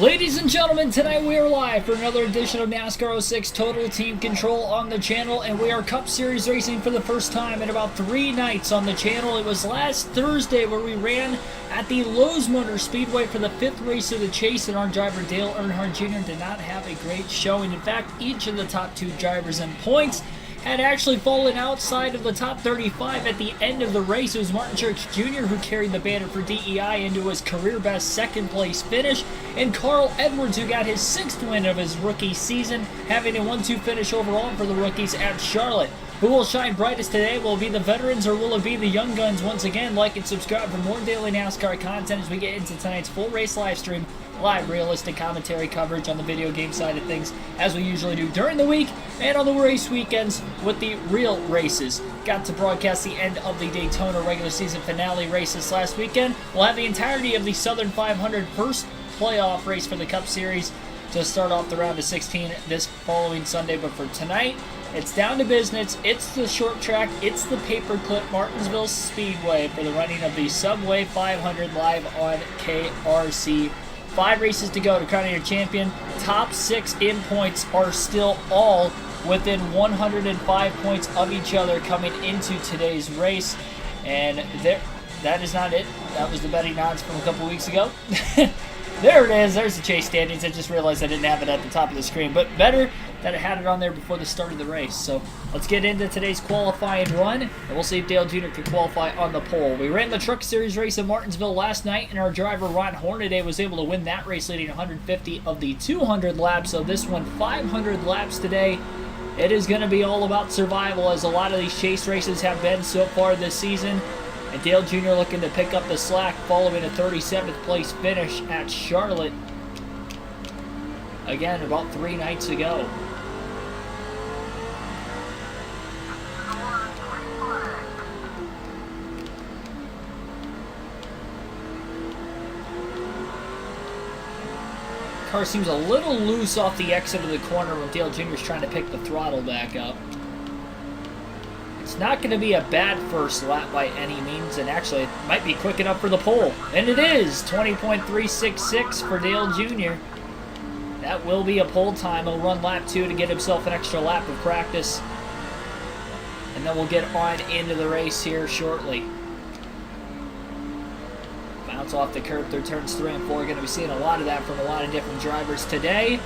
Ladies and gentlemen, tonight we are live for another edition of NASCAR 06 Total Team Control on the channel, and we are Cup Series racing for the first time in about 3 nights on the channel. It was last Thursday where we ran at the Lowe's Motor Speedway for the 5th race of the chase, and our driver Dale Earnhardt Jr. did not have a great showing. In fact, each of the top 2 drivers in points had actually fallen outside of the top 35 at the end of the race. It was Martin Truex Jr. who carried the banner for DEI into his career-best 2nd place finish, and Carl Edwards, who got his 6th win of his rookie season, having a 1-2 finish overall for the rookies at Charlotte. Who will shine brightest today? Will it be the veterans or will it be the young guns? Once again, like and subscribe for more daily NASCAR content as we get into tonight's full race live stream. Live realistic commentary coverage on the video game side of things, as we usually do during the week and on the race weekends with the real races. Got to broadcast the end of the Daytona regular season finale races last weekend. We'll have the entirety of the Southern 500 first playoff race for the Cup Series to start off the round of 16 this following Sunday. But for tonight, it's down to business. It's the short track. It's the paperclip Martinsville Speedway for the running of the Subway 500 live on KRC. 5 races to go to crown your champion. Top 6 in points are still all within 105 points of each other coming into today's race. And that is not it. That was the betting odds from a couple weeks ago. There it is. There's the chase standings. I just realized I didn't have it at the top of the screen. But better that I had it on there before the start of the race. So let's get into today's qualifying run, and we'll see if Dale Jr. can qualify on the pole. We ran the Truck Series race in Martinsville last night, and our driver Ron Hornaday was able to win that race, leading 150 of the 200 laps. So this one, 500 laps today. It is going to be all about survival, as a lot of these chase races have been so far this season. And Dale Jr. looking to pick up the slack following a 37th place finish at Charlotte. Again, about 3 nights ago. Car seems a little loose off the exit of the corner when Dale Jr. is trying to pick the throttle back up. It's not going to be a bad first lap by any means, and actually it might be quick enough for the pole. And it is! 20.366 for Dale Jr. That will be a pole time. He'll run lap 2 to get himself an extra lap of practice. And then we'll get on into the race here shortly. Bounce off the curb through turns 3 and 4. Going to be seeing a lot of that from a lot of different drivers today.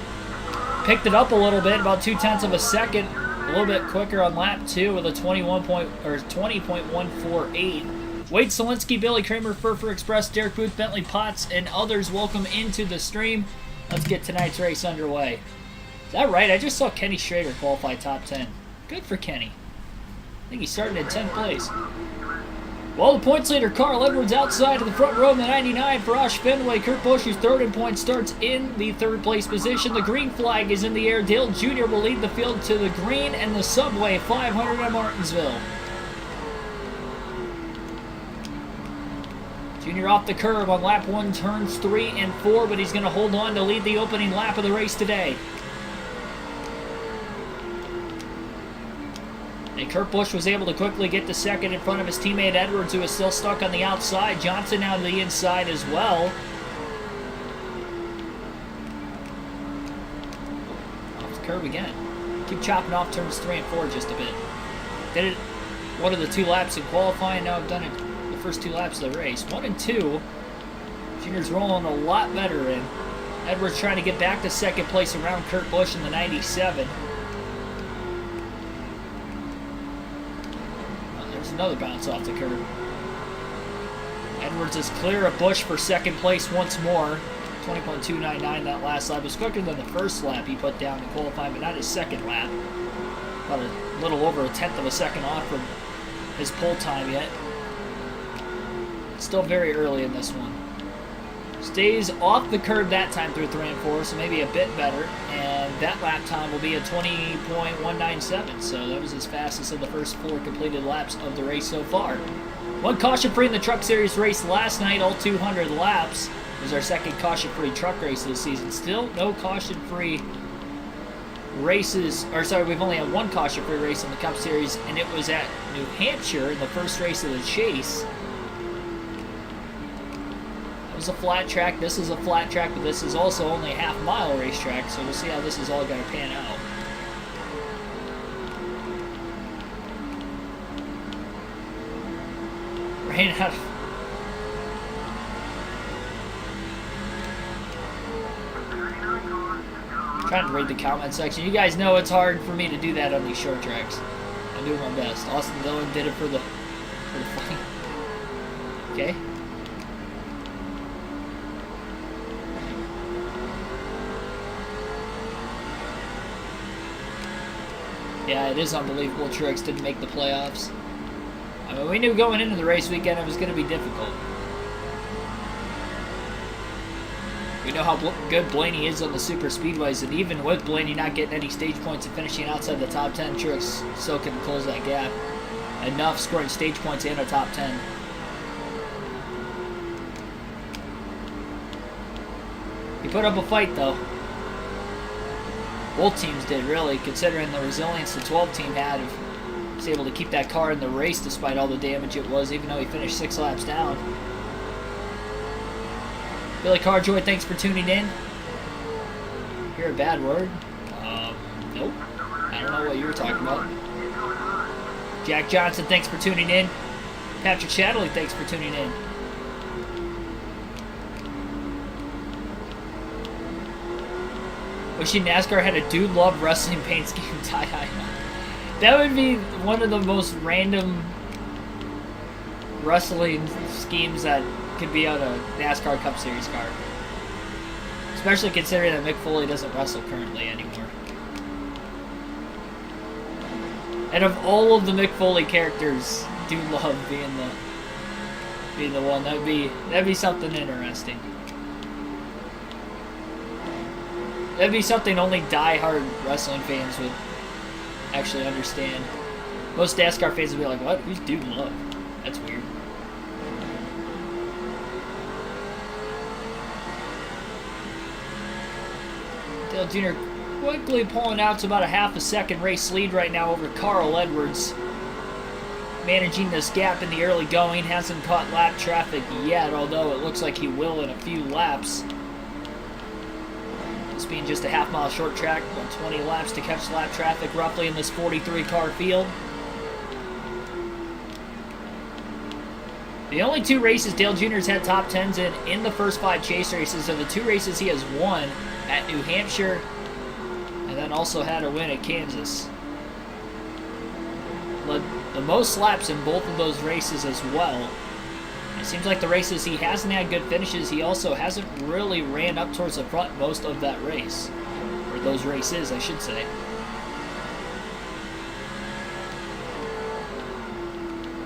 Picked it up a little bit, about 0.2 of a second. A little bit quicker on lap 2 with a 20.148. Wade Solinsky, Billy Kramer, Furfer Express, Derek Booth, Bentley Potts, and others, welcome into the stream. Let's get tonight's race underway. Is that right? I just saw Kenny Schrader qualify top 10. Good for Kenny. I think he started in 10th place. Well, the points leader, Carl Edwards, outside of the front row in the 99 for Roush Fenway. Kurt Busch, who's 3rd in points, starts in the 3rd place position. The green flag is in the air. Dale Jr. will lead the field to the green and the Subway 500 at Martinsville. Jr. off the curb on lap 1, turns 3 and 4, but he's going to hold on to lead the opening lap of the race today. And Kurt Busch was able to quickly get to 2nd in front of his teammate Edwards, who is still stuck on the outside. Johnson now to the inside as well. Off the curb again. Keep chopping off turns 3 and 4 just a bit. Did it one of the 2 laps in qualifying. Now I've done it the first 2 laps of the race. 1 and 2. Junior's rolling a lot better in. Edwards trying to get back to 2nd place around Kurt Busch in the 97. Another bounce off the curb. Edwards is clear of Busch for 2nd place once more. 20.299 that last lap. It was quicker than the first lap he put down in qualifying, but not his 2nd lap. About a little over a 1/10 of a second off from his pole time yet. Still very early in this one. Stays off the curb that time through 3 and 4, so maybe a bit better. And that lap time will be a 20.197, so that was as fast as in the first 4 completed laps of the race so far. 1 caution-free in the Truck Series race last night, all 200 laps. It was our 2nd caution-free truck race of the season. Still no caution-free races, or sorry, we've only had 1 caution-free race in the Cup Series, and it was at New Hampshire in the first race of the chase. was a flat track. This is a flat track, but this is also only a half-mile racetrack, so we'll see how this is all going to pan out. Ran out of... Trying to read the comment section. You guys know it's hard for me to do that on these short tracks. I'm doing my best. Austin Dillon did it for the funny. Okay. Yeah, it is unbelievable Truex didn't make the playoffs. I mean, we knew going into the race weekend it was going to be difficult. We know how good Blaney is on the super speedways, and even with Blaney not getting any stage points and finishing outside the top 10, Truex still can close that gap. Enough scoring stage points and a top 10. He put up a fight, though. Both teams did, really, considering the resilience the 12 team had. He was able to keep that car in the race despite all the damage it was, even though he finished 6 laps down. Billy Carjoy, thanks for tuning in. Hear a bad word? Nope. I don't know what you were talking about. Jack Johnson, thanks for tuning in. Patrick Shadley, thanks for tuning in. Wishing NASCAR had a Dude Love Wrestling paint scheme tie-dye. That would be one of the most random wrestling schemes that could be on a NASCAR Cup Series car. Especially considering that Mick Foley doesn't wrestle currently anymore. And of all of the Mick Foley characters, Dude Love being the one, that'd be something interesting. That'd be something only die-hard wrestling fans would actually understand. Most NASCAR fans would be like, what? Who's Dude Love? That's weird. Dale Jr. quickly pulling out to about a half a second race lead right now over Carl Edwards. Managing this gap in the early going. Hasn't caught lap traffic yet, although it looks like he will in a few laps. This being just a half-mile short track, 20 laps to catch lap traffic roughly in this 43-car field. The only 2 races Dale Jr.'s had top 10s in the first 5 chase races are the 2 races he has won at New Hampshire and then also had a win at Kansas. Led the most laps in both of those races as well. It seems like the races he hasn't had good finishes, he also hasn't really ran up towards the front most of that race. Or those races, I should say.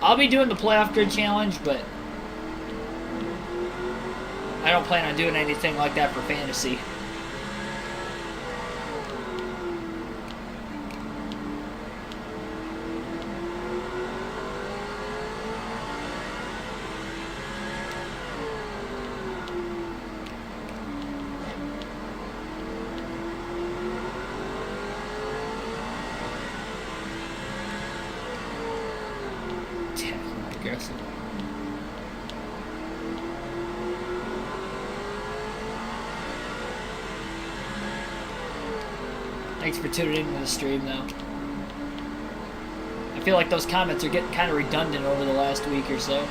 I'll be doing the playoff grid challenge, but I don't plan on doing anything like that for fantasy. Thanks for tuning into the stream, though. I feel like those comments are getting kind of redundant over the last week or so.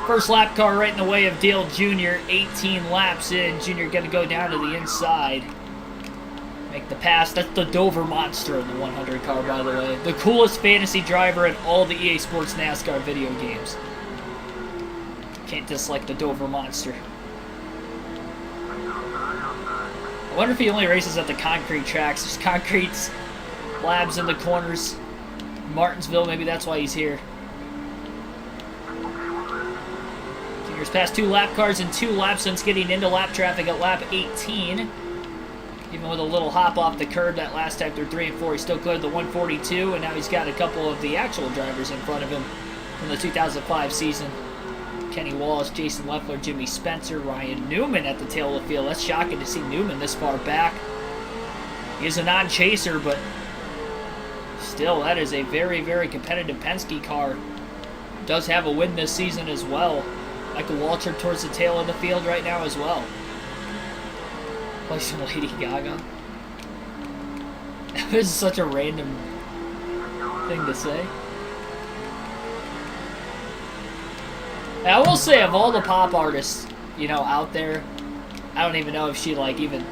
First lap car right in the way of Dale Jr. 18 laps in. Jr. going to go down to the inside. Make the pass. That's the Dover Monster in the 100 car, by the way. The coolest fantasy driver in all the EA Sports NASCAR video games. Can't dislike the Dover Monster. I wonder if he only races at the concrete tracks. There's concrete labs in the corners. Martinsville, maybe that's why he's here. Junior's passed 2 lap cars in 2 laps since getting into lap traffic at lap 18. Even with a little hop off the curb that last time through 3 and 4, he still cleared the 142, and now he's got a couple of the actual drivers in front of him from the 2005 season. Kenny Wallace, Jason Leffler, Jimmy Spencer, Ryan Newman at the tail of the field. That's shocking to see Newman this far back. He is a non-chaser, but still, that is a very, very competitive Penske car. Does have a win this season as well. Michael Waltrip towards the tail of the field right now as well. Play some Lady Gaga. This is such a random thing to say. And I will say, of all the pop artists, you know, out there, I don't even know if she, like, even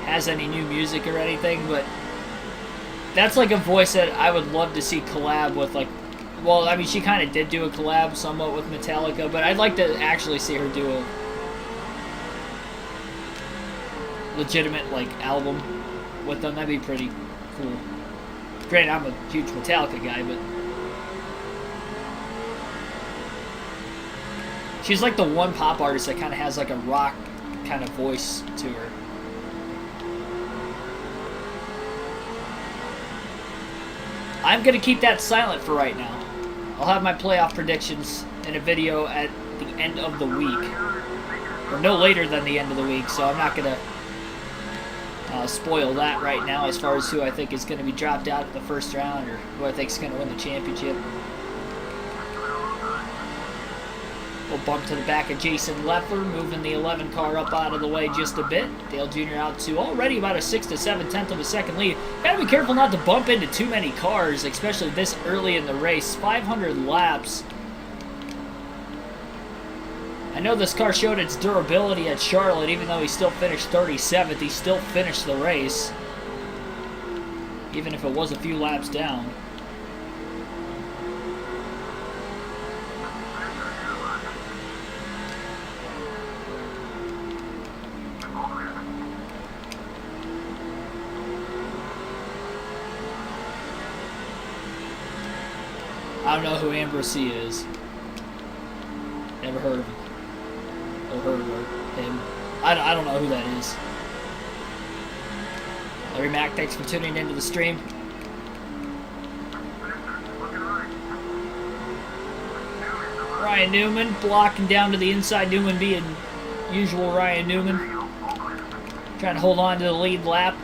has any new music or anything, but that's, like, a voice that I would love to see collab with, like, well, I mean, she kind of did do a collab somewhat with Metallica, but I'd like to actually see her do a legitimate, like, album with them. That'd be pretty cool. Granted, I'm a huge Metallica guy, but she's like the one pop artist that kind of has like a rock kind of voice to her. I'm going to keep that silent for right now. I'll have my playoff predictions in a video at the end of the week. Or no later than the end of the week, so I'm not going to spoil that right now as far as who I think is going to be dropped out at the first round or who I think is going to win the championship. We'll bump to the back of Jason Leffler, moving the 11 car up out of the way just a bit. Dale Jr. out to already about a 6 to 7/10 of a second lead. Gotta be careful not to bump into too many cars, especially this early in the race. 500 laps. I know this car showed its durability at Charlotte, even though he still finished 37th, he still finished the race. Even if it was a few laps down. I don't know who Ambrosio is. Never heard of him. Or her or him. I don't know who that is. Larry Mack, thanks for tuning into the stream. Ryan Newman blocking down to the inside. Newman being usual Ryan Newman. Trying to hold on to the lead lap.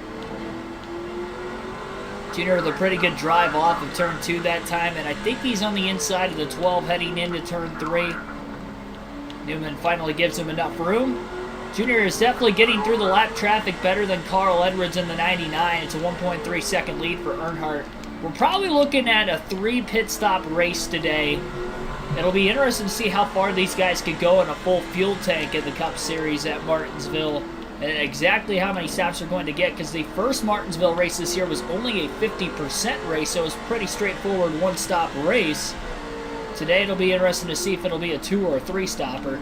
Junior with a pretty good drive off of turn 2 that time, and I think he's on the inside of the 12 heading into turn 3. Newman finally gives him enough room. Junior is definitely getting through the lap traffic better than Carl Edwards in the 99. It's a 1.3 second lead for Earnhardt. We're probably looking at a 3 pit stop race today. It'll be interesting to see how far these guys could go in a full fuel tank in the Cup Series at Martinsville, and exactly how many stops they're going to get, because the first Martinsville race this year was only a 50% race, so it was a pretty straightforward one-stop race. Today it'll be interesting to see if it'll be a 2 or a 3 stopper,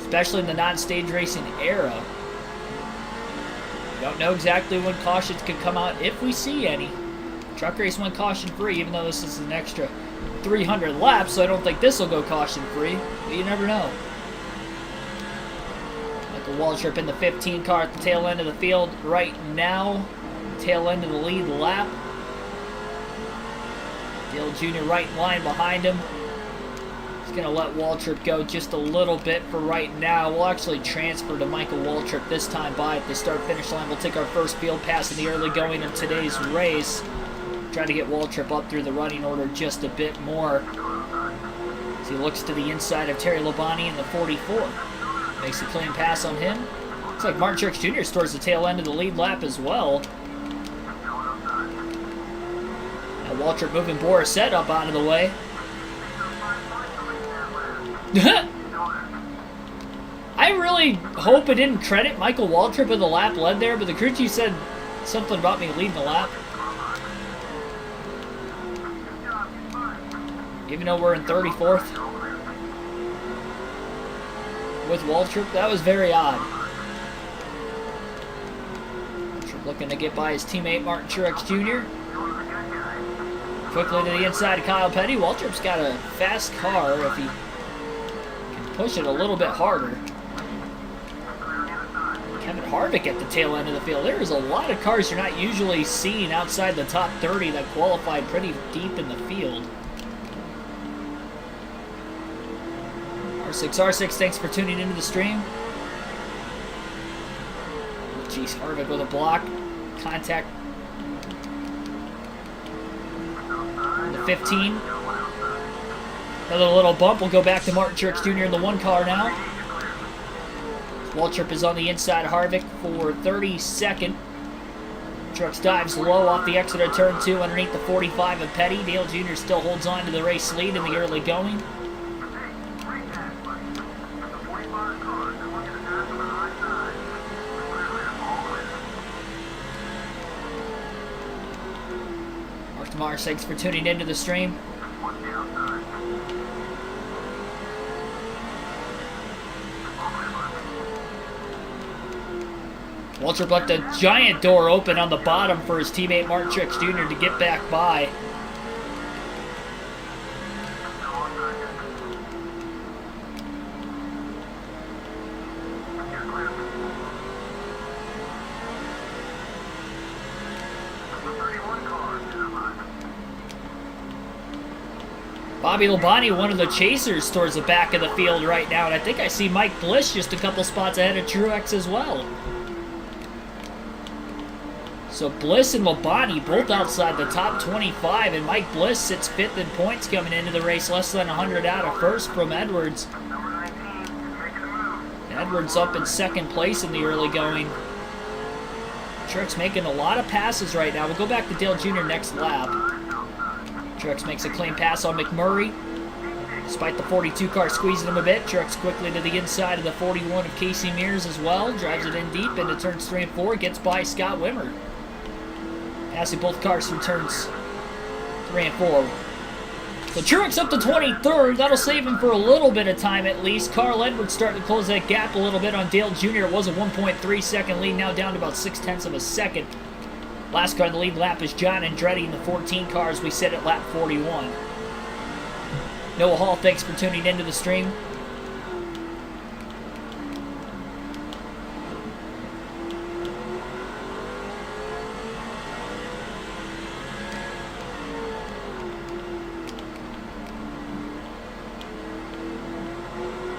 especially in the non-stage racing era. Don't know exactly when cautions could come out, if we see any. Truck race went caution-free, even though this is an extra 300 laps, so I don't think this will go caution-free, but you never know. Michael Waltrip in the 15 car at the tail end of the field right now. Tail end of the lead lap. Dale Jr. right in line behind him. He's going to let Waltrip go just a little bit for right now. We'll actually transfer to Michael Waltrip this time by at the start-finish line. We'll take our first field pass in the early going of today's race. Try to get Waltrip up through the running order just a bit more. As he looks to the inside of Terry Labonte in the 44. Makes a clean pass on him. Looks like Martin Truex Jr. is towards the tail end of the lead lap as well. Waltrip moving Borisset up out of the way. I really hope it didn't credit Michael Waltrip with the lap led there, but the crew chief said something about me leading the lap. Even though we're in 34th with Waltrip, that was very odd. Waltrip looking to get by his teammate Martin Truex Jr. Quickly to the inside of Kyle Petty. Waltrip's got a fast car if he can push it a little bit harder. Kevin Harvick at the tail end of the field. There is a lot of cars you're not usually seeing outside the top 30 that qualified pretty deep in the field. R6, thanks for tuning into the stream. Jeez, Harvick with a block. Contact. 15. Another little bump. We'll go back to Martin Truex Jr. in the 1 car now. Waltrip is on the inside of Harvick for 32nd. Truex dives low off the exit of turn 2 underneath the 45 of Petty. Dale Jr. still holds on to the race lead in the early going. Mark Mars, thanks for tuning into the stream. Waltrip left a giant door open on the bottom for his teammate Martin Truex Jr. to get back by. Bobby Labonte, one of the chasers towards the back of the field right now, and I think I see Mike Bliss just a couple spots ahead of Truex as well. So Bliss and Labonte both outside the top 25, and Mike Bliss sits 5th in points coming into the race, less than 100 out of 1st from Edwards. Edwards up in 2nd place in the early going. Truex making a lot of passes right now. We'll go back to Dale Jr. next lap. Truex makes a clean pass on McMurray. Despite the 42 car squeezing him a bit, Truex quickly to the inside of the 41 of Casey Mears as well. Drives it in deep into turns 3 and 4. Gets by Scott Wimmer. Passing both cars through turns 3 and 4. So Truex up to 23rd. That'll save him for a little bit of time at least. Carl Edwards starting to close that gap a little bit on Dale Jr. It was a 1.3 second lead, now down to about 0.6 of a second. Last car in the lead lap is John Andretti in the 14 cars. We sit at lap 41. Noah Hall, thanks for tuning into the stream.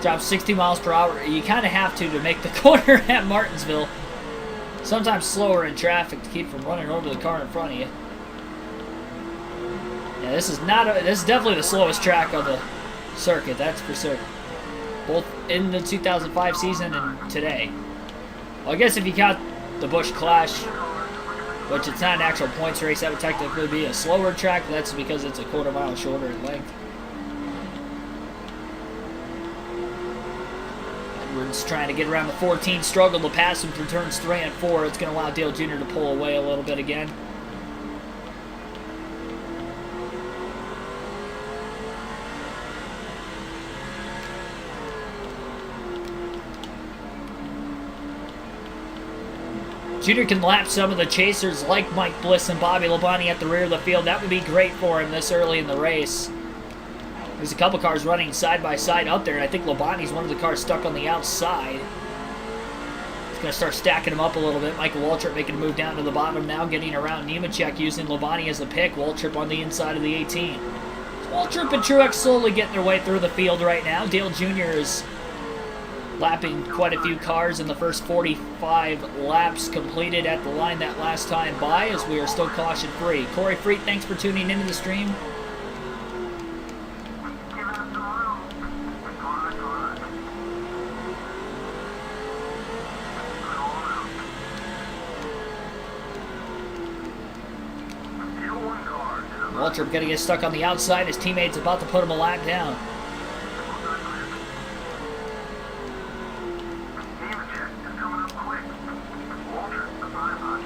Drops 60 miles per hour. You kind of have to make the corner at Martinsville. Sometimes slower in traffic to keep from running over the car in front of you. Yeah, this is definitely the slowest track on the circuit, that's for certain. Both in the 2005 season and today. Well, I guess if you count the Busch Clash, which it's not an actual points race, that would technically be a slower track. That's because it's a quarter mile shorter in length. Edwards trying to get around the 14, struggled to pass him through turns 3 and 4. It's going to allow Dale Jr. to pull away a little bit again. Jr. can lap some of the chasers like Mike Bliss and Bobby Labonte at the rear of the field. That would be great for him this early in the race. There's a couple cars running side by side up there, and I think Labonte's one of the cars stuck on the outside. He's going to start stacking them up a little bit. Michael Waltrip making a move down to the bottom now, getting around Nemechek using Labonte as a pick. Waltrip on the inside of the 18. Waltrip and Truex slowly getting their way through the field right now. Dale Jr. is lapping quite a few cars in the first 45 laps completed at the line that last time by, as we are still caution free. Corey Freet, thanks for tuning into the stream. Waltrip going to get stuck on the outside. His teammate's about to put him a lap down.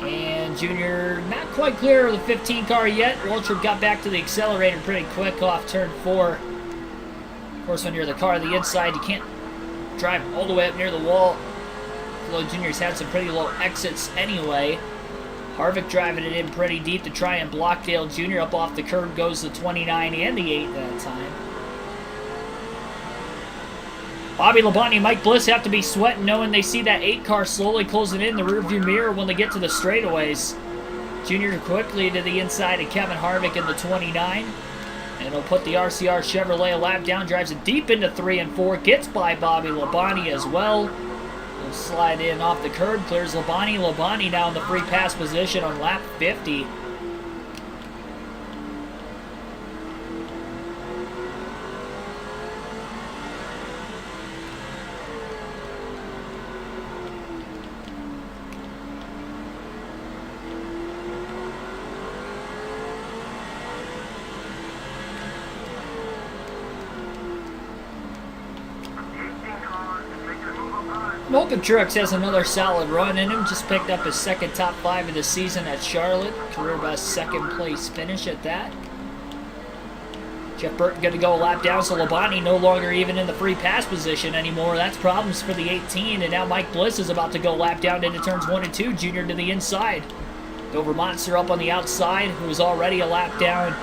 And Junior not quite clear of the 15 car yet. Waltrip got back to the accelerator pretty quick off turn 4. Of course, when you're the car on the inside, you can't drive all the way up near the wall. Although Junior's had some pretty low exits anyway. Harvick driving it in pretty deep to try and block Dale Jr. Up off the curb goes the 29 and the 8 that time. Bobby Labonte and Mike Bliss have to be sweating knowing they see that 8 car slowly closing in the rearview mirror when they get to the straightaways. Junior quickly to the inside of Kevin Harvick in the 29. And he'll put the RCR Chevrolet a lap down, drives it deep into 3 and 4, gets by Bobby Labonte as well. He'll slide in off the curb, clears Labonte. Labonte now in the free pass position on lap 50. Open Trucks has another solid run in him. Just picked up his second top 5 of the season at Charlotte. Career best second place finish at that. Jeff Burton going to go a lap down, so Labonte no longer even in the free pass position anymore. That's problems for the 18, and now Mike Bliss is about to go lap down into turns 1 and 2. Junior to the inside. Dover Monster up on the outside, who's already a lap down.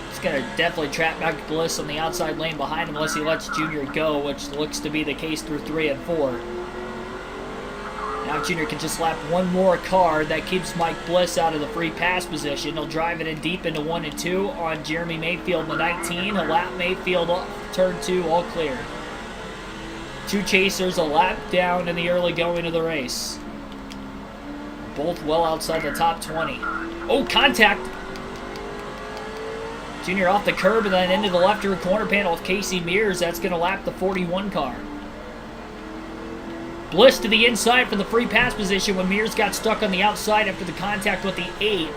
He's going to definitely trap Mike Bliss on the outside lane behind him unless he lets Junior go, which looks to be the case through 3 and 4. Now Junior can just lap one more car. That keeps Mike Bliss out of the free pass position. He'll drive it in deep into 1 and 2 on Jeremy Mayfield in the 19. He'll lap Mayfield off turn 2, all clear. 2 chasers, a lap down in the early going of the race. Both well outside the top 20. Oh, contact! Junior off the curb and then into the left rear corner panel of Casey Mears. That's going to lap the 41 car. Bliss to the inside for the free pass position when Mears got stuck on the outside after the contact with the 8.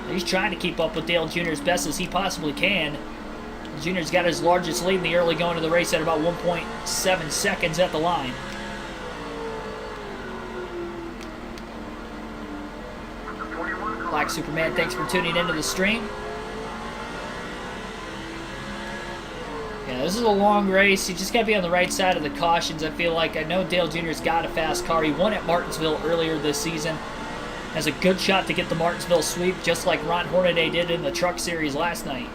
He's trying to keep up with Dale Jr. as best as he possibly can. Junior's got his largest lead in the early going of the race at about 1.7 seconds at the line. Black Superman, thanks for tuning into the stream. Yeah, this is a long race. You just got to be on the right side of the cautions, I feel like. I know Dale Jr.'s got a fast car. He won at Martinsville earlier this season. Has a good shot to get the Martinsville sweep, just like Ron Hornaday did in the Truck Series last night.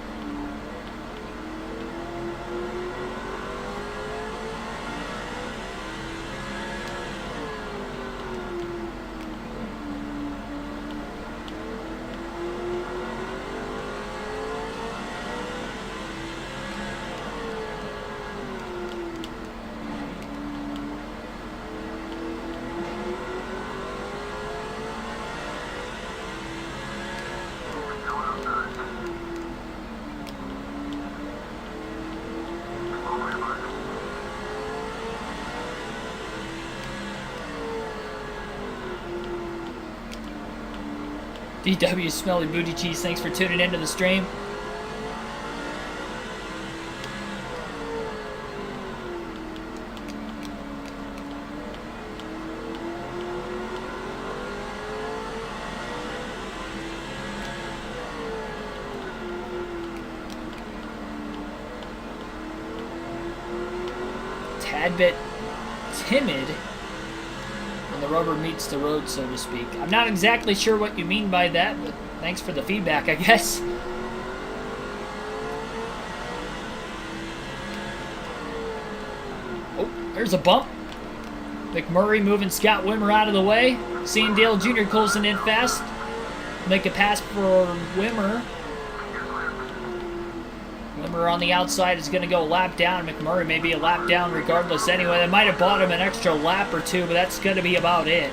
DW Smelly Booty Cheese, thanks for tuning into the stream. Tad bit timid when the rubber meets the road, so to speak. I'm not exactly sure what you mean by that, but thanks for the feedback, I guess. Oh, there's a bump. McMurray moving Scott Wimmer out of the way. Seeing Dale Jr. closing in fast. Make a pass for Wimmer. Wimmer on the outside is going to go lap down. McMurray may be a lap down regardless anyway. They might have bought him an extra lap or two, but that's going to be about it.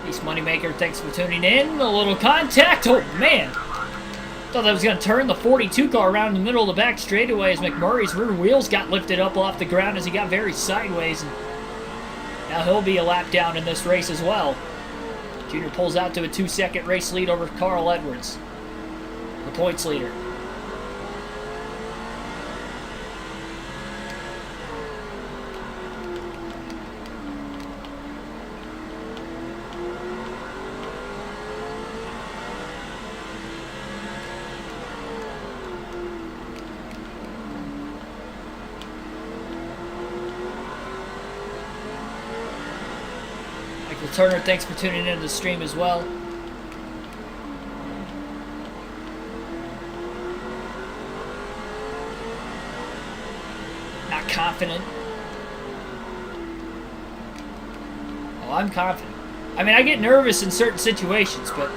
East Moneymaker, thanks for tuning in. A little contact. Oh, man. Thought that was going to turn the 42 car around in the middle of the back straightaway as McMurray's rear wheels got lifted up off the ground as he got very sideways. And now he'll be a lap down in this race as well. Junior pulls out to a 2-second race lead over Carl Edwards, the points leader. Turner, thanks for tuning into the stream as well. Not confident. Oh, I'm confident. I mean, I get nervous in certain situations, but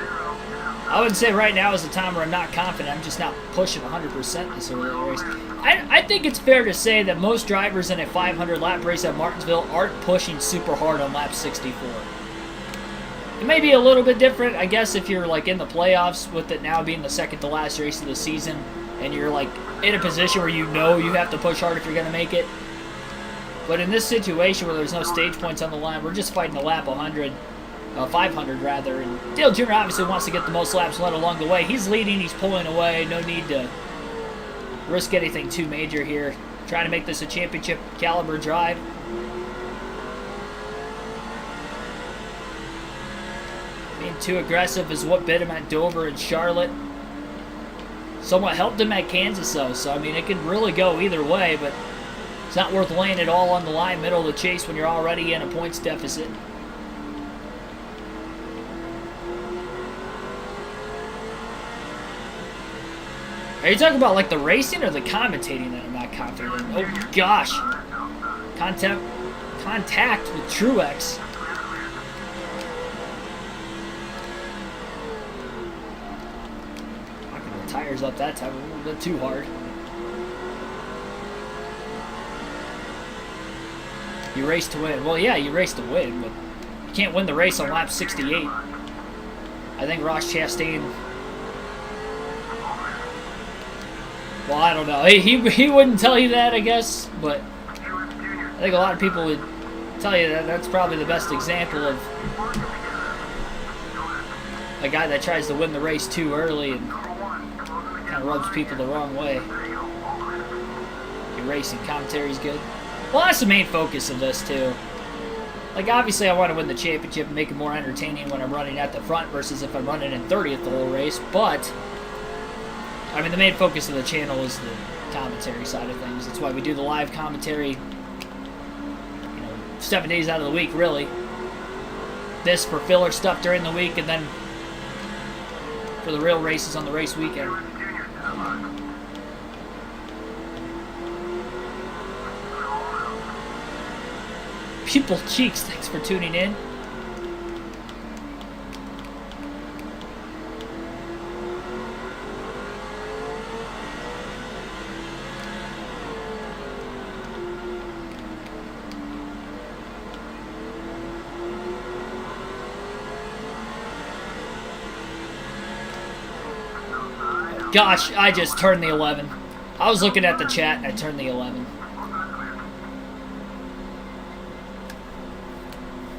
I wouldn't say right now is the time where I'm not confident. I'm just not pushing 100% this early in the race. I think it's fair to say that most drivers in a 500-lap race at Martinsville aren't pushing super hard on lap 64. It may be a little bit different, I guess, if you're like in the playoffs with it now being the second to last race of the season and you're like in a position where you know you have to push hard if you're going to make it. But in this situation where there's no stage points on the line, we're just fighting the lap 500 rather. And Dale Jr. obviously wants to get the most laps led along the way. He's leading, he's pulling away, no need to risk anything too major here. Trying to make this a championship caliber drive. Being too aggressive is what bit him at Dover and Charlotte. Somewhat helped him at Kansas, though. So, I mean, it could really go either way, but it's not worth laying it all on the line, middle of the chase, when you're already in a points deficit. Are you talking about, like, the racing or the commentating that I'm not confident in? Oh, gosh. Contact with Truex. Knocking the tires up that time a little bit too hard. You race to win. Well, yeah, you race to win, but you can't win the race on lap 68. I think Ross Chastain... Well, I don't know. He wouldn't tell you that, I guess, but I think a lot of people would tell you that that's probably the best example of a guy that tries to win the race too early and kind of rubs people the wrong way. Your racing commentary's good. Well, that's the main focus of this, too. Like, obviously, I want to win the championship and make it more entertaining when I'm running at the front versus if I'm running in 30th the whole race, but... I mean, the main focus of the channel is the commentary side of things. That's why we do the live commentary, 7 days out of the week, really. This for filler stuff during the week, and then for the real races on the race weekend. People Cheeks, thanks for tuning in. Gosh, I just turned the 11. I was looking at the chat and I turned the 11.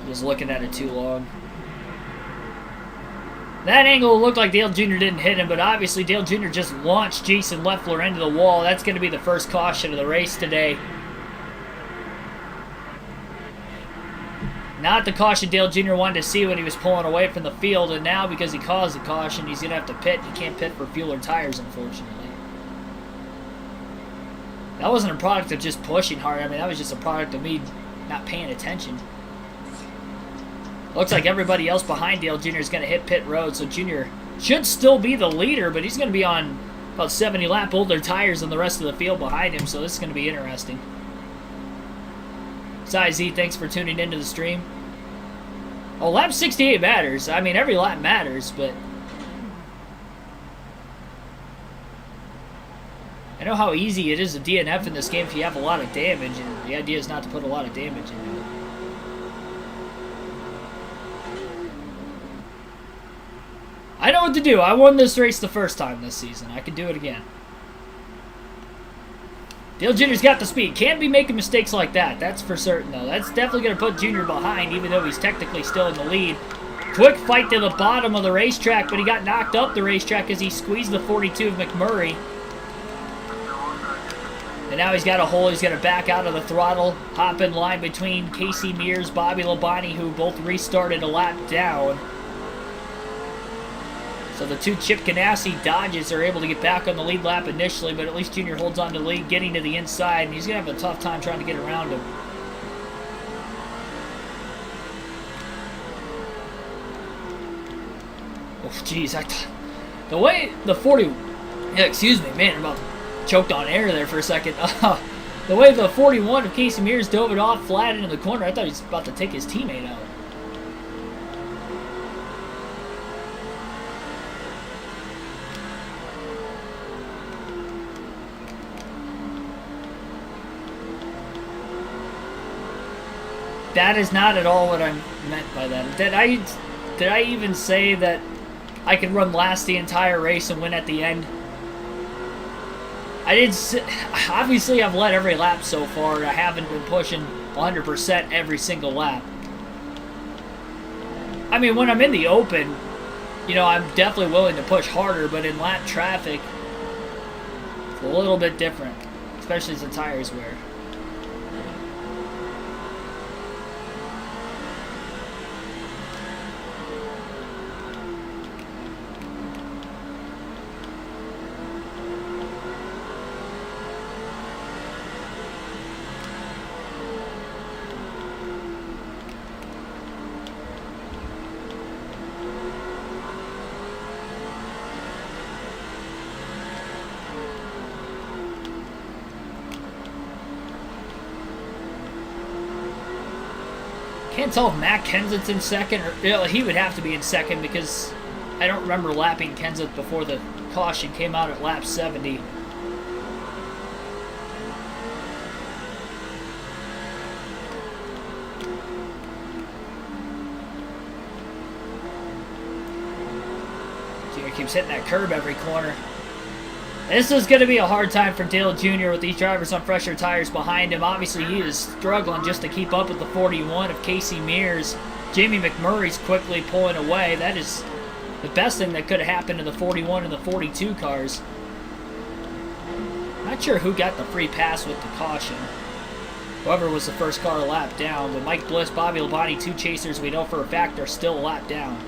Just looking at it too long. That angle looked like Dale Jr. didn't hit him, but obviously Dale Jr. just launched Jason Leffler into the wall. That's going to be the first caution of the race today. Not the caution Dale Jr. wanted to see when he was pulling away from the field, and now because he caused the caution, he's going to have to pit. He can't pit for fuel or tires, unfortunately. That wasn't a product of just pushing hard. I mean, that was just a product of me not paying attention. Looks like everybody else behind Dale Jr. is going to hit pit road, so Jr. should still be the leader, but he's going to be on about 70 lap older tires than the rest of the field behind him, so this is going to be interesting. Z, thanks for tuning into the stream. Oh, lap 68 matters. I mean, every lap matters, but... I know how easy it is to DNF in this game if you have a lot of damage, and the idea is not to put a lot of damage into it. I know what to do. I won this race the first time this season. I can do it again. Dale Jr.'s got the speed. Can't be making mistakes like that. That's for certain, though. That's definitely going to put Jr. behind, even though he's technically still in the lead. Quick fight to the bottom of the racetrack, but he got knocked up the racetrack as he squeezed the 42 of McMurray. And now he's got a hole. He's going to back out of the throttle, hop in line between Casey Mears, Bobby Labonte, who both restarted a lap down. So the two Chip Ganassi Dodges are able to get back on the lead lap initially, but at least Jr. holds on to the lead, getting to the inside, and he's going to have a tough time trying to get around him. Oh, jeez. The way the 40... Yeah, excuse me, man, I'm about choked on air there for a second. The way the 41 of Casey Mears dove it off flat into the corner, I thought he was about to take his teammate out. That is not at all what I meant by that. Did I even say that I could run last the entire race and win at the end? I did. Obviously, I've led every lap so far. I haven't been pushing 100% every single lap. I mean, when I'm in the open, I'm definitely willing to push harder, but in lap traffic, a little bit different, especially as the tires wear. Can't tell if Matt Kenseth's in second, or he would have to be in second because I don't remember lapping Kenseth before the caution came out at lap 70. Junior keeps hitting that curb every corner. This is going to be a hard time for Dale Jr. with these drivers on fresher tires behind him. Obviously, he is struggling just to keep up with the 41 of Casey Mears. Jamie McMurray's quickly pulling away. That is the best thing that could have happened to the 41 and the 42 cars. Not sure who got the free pass with the caution. Whoever was the first car a lap down. But Mike Bliss, Bobby Labonte, two chasers we know for a fact are still a lap down.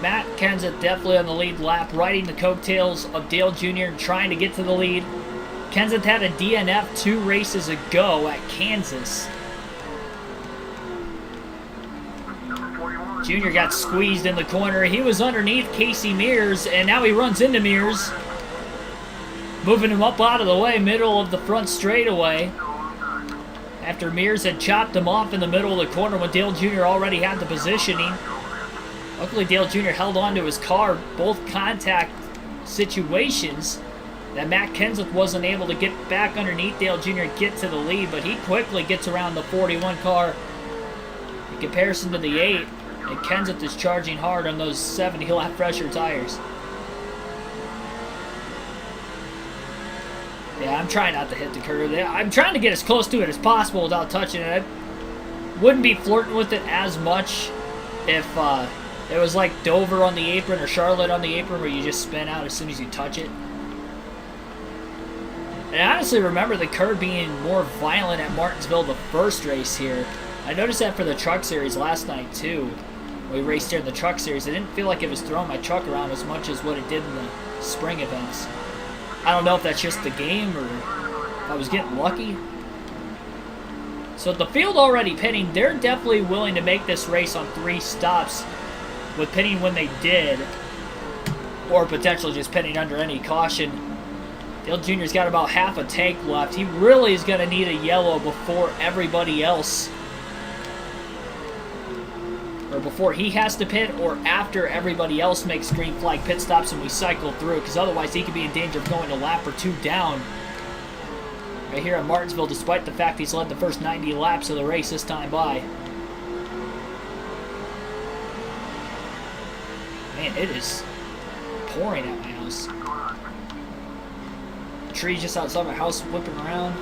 Matt Kenseth definitely on the lead lap, riding the coattails of Dale Jr. and trying to get to the lead. Kenseth had a DNF 2 races ago at Kansas. Jr. got squeezed in the corner. He was underneath Casey Mears, and now he runs into Mears, moving him up out of the way, middle of the front straightaway. After Mears had chopped him off in the middle of the corner when Dale Jr. already had the positioning. Luckily, Dale Jr. held on to his car, both contact situations, that Matt Kenseth wasn't able to get back underneath Dale Jr. and get to the lead, but he quickly gets around the 41 car in comparison to the 8, and Kenseth is charging hard on those 70 lap fresher tires. Yeah, I'm trying not to hit the curb. I'm trying to get as close to it as possible without touching it. I wouldn't be flirting with it as much if it was like Dover on the apron or Charlotte on the apron where you just spin out as soon as you touch it. And I honestly remember the curb being more violent at Martinsville the first race here. I noticed that for the Truck Series last night too. We raced here in the Truck Series. I didn't feel like it was throwing my truck around as much as what it did in the spring events. I don't know if that's just the game or if I was getting lucky. So the field already pitting, they're definitely willing to make this race on 3 stops with pitting when they did, or potentially just pitting under any caution. Dale Jr.'s got about half a tank left. He really is going to need a yellow before everybody else, or before he has to pit, or after everybody else makes green flag pit stops and we cycle through, because otherwise he could be in danger of going a lap or 2 down right here at Martinsville, despite the fact he's led the first 90 laps of the race this time by. Man, it is pouring at my house. The tree just outside my house whipping around.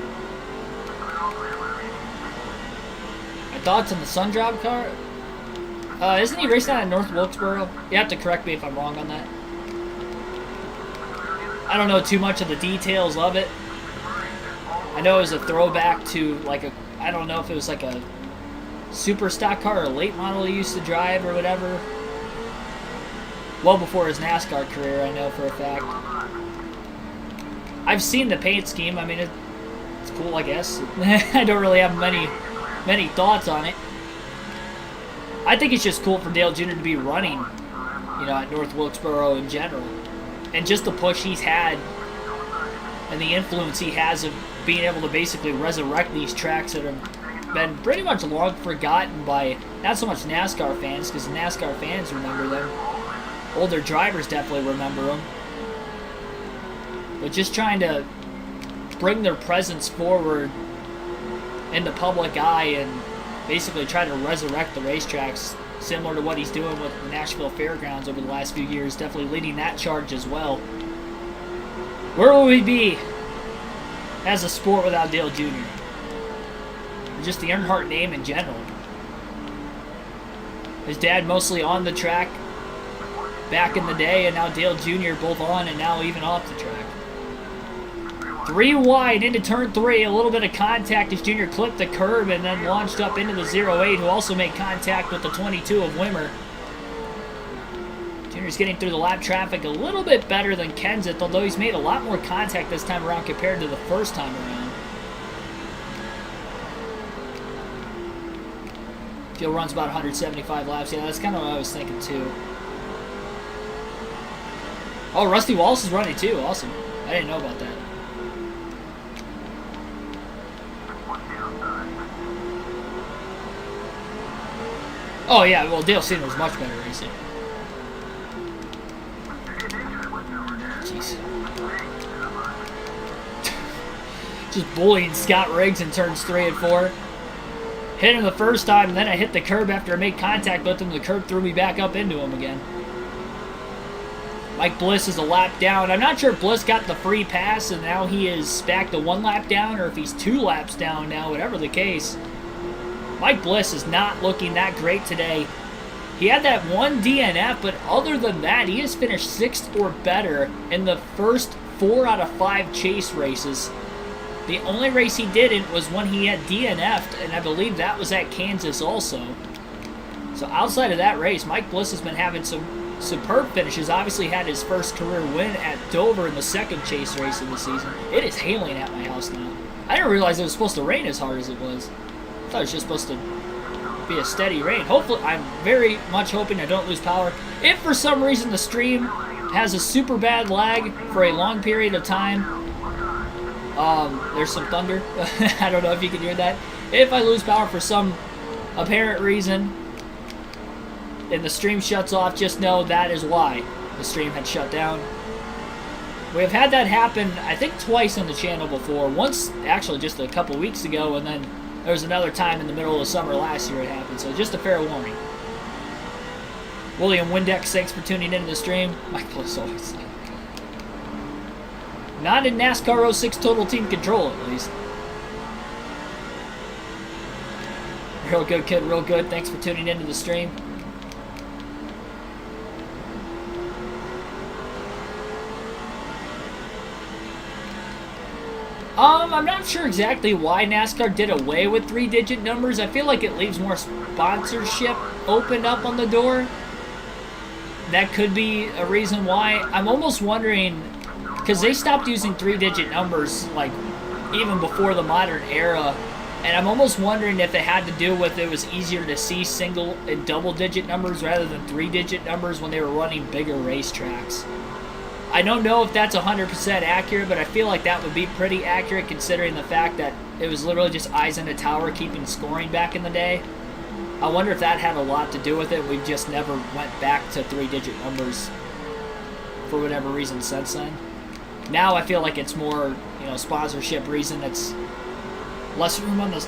My thoughts on the Sundrop car? Isn't he racing out of North Wilkesboro? You have to correct me if I'm wrong on that. I don't know too much of the details of it. I know it was a throwback to like a, I don't know if it was like a super stock car or a late model he used to drive or whatever. Well before his NASCAR career, I know for a fact. I've seen the paint scheme. I mean, it's cool, I guess. I don't really have many thoughts on it. I think it's just cool for Dale Jr. to be running, you know, at North Wilkesboro in general. And just the push he's had and the influence he has of being able to basically resurrect these tracks that have been pretty much long forgotten by not so much NASCAR fans, because NASCAR fans remember them. Older drivers definitely remember them. But just trying to bring their presence forward in the public eye and basically try to resurrect the racetracks, similar to what he's doing with the Nashville Fairgrounds over the last few years, definitely leading that charge as well. Where will we be as a sport without Dale Jr.? Or just the Earnhardt name in general. His dad mostly on the track back in the day, and now Dale Jr. both on and now even off the track. 3 wide into turn 3, a little bit of contact as Jr. clipped the curb and then launched up into the 08, who also made contact with the 22 of Wimmer. Jr.'s getting through the lap traffic a little bit better than Kenseth, although he's made a lot more contact this time around compared to the first time around. Field runs about 175 laps. Yeah, that's kind of what I was thinking too. Oh, Rusty Wallace is running too. Awesome. I didn't know about that. Oh yeah, well Dale Senior was much better racing. Jeez. Just bullying Scott Riggs in turns 3 and 4. Hit him the first time, and then I hit the curb after I made contact with him. The curb threw me back up into him again. Mike Bliss is a lap down. I'm not sure if Bliss got the free pass and now he is back to 1 lap down, or if he's 2 laps down now, whatever the case. Mike Bliss is not looking that great today. He had that 1 DNF, but other than that, he has finished 6th or better in the first 4 out of 5 chase races. The only race he didn't was when he had DNF'd, and I believe that was at Kansas also. So outside of that race, Mike Bliss has been having some superb finishes. Obviously had his first career win at Dover in the 2nd chase race of the season. It is hailing at my house now. I didn't realize it was supposed to rain as hard as it was. I thought it was just supposed to be a steady rain. Hopefully, I'm very much hoping I don't lose power. If for some reason the stream has a super bad lag for a long period of time, there's some thunder. I don't know if you can hear that. If I lose power for some apparent reason and the stream shuts off, just know that is why the stream had shut down. We have had that happen, I think, twice on the channel before. Once, actually, just a couple weeks ago, and then there was another time in the middle of the summer last year it happened. So just a fair warning. William Windex, thanks for tuning into the stream. Mike Bliss always. Not in NASCAR 06 Total Team Control, at least. Real good, kid. Real good. Thanks for tuning into the stream. I'm not sure exactly why NASCAR did away with 3-digit numbers. I feel like it leaves more sponsorship opened up on the door. That could be a reason why. I'm almost wondering, because they stopped using 3-digit numbers like even before the modern era, and I'm almost wondering if it had to do with it was easier to see single and double-digit numbers rather than 3-digit numbers when they were running bigger racetracks. I don't know if that's 100% accurate, but I feel like that would be pretty accurate considering the fact that it was literally just eyes in the tower keeping scoring back in the day. I wonder if that had a lot to do with it. We just never went back to 3-digit numbers for whatever reason since then. Now I feel like it's more, sponsorship reason. It's less room on the,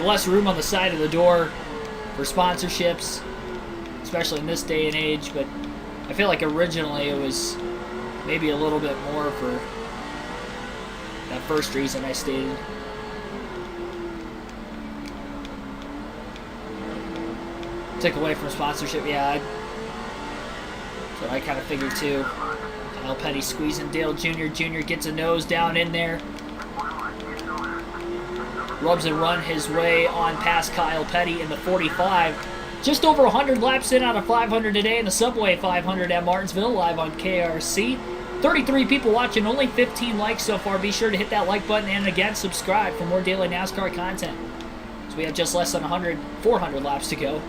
less room on the side of the door for sponsorships, especially in this day and age. But I feel like originally it was maybe a little bit more for that first reason I stated. Took away from sponsorship, yeah. That's what I kind of figured too. Kyle Petty squeezing Dale Jr. Jr. gets a nose down in there. Rubs and run his way on past Kyle Petty in the 45. Just over 100 laps in out of 500 today in the Subway 500 at Martinsville, live on KRC. 33 people watching, only 15 likes so far. Be sure to hit that like button and again subscribe for more daily NASCAR content. So we have just less than 400 laps to go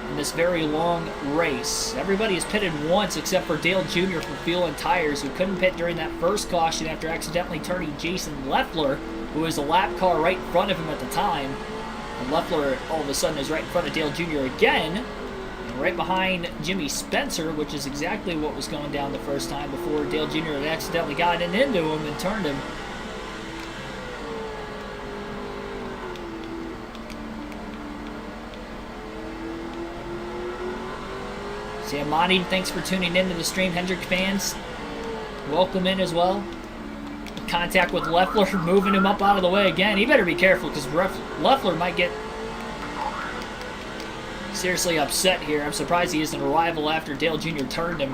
in this very long race. Everybody is pitted once except for Dale Jr. for fuel and tires, who couldn't pit during that first caution after accidentally turning Jason Leffler, who was a lap car right in front of him at the time. And Leffler all of a sudden is right in front of Dale Jr. again, and right behind Jimmy Spencer, which is exactly what was going down the first time before Dale Jr. had accidentally gotten into him and turned him. Sam Modding, thanks for tuning into the stream. Hendrick fans, welcome in as well. Contact with Leffler, moving him up out of the way again. He better be careful because Leffler might get seriously upset here. I'm surprised he isn't a rival after Dale Jr. turned him.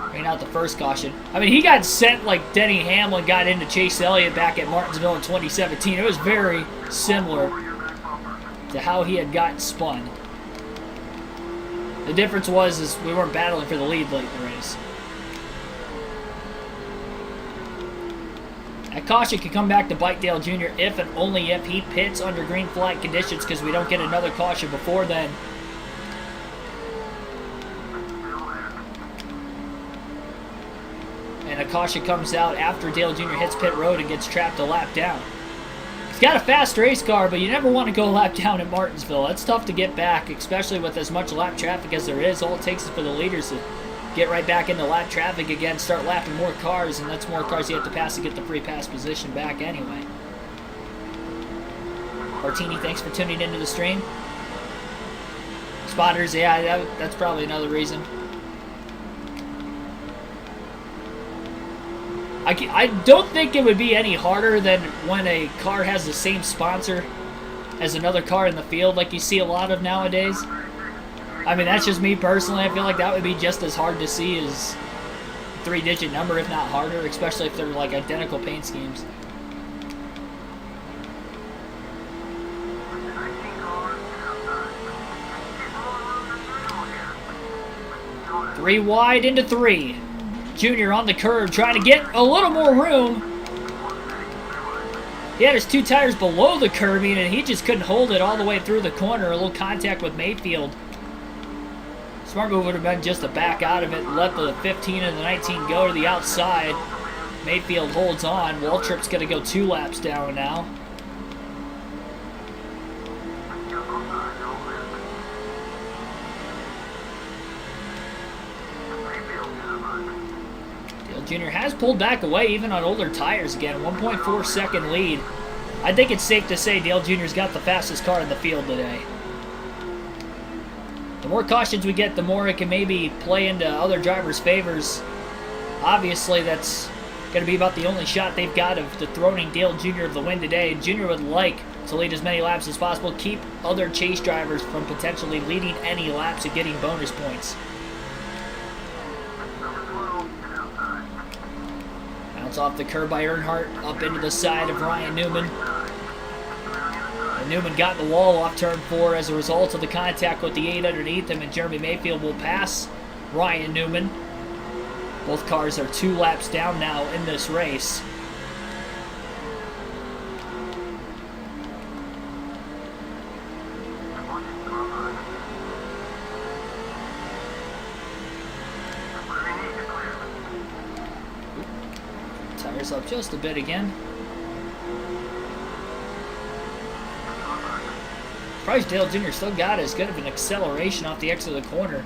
Bringing out the first caution. I mean, he got sent like Denny Hamlin got into Chase Elliott back at Martinsville in 2017. It was very similar to how he had gotten spun. The difference was we weren't battling for the lead late in the race. That caution could come back to bite Dale Jr. if and only if he pits under green flag conditions, because we don't get another caution before then. And a caution comes out after Dale Jr. hits pit road and gets trapped a lap down. He's got a fast race car, but you never want to go a lap down at Martinsville. That's tough to get back, especially with as much lap traffic as there is. All it takes is for the leaders to get right back into lap traffic again, start lapping more cars, and that's more cars you have to pass to get the free pass position back anyway. Martini, thanks for tuning into the stream. Spotters, yeah, that's probably another reason. I don't think it would be any harder than when a car has the same sponsor as another car in the field like you see a lot of nowadays. I mean, that's just me personally. I feel like that would be just as hard to see as a 3-digit number, if not harder, especially if they're like identical paint schemes. Three wide into 3. Junior on the curve, trying to get a little more room. He had his 2 tires below the curbing, and he just couldn't hold it all the way through the corner. A little contact with Mayfield. Smart move would have been just to back out of it and let the 15 and the 19 go to the outside. Mayfield holds on. Waltrip's going to go 2 laps down now. Jr. has pulled back away even on older tires again. 1.4 second lead. I think it's safe to say Dale Jr.'s got the fastest car in the field today. The more cautions we get, the more it can maybe play into other drivers' favors. Obviously, that's going to be about the only shot they've got of dethroning Dale Jr. of the win today. Jr. would like to lead as many laps as possible, keep other chase drivers from potentially leading any laps and getting bonus points. Off the curb by Earnhardt, up into the side of Ryan Newman. And Newman got the wall off turn 4 as a result of the contact with the 8 underneath him, and Jeremy Mayfield will pass Ryan Newman. Both cars are 2 laps down now in this race. Up just a bit again. Surprised Dale Jr. still got as good of an acceleration off the exit of the corner.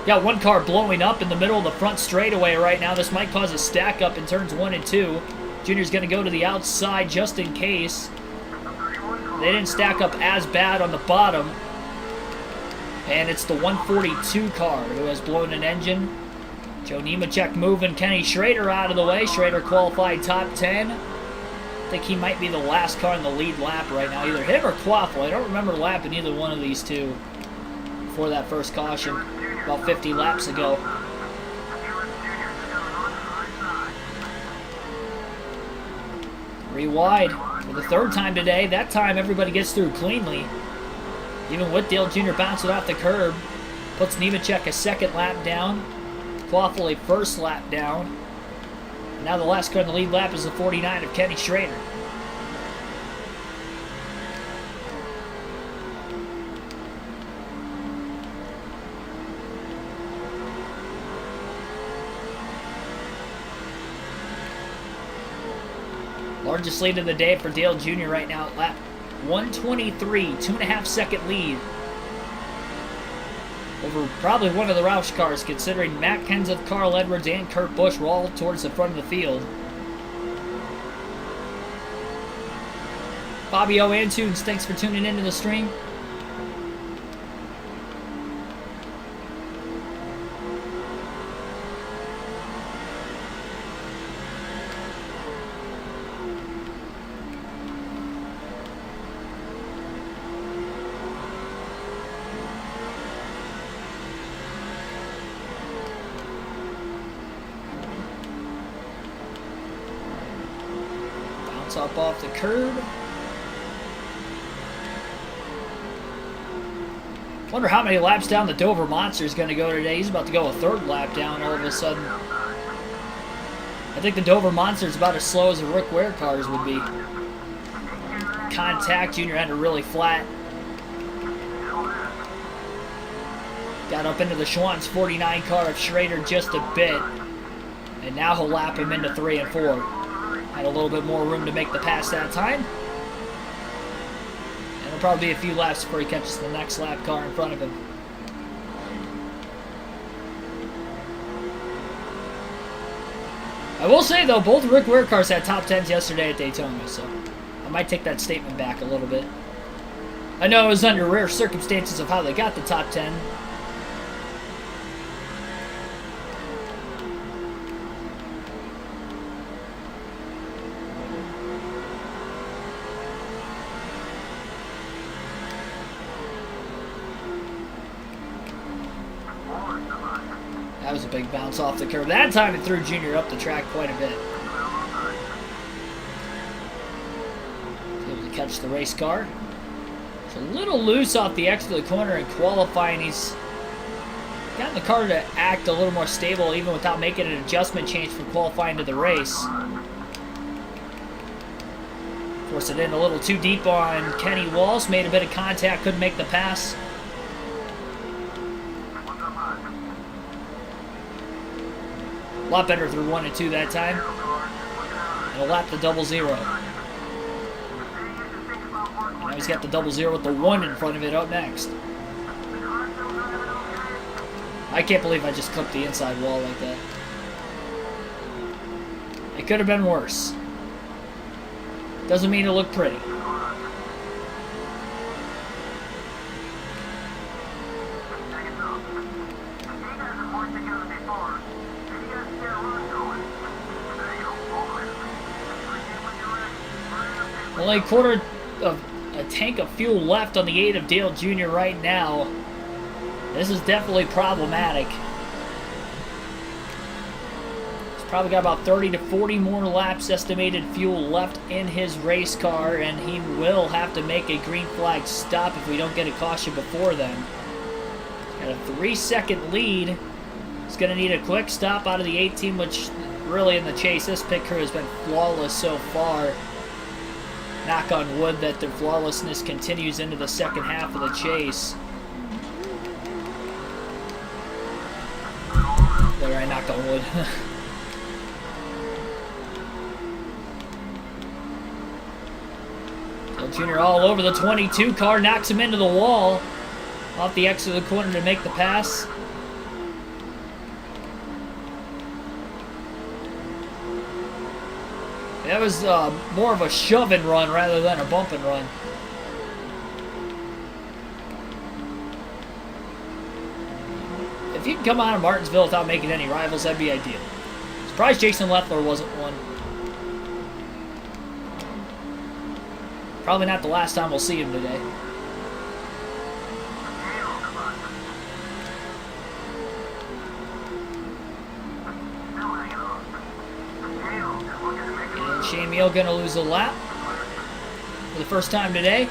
Got one car blowing up in the middle of the front straightaway right now. This might cause a stack up in turns 1 and 2. Junior's going to go to the outside just in case. They didn't stack up as bad on the bottom. And it's the 142 car who has blown an engine. Joe Nemechek moving Kenny Schrader out of the way. Schrader qualified top 10. I think he might be the last car in the lead lap right now. Either him or Quaffle. I don't remember lapping either one of these two before that first caution about 50 laps ago. Three wide for the 3rd time today. That time everybody gets through cleanly. Even with Dale Jr. bouncing off the curb. Puts Nemechek a 2nd lap down. Quaffle a 1st lap down. And now the last car in the lead lap is the 49 of Kenny Schrader. Largest lead of the day for Dale Jr. right now at lap 123, 2.5 second lead. Over probably one of the Roush cars, considering Matt Kenseth, Carl Edwards, and Kurt Busch were all towards the front of the field. Fabio Antunes, thanks for tuning into the stream. Up off the curb. Wonder how many laps down the Dover Monster is going to go today. He's about to go a third lap down all of a sudden. I think the Dover Monster is about as slow as the Rick Ware cars would be. Contact, Junior had it really flat. Got up into the Schwann's 49 car of Schrader just a bit. And now he'll lap him into 3 and 4. Had a little bit more room to make the pass that time. And it'll probably be a few laps before he catches the next lap car in front of him. I will say, though, both Rick Ware cars had top 10s yesterday at Daytona, so I might take that statement back a little bit. I know it was under rare circumstances of how they got the top 10. That was a big bounce off the curb. That time it threw Junior up the track quite a bit. Able to catch the race car. It's a little loose off the exit of the corner in qualifying. He's gotten the car to act a little more stable even without making an adjustment change from qualifying to the race. Forced it in a little too deep on Kenny Walsh. Made a bit of contact, couldn't make the pass. A lot better through 1 and 2 that time. And a lap the 0-0. Now he's got the 0-0 with the 1 in front of it up next. I can't believe I just clipped the inside wall like that. It could have been worse. Doesn't mean it looked pretty. Only a quarter of a tank of fuel left on the 8 of Dale Jr. right now. This is definitely problematic. He's probably got about 30 to 40 more laps estimated fuel left in his race car, and he will have to make a green flag stop if we don't get a caution before then. He's got a 3-second lead. He's going to need a quick stop out of the 18, which really in the chase, this pit crew has been flawless so far. Knock on wood that their flawlessness continues into the second half of the chase. There, I knocked on wood. Dale Jr. all over the 22 car, knocks him into the wall. Off the exit of the corner to make the pass. That was more of a shove and run rather than a bump and run. If you can come out of Martinsville without making any rivals, that'd be ideal. Surprised Jason Leffler wasn't one. Probably not the last time we'll see him today. Shamiel going to lose a lap for the first time today.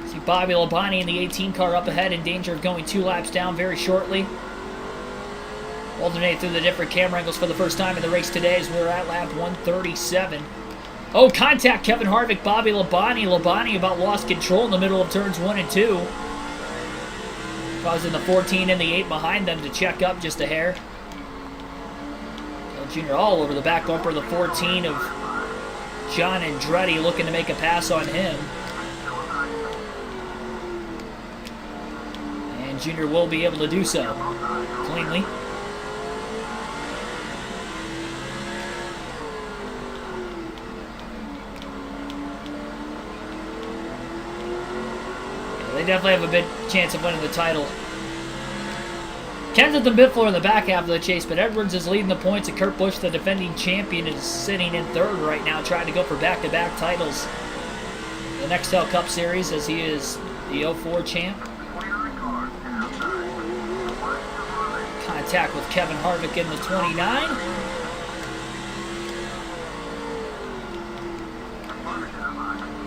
See Bobby Labonte in the 18 car up ahead, in danger of going 2 laps down very shortly. Alternate through the different camera angles for the first time in the race today as we're at lap 137. Oh, contact, Kevin Harvick, Bobby Labonte. Labonte about lost control in the middle of turns 1 and 2. Causing the 14 and the 8 behind them to check up just a hair. Jr. all over the back bumper of the 14 of John Andretti, looking to make a pass on him. And Jr. will be able to do so cleanly. Yeah, they definitely have a big chance of winning the title. Ken's at the midfield in the back half of the chase, but Edwards is leading the points, and Kurt Busch, the defending champion, is sitting in third right now, trying to go for back-to-back titles. The Nextel Cup Series, as he is the 04 champ. Contact with Kevin Harvick in the 29.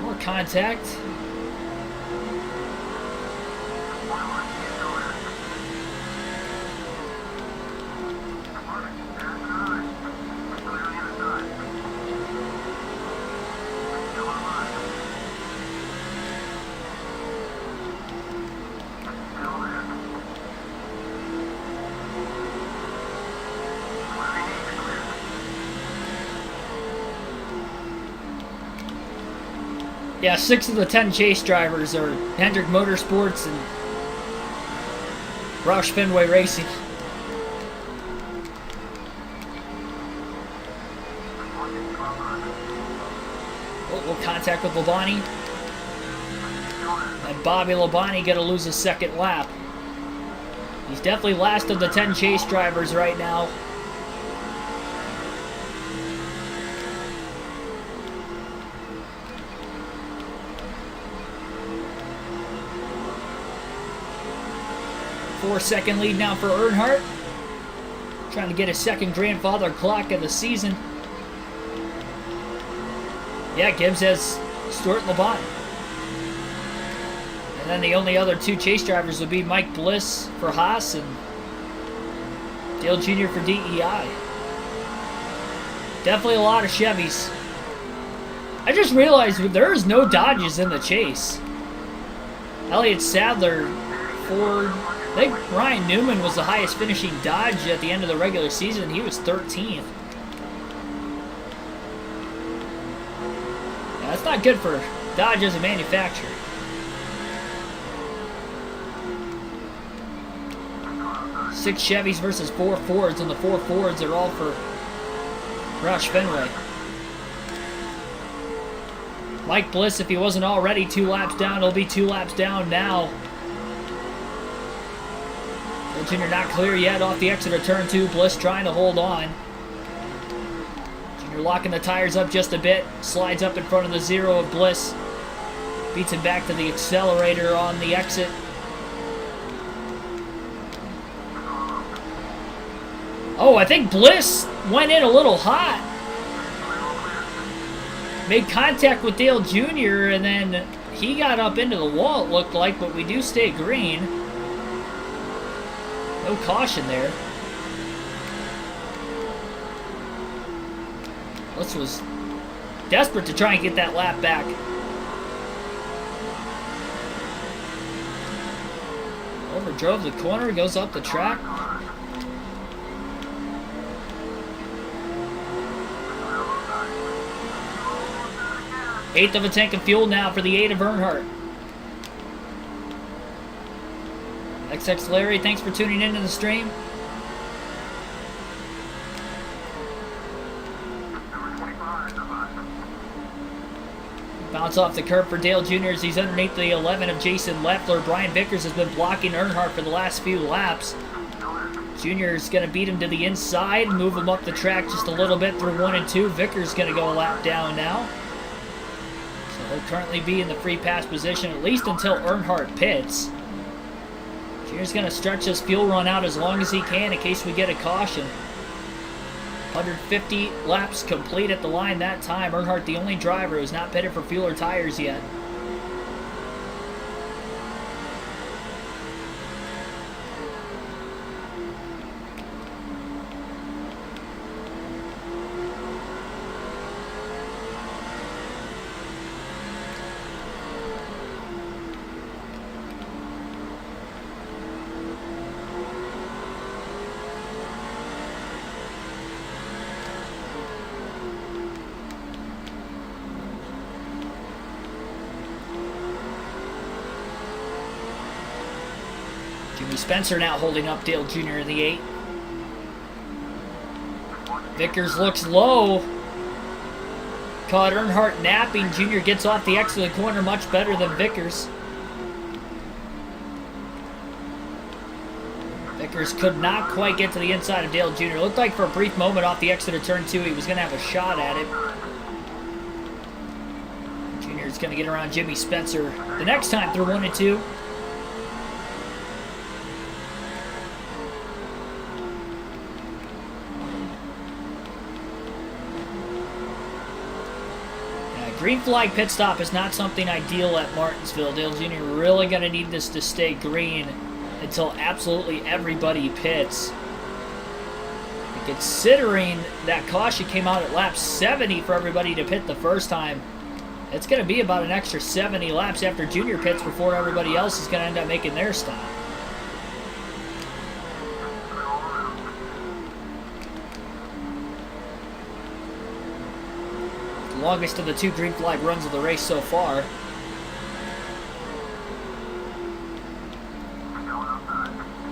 More contact. Yeah, 6 of the 10 chase drivers are Hendrick Motorsports and Roush Fenway Racing. Oh, contact with Labonte. And Bobby Labonte going to lose a second lap. He's definitely last of the 10 chase drivers right now. Four-second lead now for Earnhardt. Trying to get his second grandfather clock of the season. Yeah, Gibbs has Stuart Labonte. And then the only other 2 chase drivers would be Mike Bliss for Haas and Dale Jr. for DEI. Definitely a lot of Chevys. I just realized there is no Dodges in the chase. Elliott Sadler, Ford. I think Ryan Newman was the highest finishing Dodge at the end of the regular season. He was 13th. Yeah, that's not good for Dodge as a manufacturer. Six Chevys versus 4 Fords, and the 4 Fords are all for Roush Fenway. Mike Bliss, if he wasn't already 2 laps down, he'll be 2 laps down now. Junior not clear yet off the exit of turn 2. Bliss trying to hold on. Junior locking the tires up just a bit. Slides up in front of the 0 of Bliss. Beats him back to the accelerator on the exit. Oh, I think Bliss went in a little hot. Made contact with Dale Jr. and then he got up into the wall, it looked like, but we do stay green. No caution there. Bliss was desperate to try and get that lap back. Overdrove the corner, goes up the track. Eighth of a tank of fuel now for the 8 of Earnhardt. XX Larry, thanks for tuning into the stream. Bounce off the curb for Dale Jr. as he's underneath the 11 of Jason Leffler. Brian Vickers has been blocking Earnhardt for the last few laps. Jr. is going to beat him to the inside, move him up the track just a little bit through 1 and 2. Vickers going to go a lap down now. So he'll currently be in the free pass position at least until Earnhardt pits. Junior's going to stretch his fuel run out as long as he can in case we get a caution. 150 laps complete at the line that time. Earnhardt, the only driver who's not pitted for fuel or tires yet. Spencer now holding up Dale Jr. in the 8. Vickers looks low. Caught Earnhardt napping. Jr. gets off the exit of the corner much better than Vickers. Vickers could not quite get to the inside of Dale Jr. Looked like for a brief moment off the exit of turn 2 he was going to have a shot at it. Jr. is going to get around Jimmy Spencer the next time through 1 and 2. Green flag pit stop is not something ideal at Martinsville. Dale Jr. really going to need this to stay green until absolutely everybody pits. And considering that caution came out at lap 70 for everybody to pit the first time, it's going to be about an extra 70 laps after Junior pits before everybody else is going to end up making their stop. Longest of the 2 green flag runs of the race so far.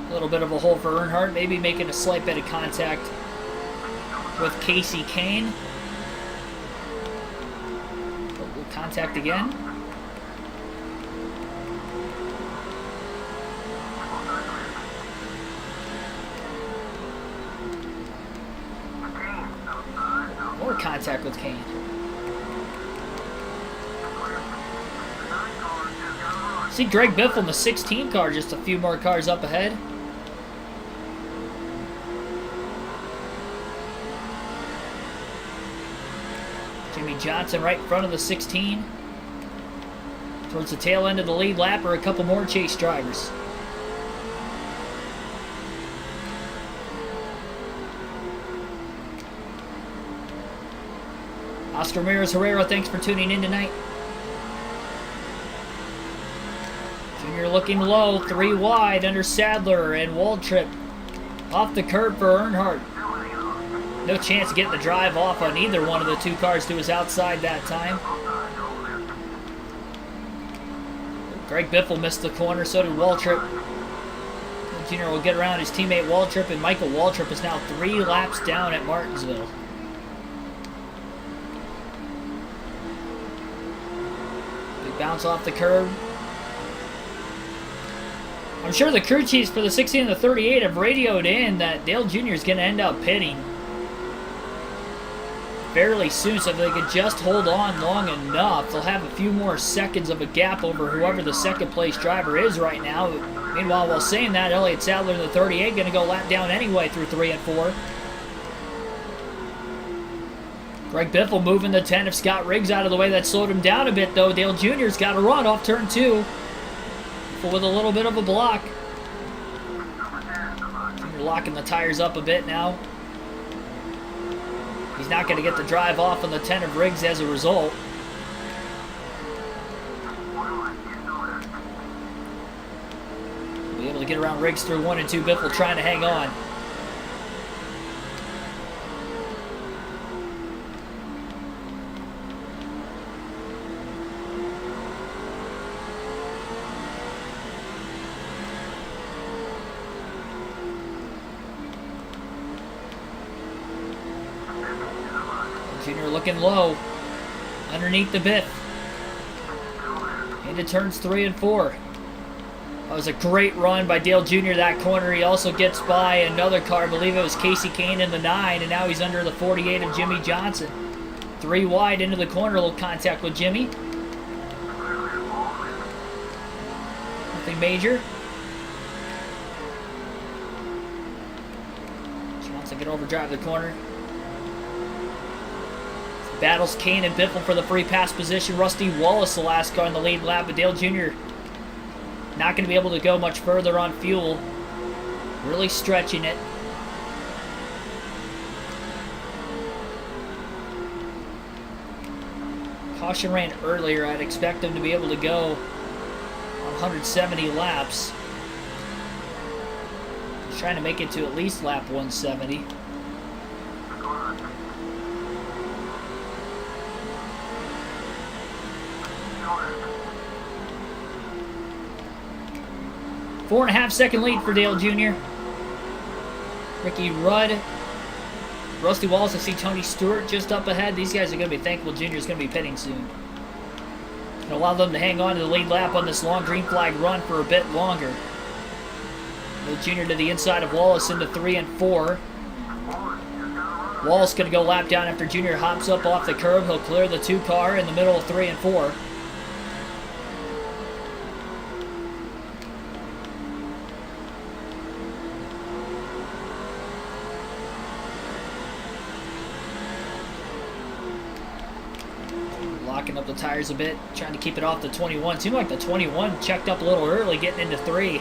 A little bit of a hole for Earnhardt, maybe making a slight bit of contact with Casey Kane. Oh, contact again. More contact with Kane. See Greg Biffle in the 16 car, just a few more cars up ahead. Jimmy Johnson right in front of the 16. Towards the tail end of the lead lap are a couple more chase drivers. Oscar Ramirez Herrera, thanks for tuning in tonight. Junior looking low, 3 wide under Sadler and Waltrip. Off the curb for Earnhardt. No chance of getting the drive off on either one of the 2 cars to his outside that time. Greg Biffle missed the corner, so did Waltrip. Junior will get around his teammate Waltrip, and Michael Waltrip is now 3 laps down at Martinsville. Big bounce off the curb. I'm sure the crew chiefs for the 16 and the 38 have radioed in that Dale Jr. is going to end up pitting fairly soon, so if they could just hold on long enough, they'll have a few more seconds of a gap over whoever the second place driver is right now. Meanwhile, while saying that, Elliott Sadler in the 38 going to go lap down anyway through 3 and 4. Greg Biffle moving the 10 of Scott Riggs out of the way. That slowed him down a bit, though. Dale Jr.'s got to run off turn 2 with a little bit of a block. Junior locking the tires up a bit now. He's not going to get the drive off on the 10 of Riggs as a result. Be able to get around Riggs through 1 and 2. Biffle trying to hang on. Junior looking low underneath the biff into turns 3 and 4. That was a great run by Dale Jr. that corner. He also gets by another car. I believe it was Casey Kane in the 9, and now he's under the 48 of Jimmy Johnson. 3 wide into the corner, a little contact with Jimmy. Nothing major. Johnson can overdrive the corner. Battles Kane and Biffle for the free pass position. Rusty Wallace, the last car in the lead lap, but Dale Jr. not going to be able to go much further on fuel. Really stretching it. Caution ran earlier. I'd expect them to be able to go on 170 laps. Trying to make it to at least lap 170. Four and a half second lead for Dale Jr. Ricky Rudd, Rusty Wallace. I see Tony Stewart just up ahead. These guys are going to be thankful Junior's going to be pitting soon. And allow them to hang on to the lead lap on this long green flag run for a bit longer. Dale Jr. to the inside of Wallace into 3 and 4. Wallace going to go lap down after Junior hops up off the curb. He'll clear the 2 car in the middle of 3 and 4. Locking up the the tires a bit, trying to keep it off the 21. Seemed like the 21 checked up a little early, getting into 3.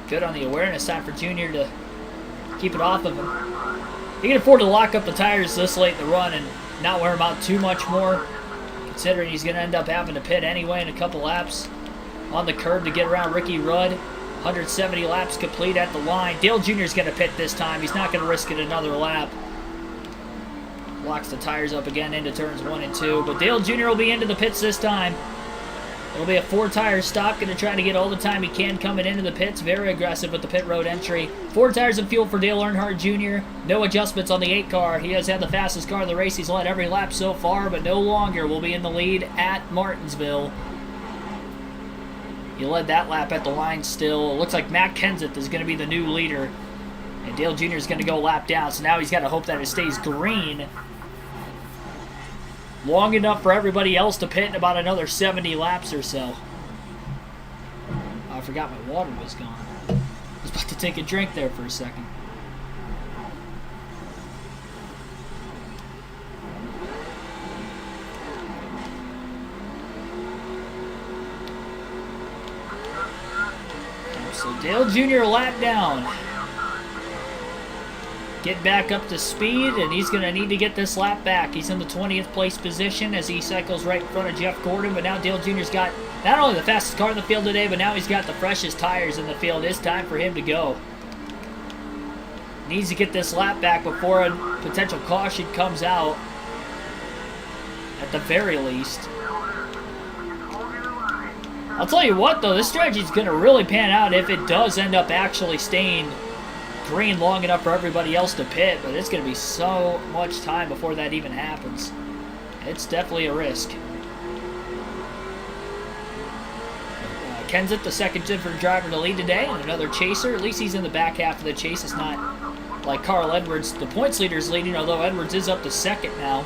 Good on the awareness time for Junior to keep it off of him. He can afford to lock up the tires this late in the run and not wear them out too much more, considering he's going to end up having to pit anyway in a couple laps on the curb to get around Ricky Rudd. 170 laps complete at the line. Dale Jr. is going to pit this time. He's not going to risk it another lap. Locks the tires up again into turns 1 and 2, but Dale Jr. will be into the pits this time. It'll be a 4-tire stop. Going to try to get all the time he can coming into the pits. Very aggressive with the pit road entry. 4 tires of fuel for Dale Earnhardt Jr. No adjustments on the 8 car. He has had the fastest car in the race. He's led every lap so far, but no longer will be in the lead at Martinsville. He led that lap at the line still. It looks like Matt Kenseth is going to be the new leader. And Dale Jr. is going to go lap down, so now he's got to hope that it stays green long enough for everybody else to pit in about another 70 laps or so. Oh, I forgot my water was gone. I was about to take a drink there for a second. So Dale Jr. lap down. Get back up to speed, and he's going to need to get this lap back. He's in the 20th place position as he cycles right in front of Jeff Gordon, but now Dale Jr.'s got not only the fastest car in the field today, but now he's got the freshest tires in the field. It's time for him to go. Needs to get this lap back before a potential caution comes out, at the very least. I'll tell you what, though, this strategy is going to really pan out if it does end up actually staying green long enough for everybody else to pit, but it's going to be so much time before that even happens. It's definitely a risk. Kenseth, the second different driver to lead today, and another chaser. At least he's in the back half of the chase. It's not like Carl Edwards, the points leader, is leading, although Edwards is up to second now.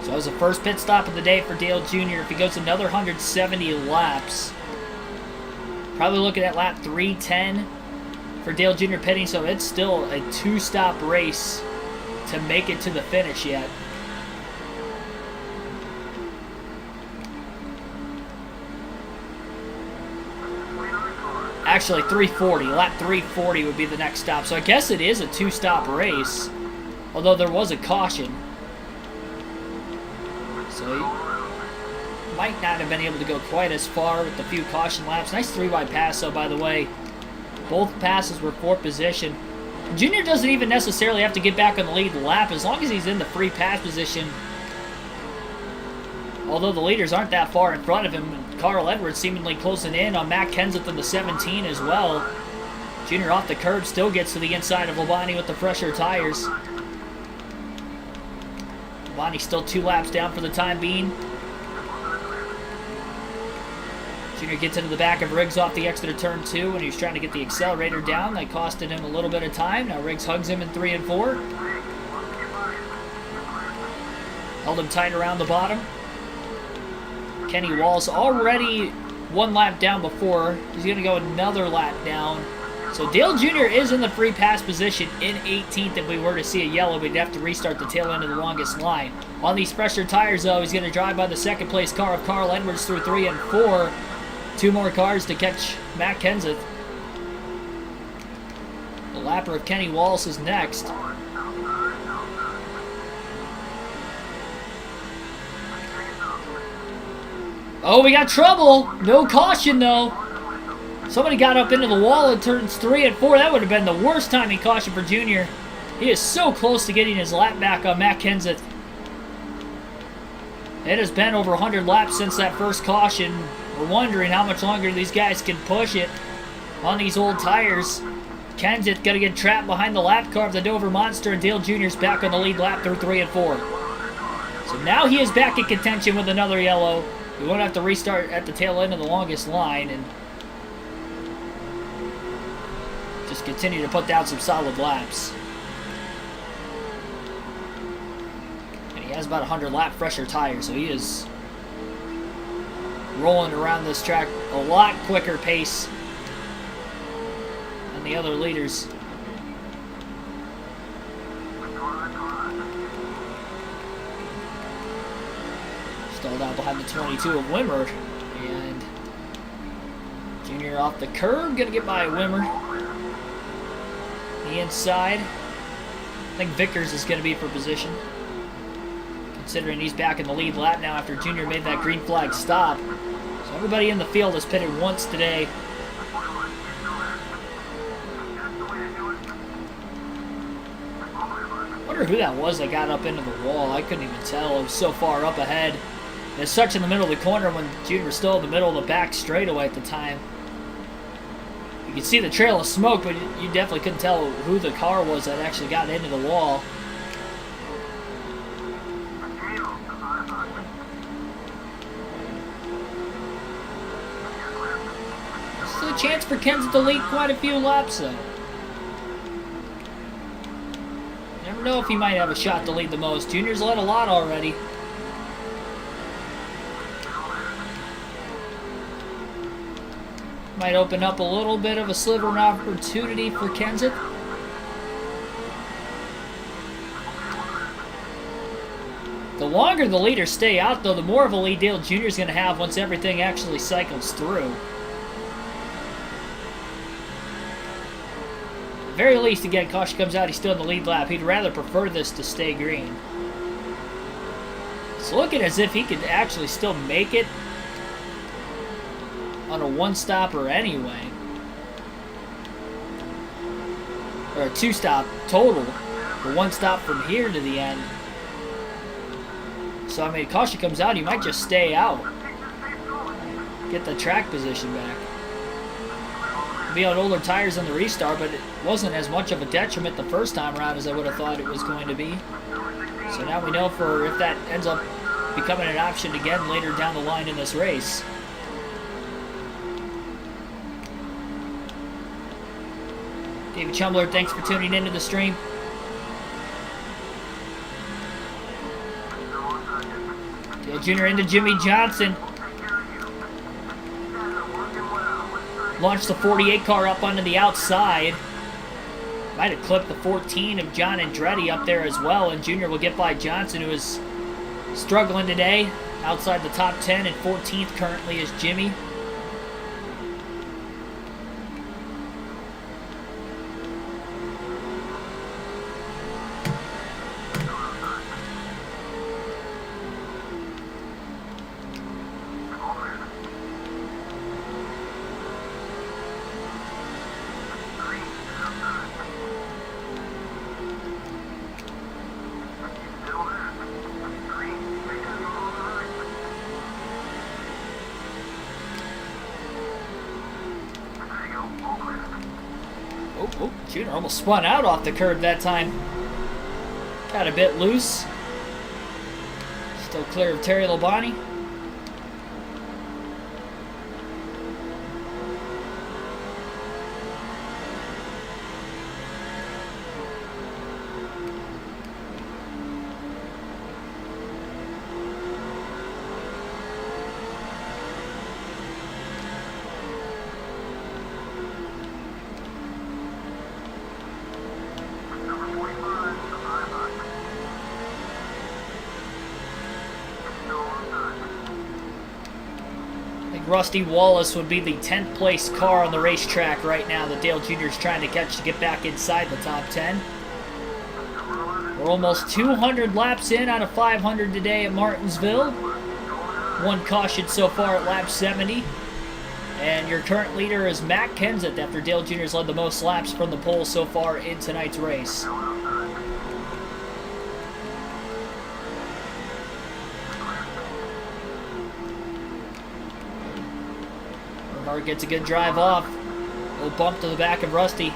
That was the first pit stop of the day for Dale Jr. If he goes another 170 laps, probably looking at lap 310 for Dale Jr. pitting, so it's still a 2-stop race to make it to the finish yet. Actually, 340. Lap 340 would be the next stop, so I guess it is a 2-stop race, although there was a caution. So he might not have been able to go quite as far with the few caution laps. Nice 3-wide pass, though, by the way. Both passes were for position. Junior doesn't even necessarily have to get back on the lead lap as long as he's in the free pass position. Although the leaders aren't that far in front of him. Carl Edwards seemingly closing in on Matt Kenseth in the 17 as well. Junior off the curb still gets to the inside of Labonte with the fresher tires. Labonte still 2 laps down for the time being. Junior gets into the back of Riggs off the exit of turn 2 and he's trying to get the accelerator down. That costed him a little bit of time. Now Riggs hugs him in 3 and 4. Held him tight around the bottom. Kenny Walls already 1 lap down before. He's going to go another lap down. So Dale Jr. is in the free pass position in 18th. If we were to see a yellow, we'd have to restart the tail end of the longest line. On these fresher tires, though, he's going to drive by the second place car of Carl Edwards through 3 and 4. 2 more cars to catch Matt Kenseth. The lapper of Kenny Walls is next. Oh, we got trouble. No caution, though. Somebody got up into the wall at turns 3 and 4. That would have been the worst timing caution for Junior. He is so close to getting his lap back on Matt Kenseth. It has been over 100 laps since that first caution. We're wondering how much longer these guys can push it on these old tires. Kenseth going to get trapped behind the lap car of the Dover Monster, and Dale Jr.'s back on the lead lap through 3 and 4. So now he is back in contention with another yellow. We won't have to restart at the tail end of the longest line and just continue to put down some solid laps. And he has about 100 lap fresher tires, so he is rolling around this track a lot quicker pace than the other leaders. Stalled out behind the 22 of Wimmer, and Junior off the curb, gonna get by Wimmer. The inside, I think Vickers is gonna be for position, considering he's back in the lead lap now after Junior made that green flag stop. So everybody in the field has pitted once today. I wonder who that was that got up into the wall. I couldn't even tell. It was so far up ahead. It's such in the middle of the corner when Junior was still in the middle of the back straightaway at the time. You could see the trail of smoke, but you definitely couldn't tell who the car was that actually got into the wall. Still a chance for Kenseth to lead quite a few laps, though. You never know if he might have a shot to lead the most. Junior's led a lot already. Might open up a little bit of a sliver of opportunity for Kenseth. The longer the leaders stay out, though, the more of a lead Dale Jr. is going to have once everything actually cycles through. At the very least, again, caution comes out, he's still in the lead lap. He'd rather prefer this to stay green. It's looking as if he could actually still make it on a one-stopper anyway. Or a two-stop total. The one stop from here to the end. So, I mean, caution comes out, he might just stay out. Get the track position back. Be on older tires on the restart, but it wasn't as much of a detriment the first time around as I would have thought it was going to be. So now we know for if that ends up becoming an option again later down the line in this race. David Chumbler, thanks for tuning into the stream. Dale Jr. into Jimmy Johnson. Launched the 48 car up onto the outside. Might have clipped the 14 of John Andretti up there as well, and Junior will get by Johnson, who is struggling today. Outside the top 10, and 14th currently is Jimmy. Oh, Junior almost spun out off the curb that time. Got a bit loose. Still clear of Terry Labonte. Rusty Wallace would be the 10th place car on the racetrack right now that Dale Jr. is trying to catch to get back inside the top 10. We're almost 200 laps in out of 500 today at Martinsville. One caution so far at lap 70. And your current leader is Matt Kenseth after Dale Jr. has led the most laps from the pole so far in tonight's race. Gets a good drive off. A little bump to the back of Rusty.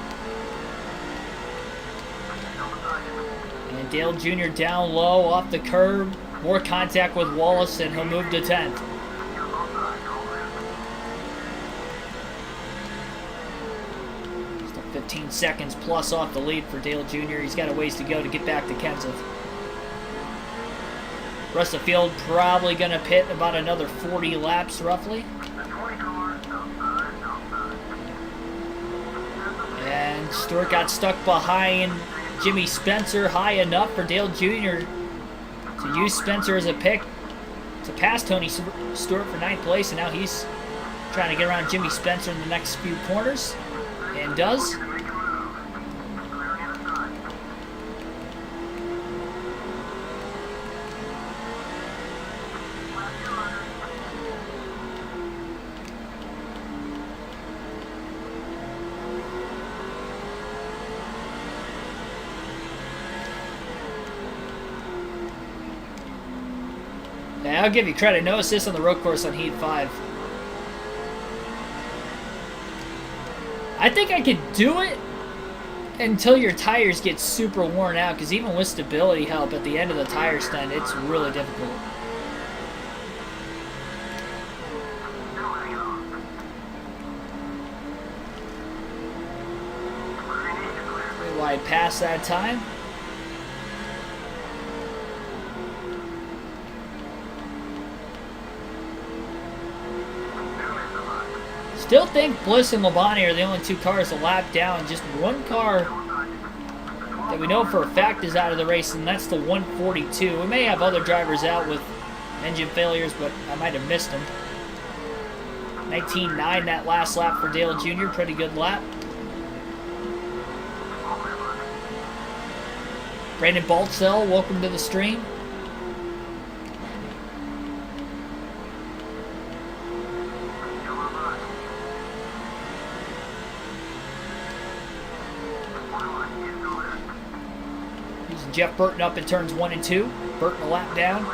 And Dale Jr. down low off the curb. More contact with Wallace, and he'll move to 10th. Still 15 seconds plus off the lead for Dale Jr. He's got a ways to go to get back to Kenseth. Rest of the field probably going to pit about another 40 laps roughly. And Stewart got stuck behind Jimmy Spencer high enough for Dale Jr. to use Spencer as a pick to pass Tony Stewart for 9th place, and now he's trying to get around Jimmy Spencer in the next few corners, and does. Yeah, I'll give you credit. No assist on the road course on Heat 5. I think I could do it until your tires get super worn out, because even with stability help at the end of the tire stint, it's really difficult. Pretty wide pass that time. Still think Bliss and Labonte are the only two cars a lap down. Just one car that we know for a fact is out of the race, and that's the 142. We may have other drivers out with engine failures, but I might have missed them. 19.9 that last lap for Dale Jr. Pretty good lap. Brandon Baltzell, welcome to the stream. Jeff Burton up in turns 1 and 2. Burton a lap down.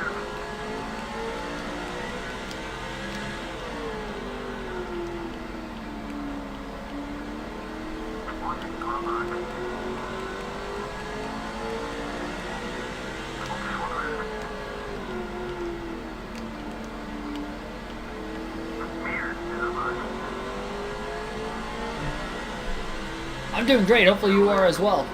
I'm doing great. Hopefully you are as well.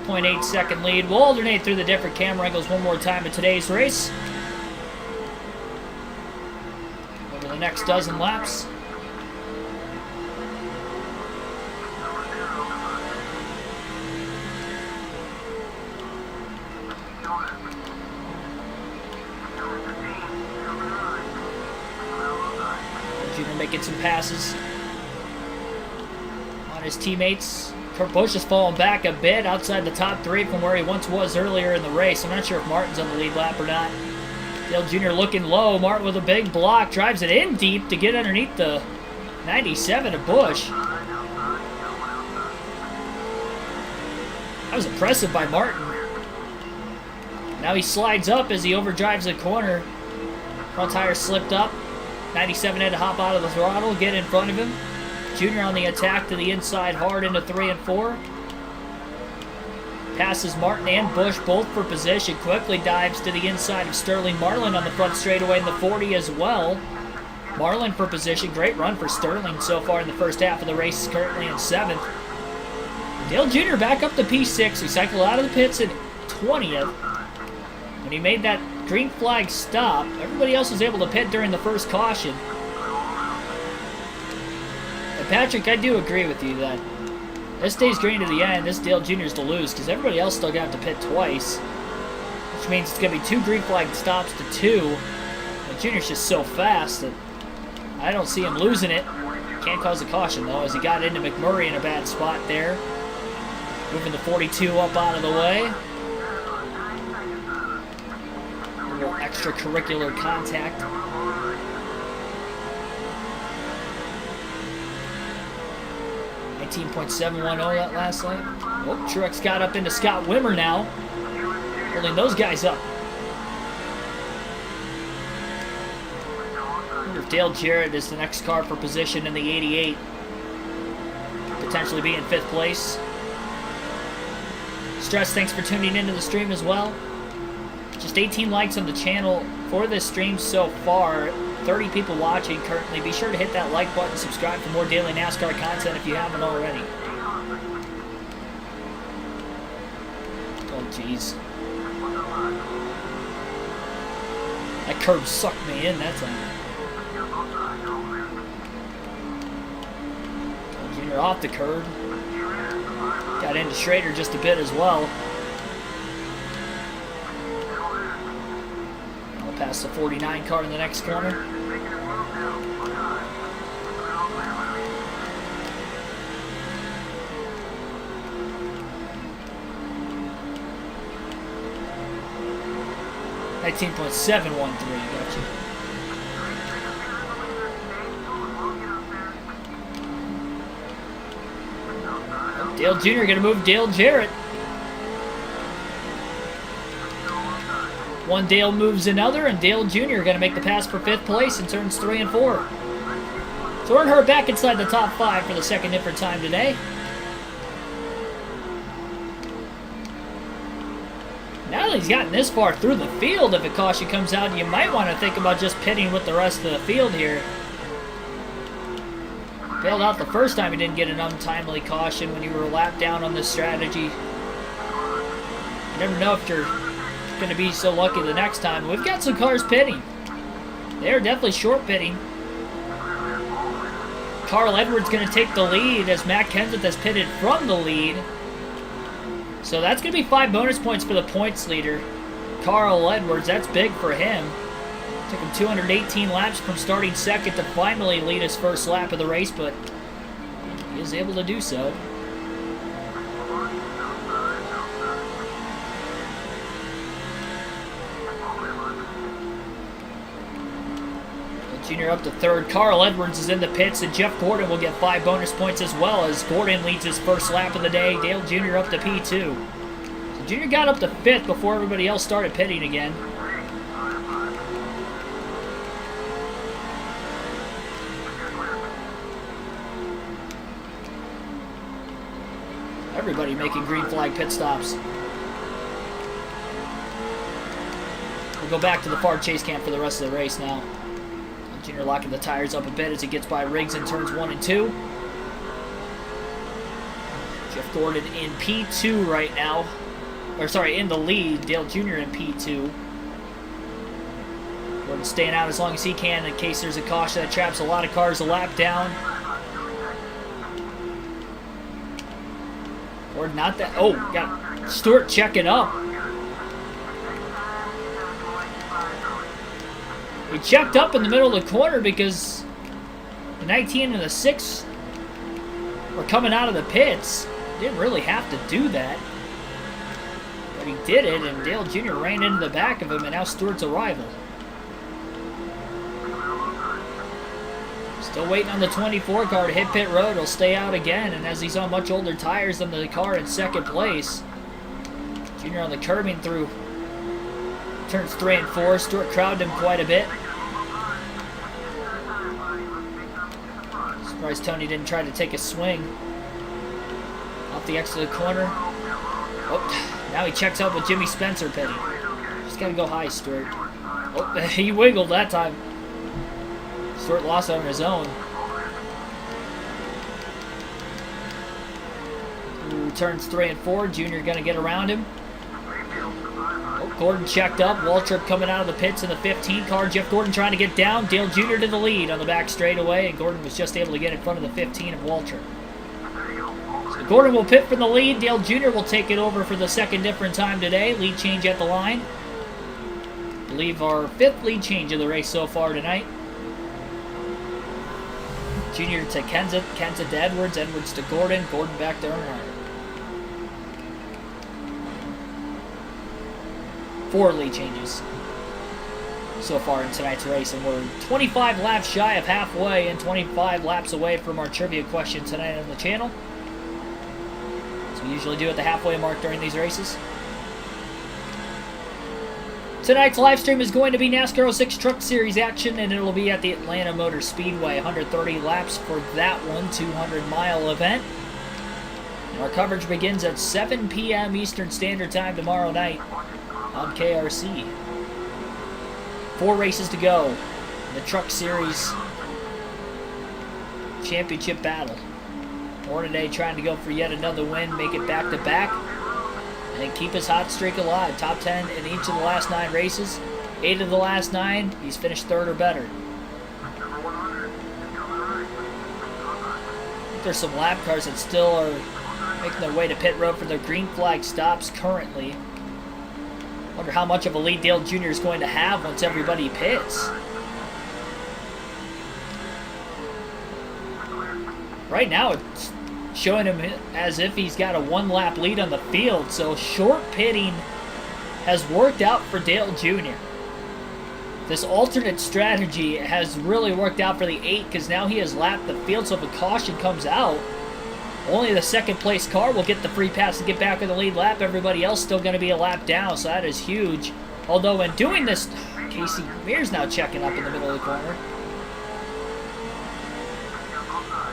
0.8 second lead. We'll alternate through the different camera angles one more time in today's race. Over the next dozen laps. Junior making some passes on his teammates. Kurt Busch has fallen back a bit outside the top 3 from where he once was earlier in the race. I'm not sure if Martin's on the lead lap or not. Dale Jr. looking low. Martin with a big block. Drives it in deep to get underneath the 97 of Busch. That was impressive by Martin. Now he slides up as he overdrives the corner. Front tire slipped up. 97 had to hop out of the throttle, get in front of him. Junior on the attack to the inside hard into 3 and 4. Passes Martin and Busch both for position. Quickly dives to the inside of Sterling Marlin on the front straightaway in the 40 as well. Marlin for position. Great run for Sterling so far in the first half of the race. Is currently in 7th. Dale Jr. back up to P6. He cycled out of the pits in 20th. When he made that green flag stop, everybody else was able to pit during the first caution. Patrick, I do agree with you that this stays green to the end. This Dale Jr.'s to lose because everybody else still got to pit twice, which means it's going to be 2 green flag stops to 2. And Junior's just so fast that I don't see him losing it. Can't cause a caution, though, as he got into McMurray in a bad spot there. Moving the 42 up out of the way. A little extracurricular contact. 19.710 that last lap. Oh, Truex got up into Scott Wimmer now. Holding those guys up. I wonder if Dale Jarrett is the next car for position in the 88. Potentially be in 5th place. Stress, thanks for tuning into the stream as well. Just 18 likes on the channel for this stream so far. 30 people watching currently. Be sure to hit that like button, subscribe for more daily NASCAR content if you haven't already. Oh, jeez. That curb sucked me in that time. Junior off the curb. Got into Schrader just a bit as well. I'll pass the 49 car in the next corner. .713, gotcha. Dale Jr. gonna move Dale Jarrett. One Dale moves another, and Dale Jr. gonna make the pass for 5th place in turns 3 and 4. So Earnhardt back inside the top 5 for the second different time today. Now that he's gotten this far through the field, if a caution comes out, you might want to think about just pitting with the rest of the field here. Bailed out the first time he didn't get an untimely caution when you were a lap down on this strategy. You never know if you're going to be so lucky the next time. We've got some cars pitting. They're definitely short pitting. Carl Edwards going to take the lead as Matt Kenseth has pitted from the lead. So that's going to be 5 bonus points for the points leader, Carl Edwards. That's big for him. Took him 218 laps from starting second to finally lead his first lap of the race, but he is able to do so. Junior up to 3rd. Carl Edwards is in the pits, and Jeff Gordon will get 5 bonus points as well as Gordon leads his first lap of the day. Dale Jr. up to P2. So Junior got up to 5th before everybody else started pitting again. Everybody making green flag pit stops. We'll go back to the far chase cam for the rest of the race now. Junior locking the tires up a bit as he gets by Riggs in turns 1 and 2. Jeff Gordon in P2 right now. Or sorry, in the lead. Dale Jr. in P2. Gordon staying out as long as he can in case there's a caution that traps a lot of cars a lap down. Or not that. Oh, got Stewart checking up. He checked up in the middle of the corner because the 19 and the 6 were coming out of the pits. Didn't really have to do that. But he did it, and Dale Jr. ran into the back of him, and now Stewart's a rival. Still waiting on the 24 car to hit pit road. He'll stay out again, and as he's on much older tires than the car in second place, Jr. on the curbing through turns 3 and 4. Stewart crowded him quite a bit. Surprised Tony didn't try to take a swing off the exit of the corner. Oh, now he checks out with Jimmy Spencer pitting. Just gotta go high, Stewart. Oh, he wiggled that time. Stewart lost on his own. Through turns 3 and 4, Junior gonna get around him. Oh, Gordon checked up. Waltrip coming out of the pits in the 15 car. Jeff Gordon trying to get down. Dale Jr. to the lead on the back straightaway, and Gordon was just able to get in front of the 15 of Waltrip. So Gordon will pit from the lead. Dale Jr. will take it over for the second different time today. Lead change at the line. I believe our 5th lead change of the race so far tonight. Junior to Kenseth, Kenseth to Edwards, Edwards to Gordon, Gordon back to Earnhardt. 4 lead changes so far in tonight's race, and we're 25 laps shy of halfway and 25 laps away from our trivia question tonight on the channel, as we usually do at the halfway mark during these races. Tonight's live stream is going to be NASCAR 06 Truck Series action, and it'll be at the Atlanta Motor Speedway. 130 laps for that one, 200-mile event. Our coverage begins at 7 p.m. Eastern Standard Time tomorrow night on KRC. 4 races to go in the Truck Series Championship battle. Hornaday trying to go for yet another win, make it back-to-back, and keep his hot streak alive. Top 10 in each of the last 9 races. 8 of the last 9, he's finished 3rd or better. I think there's some lap cars that still are making their way to pit road for their green flag stops currently. Wonder how much of a lead Dale Jr. is going to have once everybody pits. Right now, it's showing him as if he's got a 1-lap lead on the field, so short pitting has worked out for Dale Jr. This alternate strategy has really worked out for the 8 because now he has lapped the field, so if a caution comes out, only the 2nd place car will get the free pass to get back in the lead lap. Everybody else still going to be a lap down, so that is huge. Although in doing this, Casey Mears now checking up in the middle of the corner.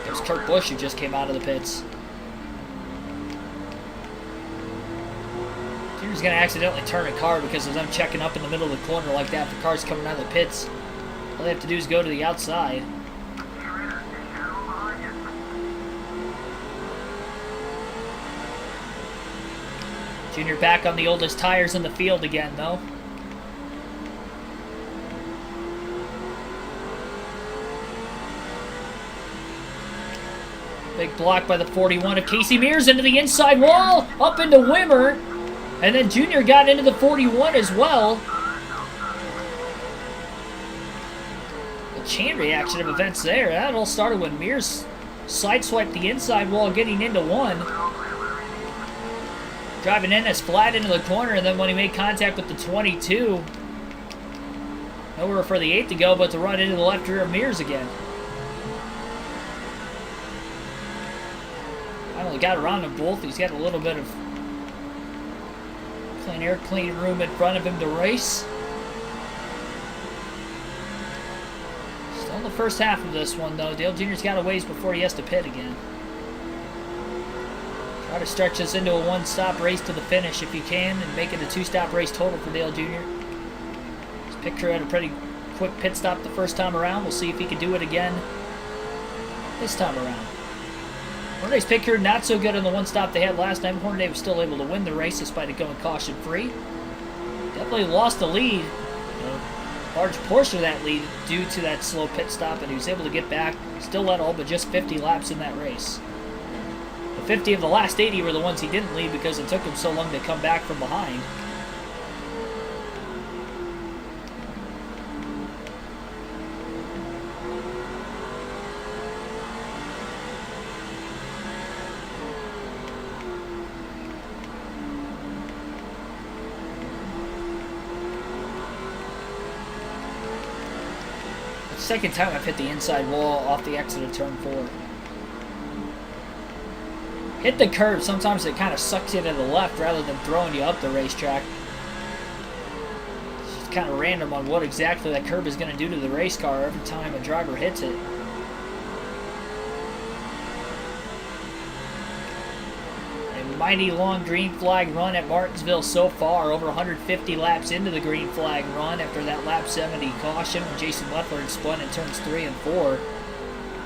There's Kurt Busch who just came out of the pits. Junior's going to accidentally turn a car because of them checking up in the middle of the corner like that. The car's coming out of the pits. All they have to do is go to the outside. Junior back on the oldest tires in the field again, though. Big block by the 41 of Casey Mears into the inside wall, up into Wimmer. And then Junior got into the 41 as well. The chain reaction of events there. That all started when Mears sideswiped the inside wall getting into 1. Driving in as flat into the corner, and then when he made contact with the 22, nowhere for the 8 to go but to run into the left rear of Mears again. Finally got around them both. He's got a little bit of clean air, clean room in front of him to race. Still in the first half of this one, though. Dale Jr.'s got a ways before he has to pit again. Try to stretch this into a 1-stop race to the finish if you can and make it a 2-stop race total for Dale Jr. His picture had a pretty quick pit stop the first time around. We'll see if he can do it again this time around. Hornaday's picture not so good on the 1-stop they had last time. Hornaday was still able to win the race despite it going caution-free. Definitely lost the lead. A large portion of that lead due to that slow pit stop, and he was able to get back. Still led all but just 50 laps in that race. 50 of the last 80 were the ones he didn't lead because it took him so long to come back from behind. It's the second time I've hit the inside wall off the exit of turn 4. Hit the curve, sometimes it kind of sucks you to the left rather than throwing you up the racetrack. It's just kind of random on what exactly that curve is going to do to the race car every time a driver hits it. A mighty long green flag run at Martinsville so far, over 150 laps into the green flag run after that lap 70 caution when Jason Leffler had spun in turns 3 and 4.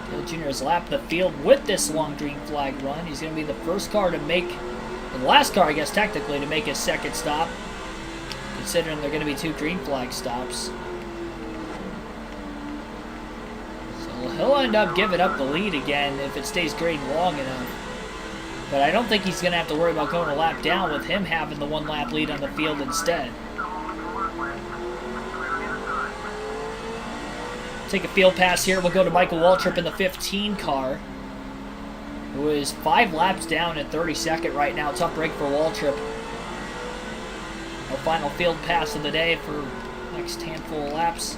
Dale Jr. has lapped the field with this long green flag run. He's going to be the first car to make, the last car, I guess, technically, to make his 2nd stop, considering there are going to be 2 green flag stops. So he'll end up giving up the lead again if it stays green long enough. But I don't think he's going to have to worry about going a lap down with him having the 1-lap lead on the field instead. Take a field pass here. We'll go to Michael Waltrip in the 15 car, who is 5 laps down at 32nd right now. Tough break for Waltrip. Our final field pass of the day for next handful of laps.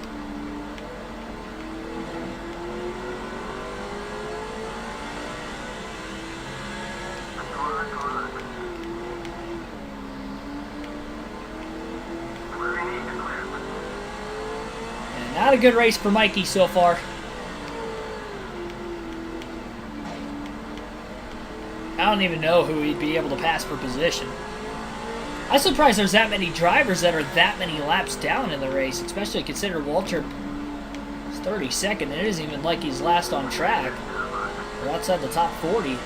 Not a good race for Mikey so far. I don't even know who he'd be able to pass for position. I'm surprised there's that many drivers that are that many laps down in the race, especially considering Waltrip is 32nd. It isn't even like he's last on track. We're outside the top 40.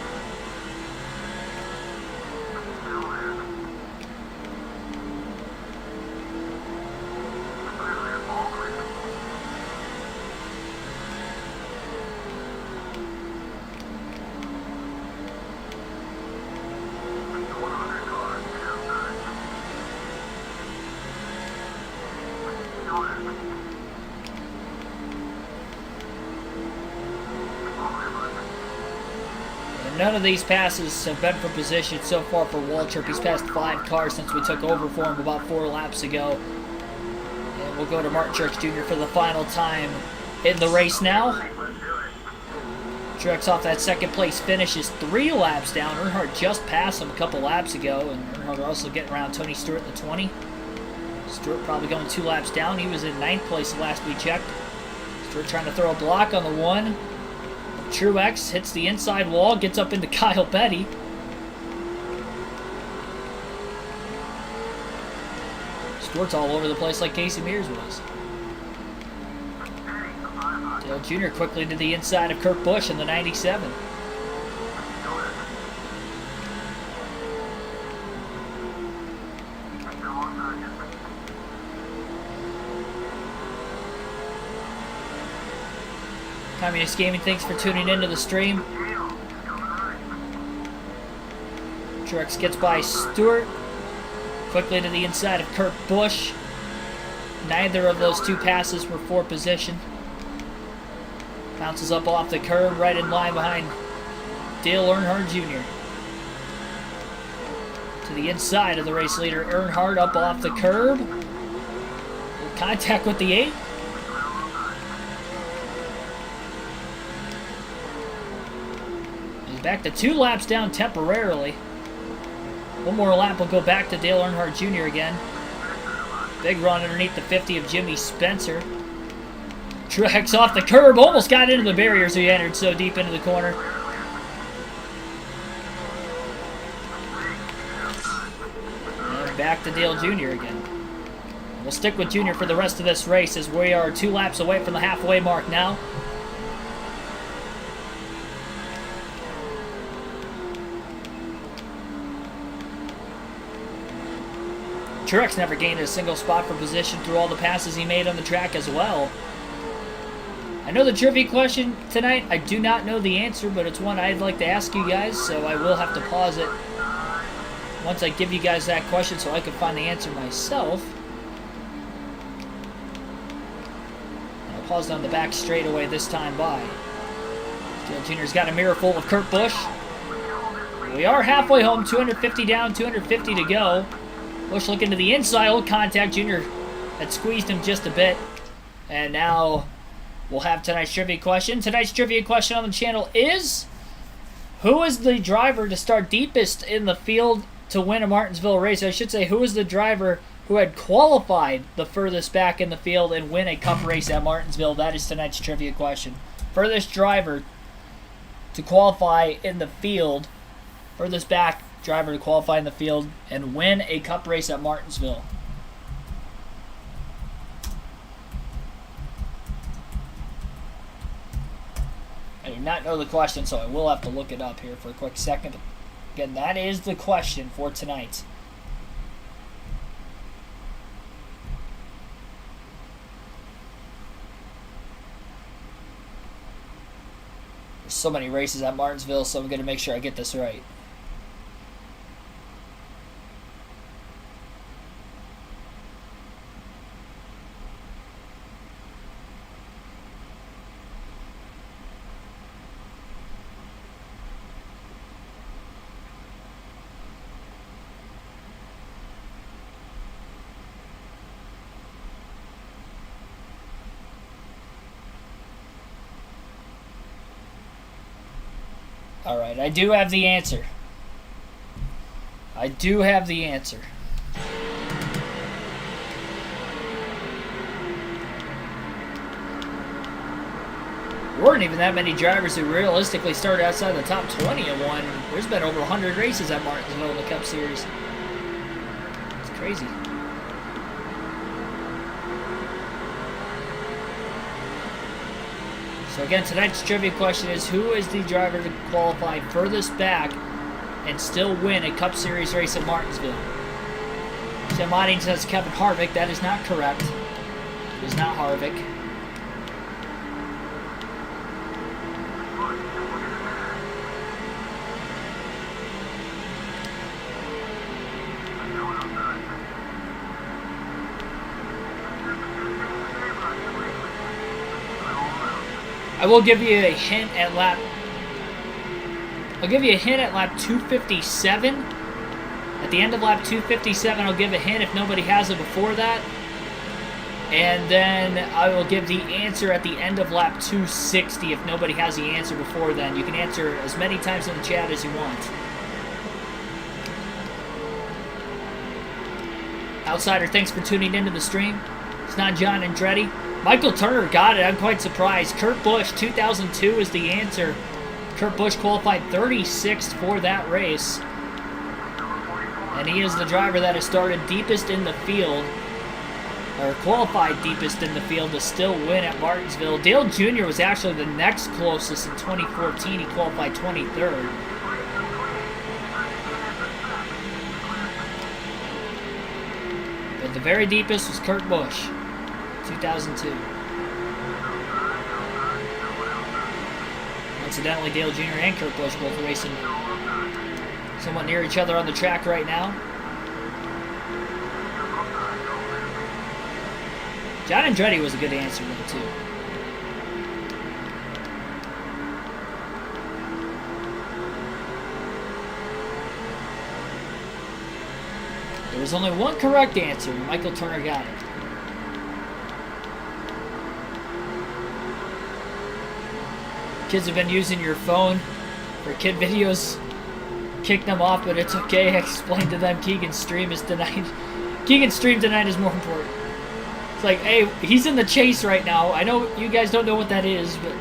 None of these passes have been for position so far for Waltrip. He's passed 5 cars since we took over for him about 4 laps ago. And we'll go to Martin Truex Jr. for the final time in the race now. Truex off that second place finish is 3 laps down. Earnhardt just passed him a couple laps ago, and Earnhardt also getting around Tony Stewart in the 20. Stewart probably going 2 laps down. He was in 9th place last we checked. Stewart trying to throw a block on the 1. Truex hits the inside wall, gets up into Kyle Petty. Stewart's all over the place like Casey Mears was. Dale Jr. quickly to the inside of Kurt Busch in the 97. Communist Gaming, thanks for tuning into the stream. Truex gets by Stewart. Quickly to the inside of Kurt Busch. Neither of those 2 passes were for position. Bounces up off the curb, right in line behind Dale Earnhardt Jr. To the inside of the race leader, Earnhardt up off the curb. Contact with the 8. Back to 2 laps down temporarily. 1 more lap will go back to Dale Earnhardt Jr. again. Big run underneath the 50 of Jimmy Spencer. Truex off the curb, almost got into the barriers. He entered so deep into the corner. And back to Dale Jr. again. We'll stick with Jr. for the rest of this race as we are 2 laps away from the halfway mark now. Truex never gained a single spot for position through all the passes he made on the track as well. I know the trivia question tonight, I do not know the answer, but it's one I'd like to ask you guys, so I will have to pause it once I give you guys that question so I can find the answer myself. I'll pause down the back straightaway this time by. Dale Jr.'s got a mirror full of Kurt Busch. We are halfway home, 250 down, 250 to go. Busch looking to the inside, old contact. Jr. had squeezed him just a bit. And now we'll have tonight's trivia question. Tonight's trivia question on the channel is, who is the driver to start deepest in the field to win a Martinsville race? I should say, who is the driver who had qualified the furthest back in the field and win a cup race at Martinsville? That is tonight's trivia question. Furthest driver to qualify in the field, furthest back driver to qualify in the field and win a cup race at Martinsville. I do not know the question, so I will have to look it up here for a quick second. Again, that is the question for tonight. There's so many races at Martinsville, so I'm going to make sure I get this right. Alright, I do have the answer. I do have the answer. weren't even that many drivers who realistically started outside the top 20 and won. There's been over 100 races at Martinsville in the Cup Series. It's crazy. So again, tonight's trivia question is, who is the driver to qualify furthest back and still win a Cup Series race at Martinsville? Sam Modding says Kevin Harvick. That is not correct. It is not Harvick. I will give you a hint at lap. I'll give you a hint at lap 257. At the end of lap 257, I'll give a hint if nobody has it before that. And then I will give the answer at the end of lap 260 if nobody has the answer before then. You can answer as many times in the chat as you want. Outsider, thanks for tuning into the stream. It's not John Andretti. Michael Turner got it. I'm quite surprised. Kurt Busch, 2002 is the answer. Kurt Busch qualified 36th for that race. And he is the driver that has started deepest in the field, or qualified deepest in the field to still win at Martinsville. Dale Jr. was actually the next closest in 2014. He qualified 23rd. But the very deepest was Kurt Busch, 2002. Incidentally, Dale Jr. and Kurt Busch both racing somewhat near each other on the track right now. John Andretti was a good answer though, too. There was only one correct answer, and Michael Turner got it. Kids have been using your phone for kid videos. Kick them off, but it's okay. I explained to them Keegan's stream is tonight. Keegan's stream tonight is more important. It's like, hey, he's in the chase right now. I know you guys don't know what that is, but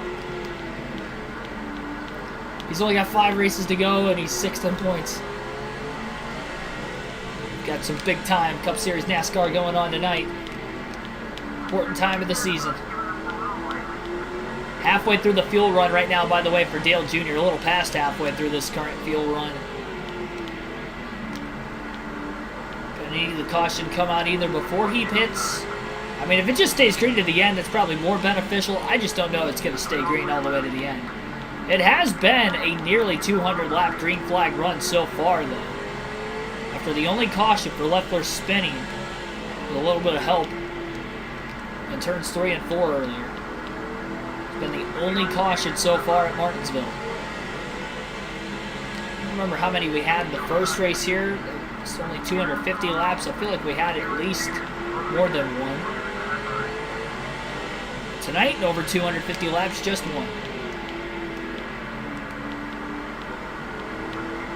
he's only got 5 races to go, and he's 6th in points. We've got some big time Cup Series NASCAR going on tonight. Important time of the season. Halfway through the fuel run right now, by the way, for Dale Jr. A little past halfway through this current fuel run. Gonna need the caution come out either before he pits. I mean, if it just stays green to the end, that's probably more beneficial. I just don't know it's going to stay green all the way to the end. It has been a nearly 200-lap green flag run so far, though. After the only caution for Leffler spinning, with a little bit of help in turns 3 and 4 earlier. It's been the only caution so far at Martinsville. I don't remember how many we had in the first race here. It's only 250 laps. I feel like we had at least more than one. Tonight, in over 250 laps, just one.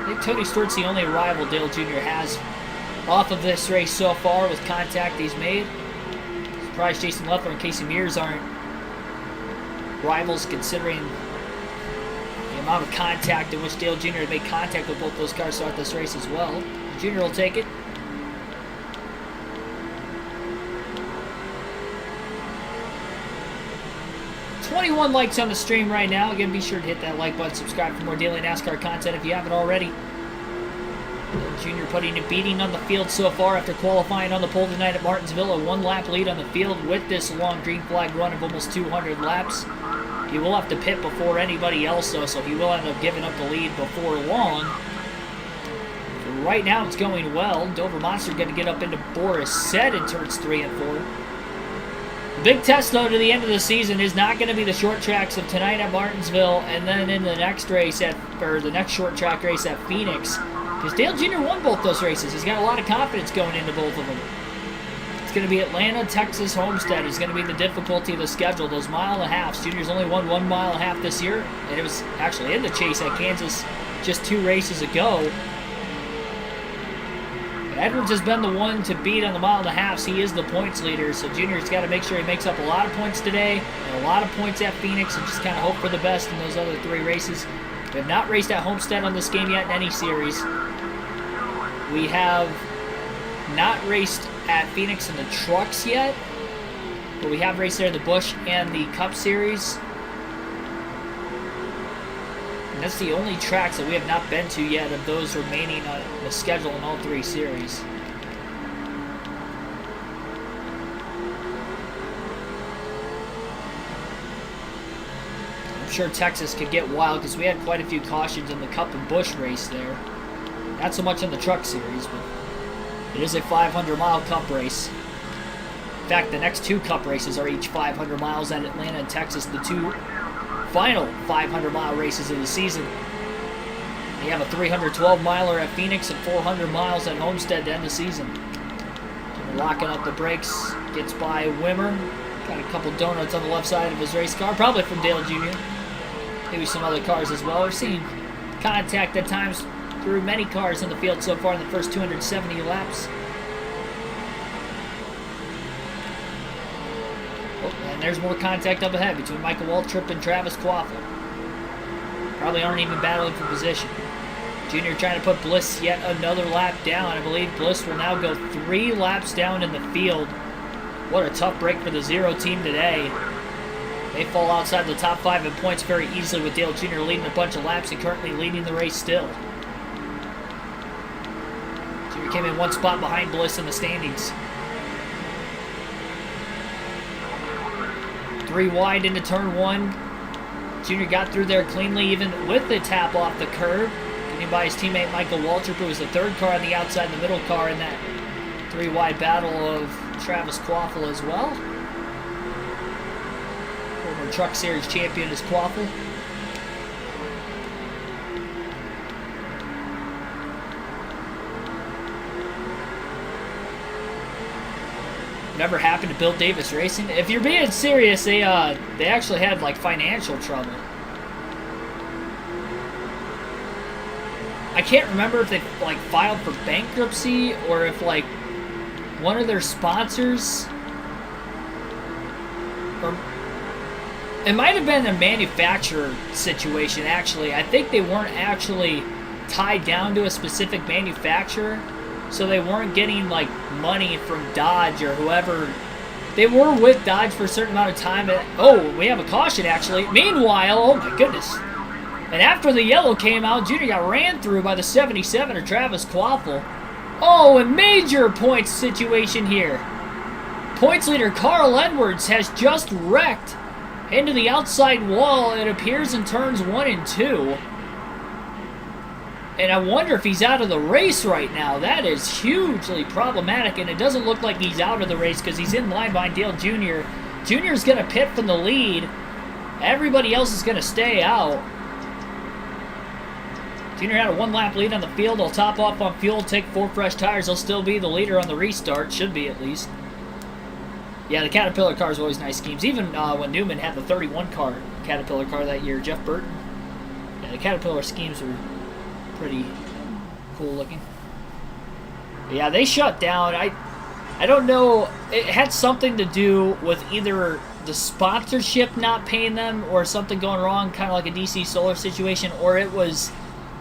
I think Tony Stewart's the only rival Dale Jr. has off of this race so far with contact he's made. Surprised Jason Leffler and Casey Mears aren't rivals considering the amount of contact in which Dale Jr. had made contact with both those cars throughout this race as well. Jr. will take it. 21 likes on the stream right now. Again, be sure to hit that like button, subscribe for more daily NASCAR content if you haven't already. Junior putting a beating on the field so far after qualifying on the pole tonight at Martinsville. A 1-lap lead on the field with this long green flag run of almost 200 laps. He will have to pit before anybody else, though, so he will end up giving up the lead before long. Right now, it's going well. Dover Monster going to get up into Boris Said in turns 3 and 4. The big test, though, to the end of the season is not going to be the short tracks of tonight at Martinsville and then in the next race the next short track race at Phoenix. Because Dale Jr. won both those races. He's got a lot of confidence going into both of them. It's going to be Atlanta, Texas, Homestead is going to be the difficulty of the schedule. Those mile and a halves. Junior's only won 1 mile and a half this year, and it was actually in the chase at Kansas just 2 races ago. Edwards has been the one to beat on the mile and a half. So he is the points leader. So Junior's got to make sure he makes up a lot of points today and a lot of points at Phoenix and just kind of hope for the best in those other 3 races. We have not raced at Homestead on this game yet in any series. We have not raced at Phoenix in the trucks yet, but we have raced there in the Busch and the Cup Series. And that's the only tracks that we have not been to yet of those remaining on the schedule in all 3 series. I'm sure Texas could get wild because we had quite a few cautions in the Cup and Busch race there. Not so much in the truck series, but it is a 500-mile Cup race. In fact, the next 2 Cup races are each 500 miles at Atlanta and Texas, the 2 final 500-mile races of the season. You have a 312-miler at Phoenix and 400 miles at Homestead to end the season. Locking up the brakes, gets by Wimmer. Got a couple donuts on the left side of his race car, probably from Dale Jr. Maybe some other cars as well. We've seen contact at times through many cars in the field so far in the first 270 laps. Oh, and there's more contact up ahead between Michael Waltrip and Travis Quaffle. Probably aren't even battling for position. Junior trying to put Bliss yet another lap down. I believe Bliss will now go 3 laps down in the field. What a tough break for the Zero team today. They fall outside the top 5 in points very easily with Dale Jr. leading a bunch of laps and currently leading the race still. Junior came in 1 spot behind Bliss in the standings. 3 wide into turn 1. Junior got through there cleanly even with the tap off the curb. Getting by his teammate Michael Waltrip, who was the 3rd car on the outside and the middle car in that 3 wide battle of Travis Quaffle as well. Former Truck Series champion is Quaffle. Never happened to Bill Davis Racing. If you're being serious, they actually had like financial trouble. I can't remember if they like filed for bankruptcy or if like one of their sponsors, or it might have been a manufacturer situation actually. I think they weren't actually tied down to a specific manufacturer. So they weren't getting like money from Dodge or whoever. They were with Dodge for a certain amount of time. Oh, we have a caution actually. Meanwhile, oh my goodness. And after the yellow came out, Junior got ran through by the 77 of Travis Quaffle. Oh, a major points situation here. Points leader Carl Edwards has just wrecked into the outside wall, it appears, in turns 1 and 2. And I wonder if he's out of the race right now. That is hugely problematic, and it doesn't look like he's out of the race because he's in line behind Dale Jr. Jr.'s going to pit from the lead. Everybody else is going to stay out. Jr. had a 1-lap lead on the field. He'll top off on fuel, take 4 fresh tires. He'll still be the leader on the restart. Should be, at least. Yeah, the Caterpillar car is always nice schemes. Even when Newman had the 31 car Caterpillar car that year, Jeff Burton. Yeah, the Caterpillar schemes were pretty cool looking. But yeah, they shut down. I don't know. It had something to do with either the sponsorship not paying them or something going wrong, kind of like a DC Solar situation, or it was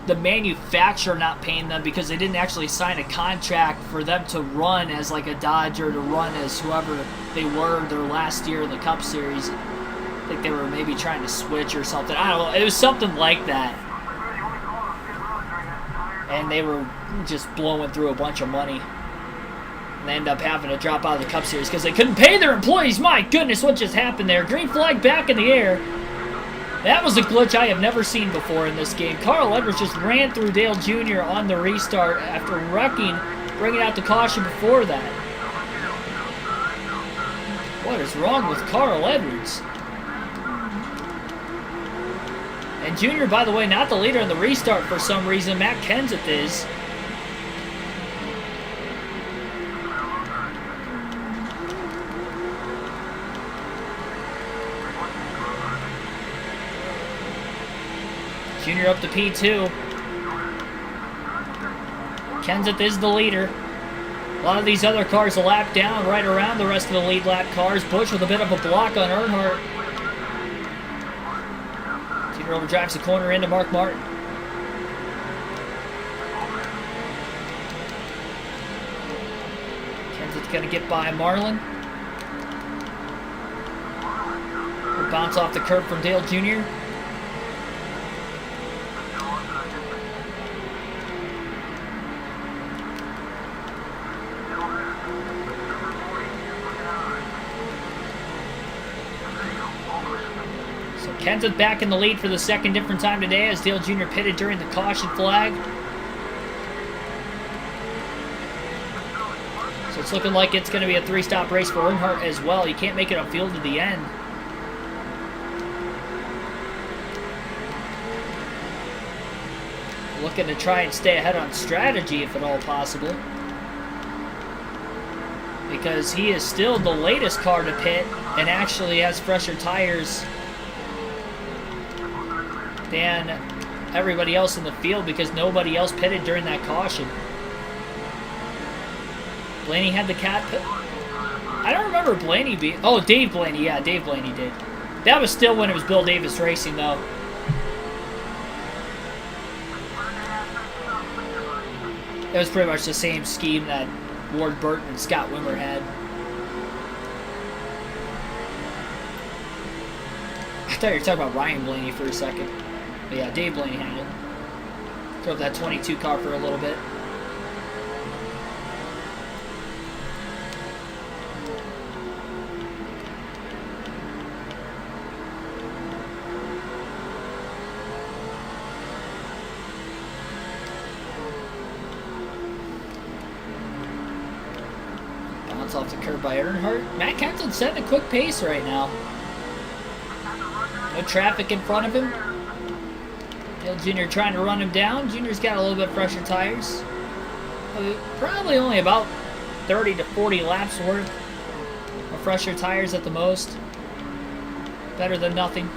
the manufacturer not paying them because they didn't actually sign a contract for them to run as like a Dodge or to run as whoever they were their last year in the Cup Series. I think they were maybe trying to switch or something. I don't know. It was something like that. And they were just blowing through a bunch of money. And they ended up having to drop out of the Cup Series because they couldn't pay their employees. My goodness, what just happened there? Green flag back in the air. That was a glitch I have never seen before in this game. Carl Edwards just ran through Dale Jr. on the restart after wrecking, bringing out the caution before that. What is wrong with Carl Edwards? And Junior, by the way, not the leader in the restart for some reason. Matt Kenseth is. Junior up to P2. Kenseth is the leader. A lot of these other cars a lap down right around the rest of the lead lap cars. Busch with a bit of a block on Earnhardt. Junior overdrives the corner into Mark Martin. Kenseth's going to get by Marlin. He'll bounce off the curb from Dale Jr. Kenseth back in the lead for the second different time today as Dale Jr. pitted during the caution flag. So it's looking like it's going to be a three-stop race for Earnhardt as well. He can't make it upfield to the end. Looking to try and stay ahead on strategy if at all possible, because he is still the latest car to pit and actually has fresher tires than everybody else in the field because nobody else pitted during that caution. Blaney had the cat pit. I don't remember Blaney being... Oh, Dave Blaney. Yeah, Dave Blaney did. That was still when it was Bill Davis Racing, though. It was pretty much the same scheme that Ward Burton and Scott Wimmer had. I thought you were talking about Ryan Blaney for a second. But yeah, Dave Blaney had it. Drove that 22 car for a little bit. Bounce off the curb by Earnhardt. Matt Kenseth setting a quick pace right now. No traffic in front of him. Dale Jr. trying to run him down. Jr.'s got a little bit fresher tires. Probably only about 30 to 40 laps worth of fresher tires at the most. Better than nothing.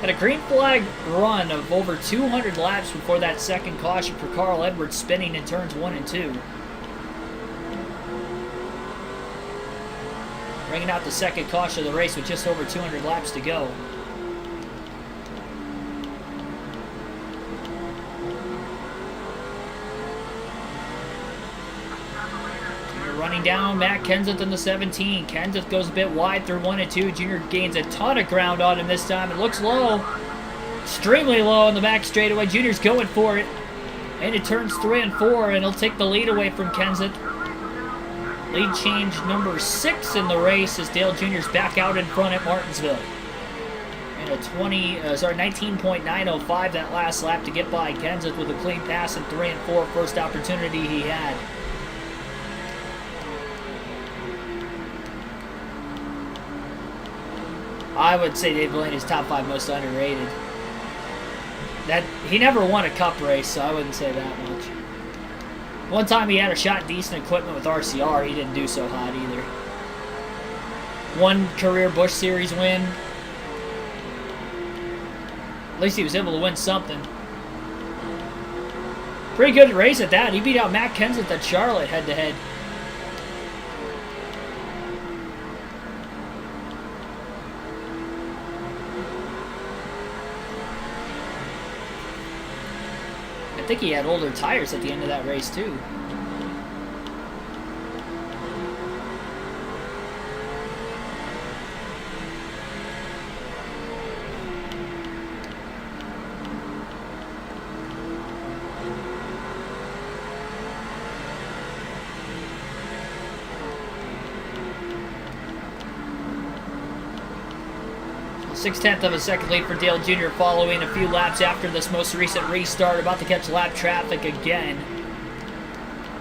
Had a green flag run of over 200 laps before that second caution for Carl Edwards spinning in turns 1 and 2. Bringing out the second caution of the race with just over 200 laps to go. Running down Matt Kenseth in the 17. Kenseth goes a bit wide through 1 and 2. Junior gains a ton of ground on him this time. It looks low. Extremely low on the back straightaway. Junior's going for it. And it turns 3 and 4, and he'll take the lead away from Kenseth. Lead change number 6 in the race as Dale Jr.'s back out in front at Martinsville. And a 19.905 that last lap to get by Kenseth with a clean pass in 3 and 4, first opportunity he had. I would say Dave Blaney's top 5 most underrated. That he never won a cup race, so I wouldn't say that much. One time he had a shot decent equipment with RCR, he didn't do so hot either. One career Busch Series win. At least he was able to win something. Pretty good race at that. He beat out Matt Kenseth at Charlotte head-to-head. I think he had older tires at the end of that race, too. Six-tenth of a second lead for Dale Jr. following a few laps after this most recent restart. About to catch lap traffic again.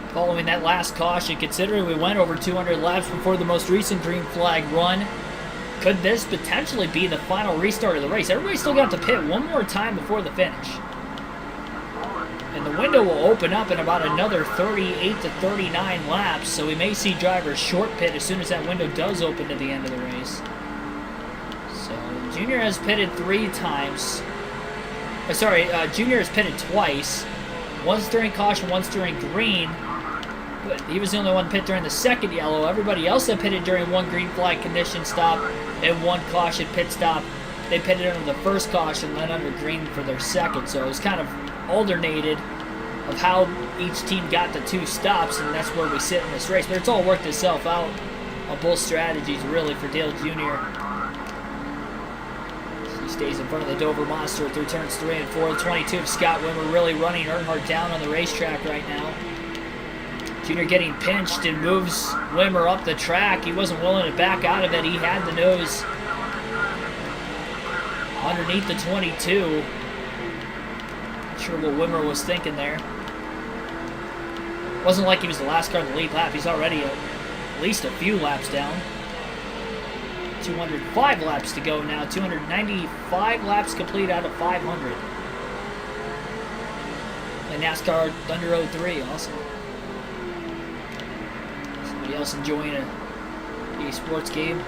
Following that last caution, considering we went over 200 laps before the most recent green flag run, could this potentially be the final restart of the race? Everybody's still got to pit one more time before the finish. And the window will open up in about another 38 to 39 laps, so we may see drivers short pit as soon as that window does open to the end of the race. Junior has pitted 3 times. Junior has pitted twice. Once during caution, once during green. But he was the only one pit during the second yellow. Everybody else that pitted during one green flag condition stop and one caution pit stop, they pitted under the first caution, then under green for their second. So it was kind of alternated of how each team got the 2 stops, and that's where we sit in this race. But it's all worked itself out on both strategies, really, for Dale Jr. He stays in front of the Dover Monster through turns 3 and 4. 22 of Scott Wimmer really running Earnhardt down on the racetrack right now. Junior getting pinched and moves Wimmer up the track. He wasn't willing to back out of it. He had the nose underneath the 22. Not sure what Wimmer was thinking there. Wasn't like he was the last car in the lead lap. He's already at least a few laps down. 205 laps to go now. 295 laps complete out of 500. And NASCAR Thunder 03, awesome. Somebody else enjoying a sports game.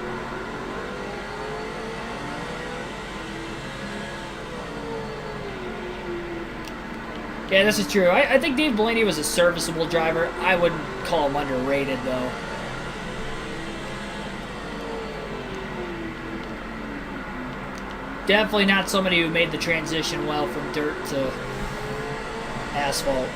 Yeah, this is true. I think Dave Blaney was a serviceable driver. I wouldn't call him underrated, though. Definitely not somebody who made the transition well from dirt to asphalt.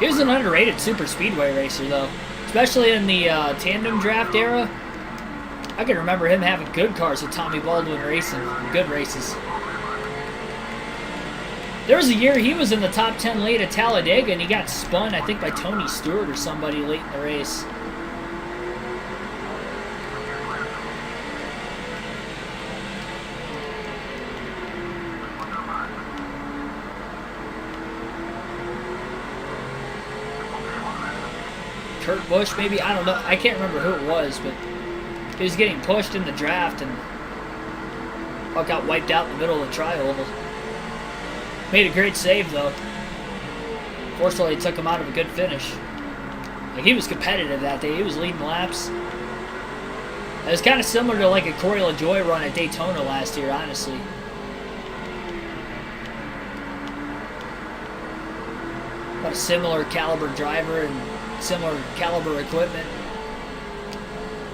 He was an underrated super speedway racer, though. Especially in the tandem draft era. I can remember him having good cars with Tommy Baldwin racing. Good races. There was a year he was in the top 10 late at Talladega, and he got spun, I think, by Tony Stewart or somebody late in the race. Kurt Busch, maybe? I don't know. I can't remember who it was, but he was getting pushed in the draft and got wiped out in the middle of the tri-oval. Made a great save, though. Fortunately, it took him out of a good finish. Like, he was competitive that day. He was leading laps. It was kind of similar to like a Corey LaJoie run at Daytona last year, honestly. About a similar caliber driver and similar caliber equipment.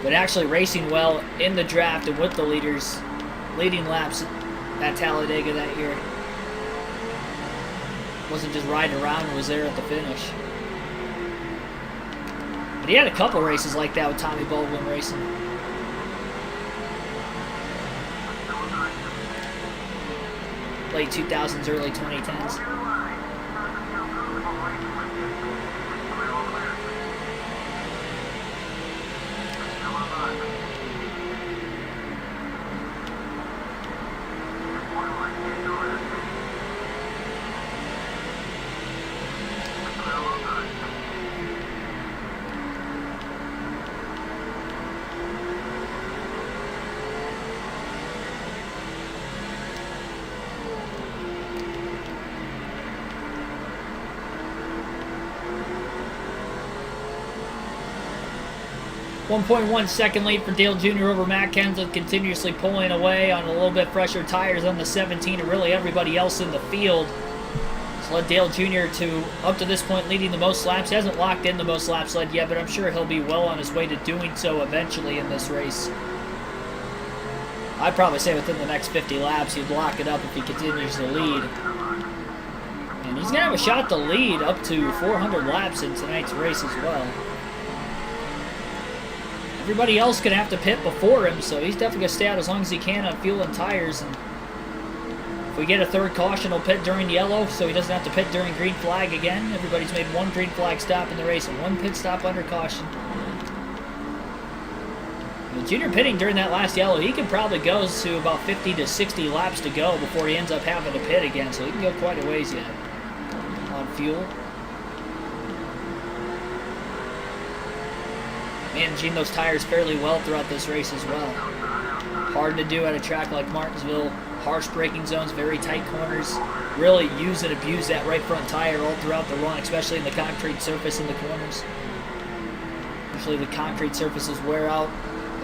But actually racing well in the draft and with the leaders, leading laps at Talladega that year. Wasn't just riding around and was there at the finish. But he had a couple races like that with Tommy Baldwin racing. Late 2000s, early 2010s. .1 second lead for Dale Jr. over Matt Kenseth, continuously pulling away on a little bit fresher tires on the 17 and really everybody else in the field. It's led Dale Jr. to, up to this point, leading the most laps. He hasn't locked in the most laps led yet, but I'm sure he'll be well on his way to doing so eventually in this race. I'd probably say within the next 50 laps he'd lock it up if he continues to lead. And he's going to have a shot to lead up to 400 laps in tonight's race as well. Everybody else going to have to pit before him, so he's definitely going to stay out as long as he can on fuel and tires. And if we get a third caution, he'll pit during yellow, so he doesn't have to pit during green flag again. Everybody's made one green flag stop in the race and one pit stop under caution. With Junior pitting during that last yellow, he could probably go to about 50 to 60 laps to go before he ends up having to pit again, so he can go quite a ways yet on fuel. Managing those tires fairly well throughout this race as well. Hard to do at a track like Martinsville. Harsh braking zones, very tight corners. Really use and abuse that right front tire all throughout the run, especially in the concrete surface in the corners. Usually the concrete surfaces wear out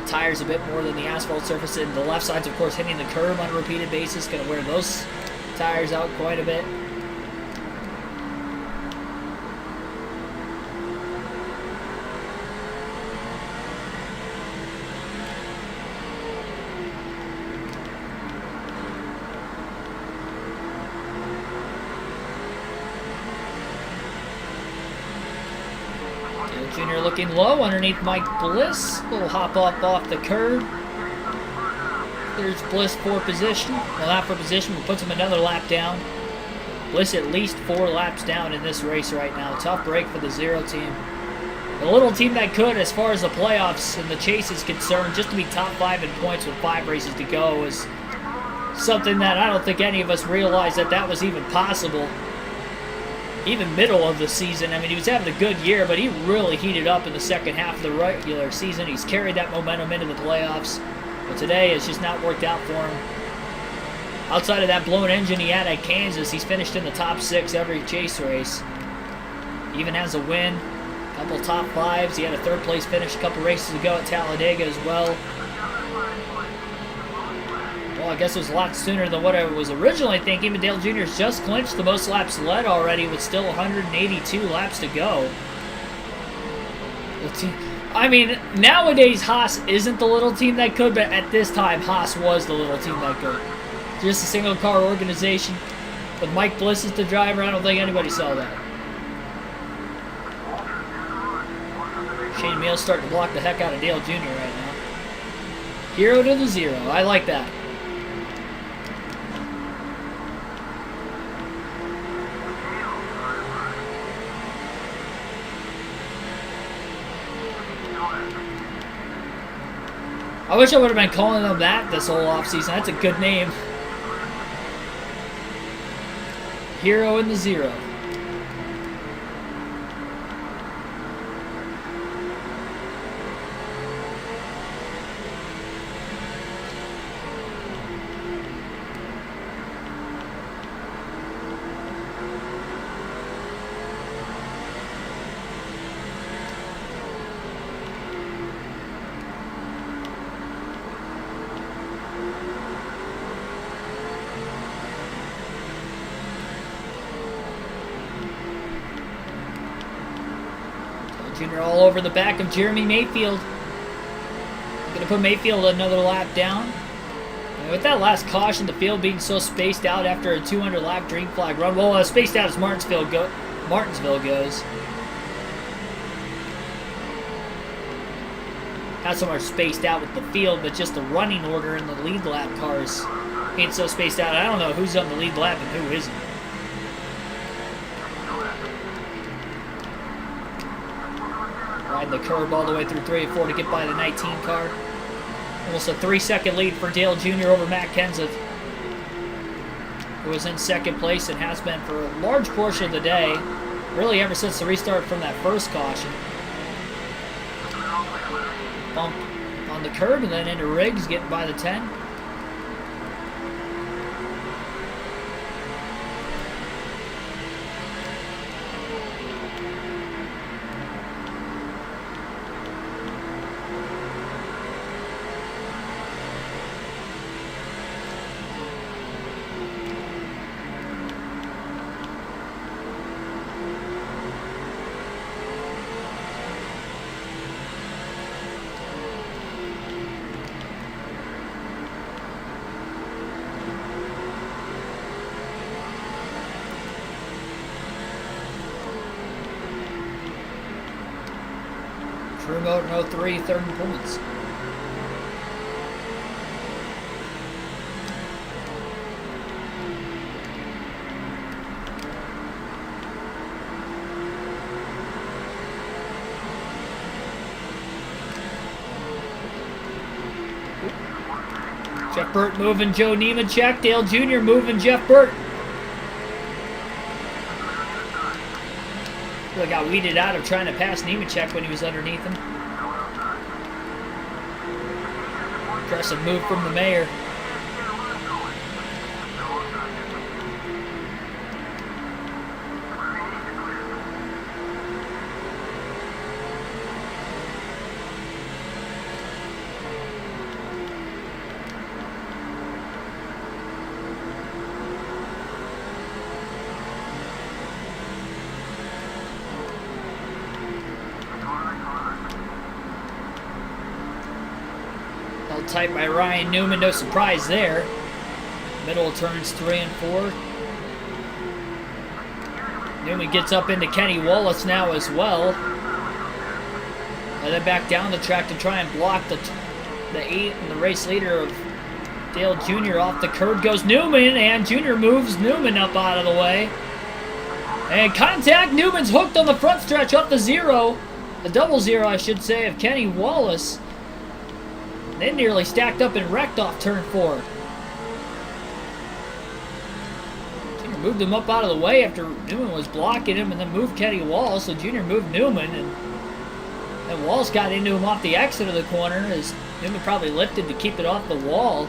the tires a bit more than the asphalt surface. And the left side's, of course, hitting the curb on a repeated basis. Going to wear those tires out quite a bit. Junior looking low underneath Mike Bliss. Little hop up off the curb. There's Bliss for position. Well, not for position, but puts him another lap down. Bliss at least 4 laps down in this race right now. Tough break for the Zero team. The little team that could, as far as the playoffs and the chase is concerned, just to be top 5 in points with 5 races to go is something that I don't think any of us realized that was even possible. Even middle of the season, I mean, he was having a good year, but he really heated up in the second half of the regular season. He's carried that momentum into the playoffs, but today it's just not worked out for him. Outside of that blown engine he had at Kansas, he's finished in the top 6 every chase race. Even has a win, a couple top 5s. He had a 3rd place finish a couple races ago at Talladega as well. Well, I guess it was a lot sooner than what I was originally thinking, but Dale Jr.'s just clinched the most laps led already with still 182 laps to go. I mean, nowadays Haas isn't the little team that could, but at this time Haas was the little team that could. Just a single car organization with Mike Bliss as the driver. I don't think anybody saw that. Shane Meals starting to block the heck out of Dale Jr. right now. Hero to the 0. I like that. I wish I would have been calling them that this whole offseason. That's a good name. Hero in the 0. Jr. all over the back of Jeremy Mayfield. Going to put Mayfield another lap down. And with that last caution, the field being so spaced out after a 200-lap green flag run. Well, spaced out as Martinsville goes. Not so much spaced out with the field, but just the running order in the lead lap cars ain't so spaced out. I don't know who's on the lead lap and who isn't. Riding the curb all the way through 3 and 4 to get by the 19 car. Almost a 3-second lead for Dale Jr. over Matt Kenseth, who was in 2nd place and has been for a large portion of the day, really ever since the restart from that first caution. Bump on the curb and then into Riggs, getting by the 10. Crew mode in 03, 3rd in points. Jeff Burt moving Joe Nemechek. Dale Jr. moving Jeff Burt. Really got weeded out of trying to pass Nemechek when he was underneath him. Impressive move from the mayor. tight by Ryan Newman. No surprise there. Middle of turns 3 and 4. Newman gets up into Kenny Wallace now as well. And then back down the track to try and block the 8 and the race leader of Dale Jr. Off the curb goes Newman, and Jr. moves Newman up out of the way. And contact, Newman's hooked on the front stretch up the 0. The double 0, I should say, of Kenny Wallace. They nearly stacked up and wrecked off turn 4. Jr. moved him up out of the way after Newman was blocking him, and then moved Kenny Wallace, so Jr. moved Newman, and Wallace got into him off the exit of the corner as Newman probably lifted to keep it off the wall.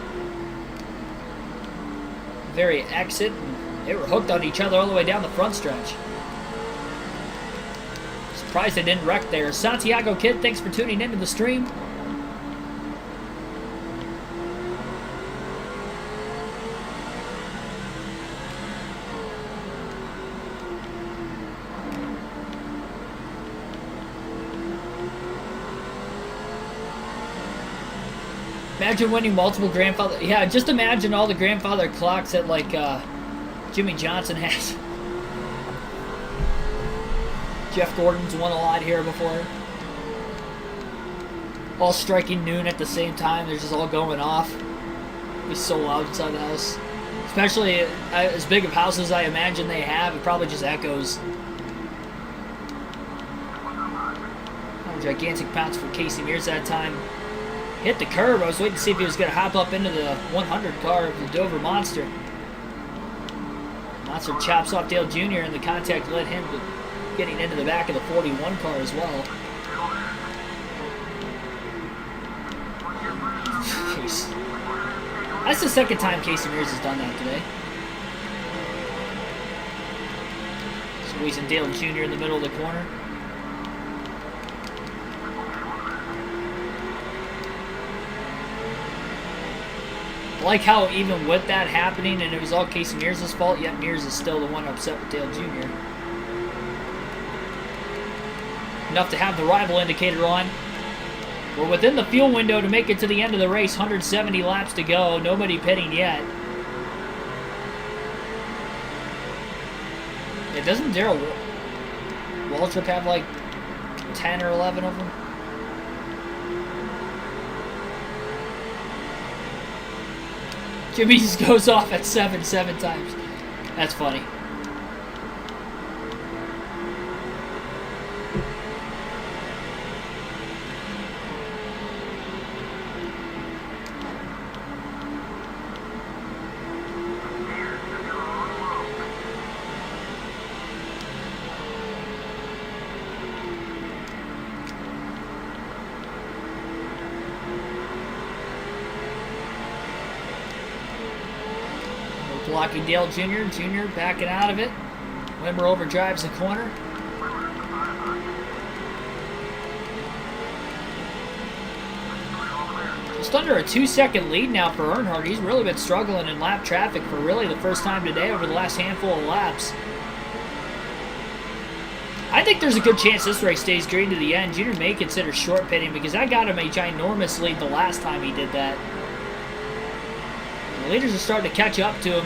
Very exit, and they were hooked on each other all the way down the front stretch. Surprised they didn't wreck there. Santiago Kid, thanks for tuning into the stream. Imagine winning multiple grandfather. Yeah, just imagine all the grandfather clocks that like Jimmy Johnson has. Jeff Gordon's won a lot here before. All striking noon at the same time. They're just all going off. It'd be so loud inside the house. Especially as big of houses I imagine they have. It probably just echoes. Oh, gigantic pounce for Casey Mears that time. Hit the curb. I was waiting to see if he was going to hop up into the 100 car of the Dover Monster. Monster chops off Dale Jr. and the contact led him to getting into the back of the 41 car as well. Jeez. That's the second time Casey Mears has done that today. Squeezing Dale Jr. in the middle of the corner. I like how even with that happening, and it was all Casey Mears' fault, yet Mears is still the one upset with Dale Jr. Enough to have the rival indicator on. We're within the fuel window to make it to the end of the race. 170 laps to go. Nobody pitting yet. Yeah, doesn't Darrell Waltrip have like 10 or 11 of them? Jimmy just goes off at 7 times. That's funny. Blocking Dale Jr. Jr. backing out of it. Wimmer overdrives the corner. Just under a 2-second lead now for Earnhardt. He's really been struggling in lap traffic for really the first time today over the last handful of laps. I think there's a good chance this race stays green to the end. Jr. may consider short pitting because I got him a ginormous lead the last time he did that. The leaders are starting to catch up to him.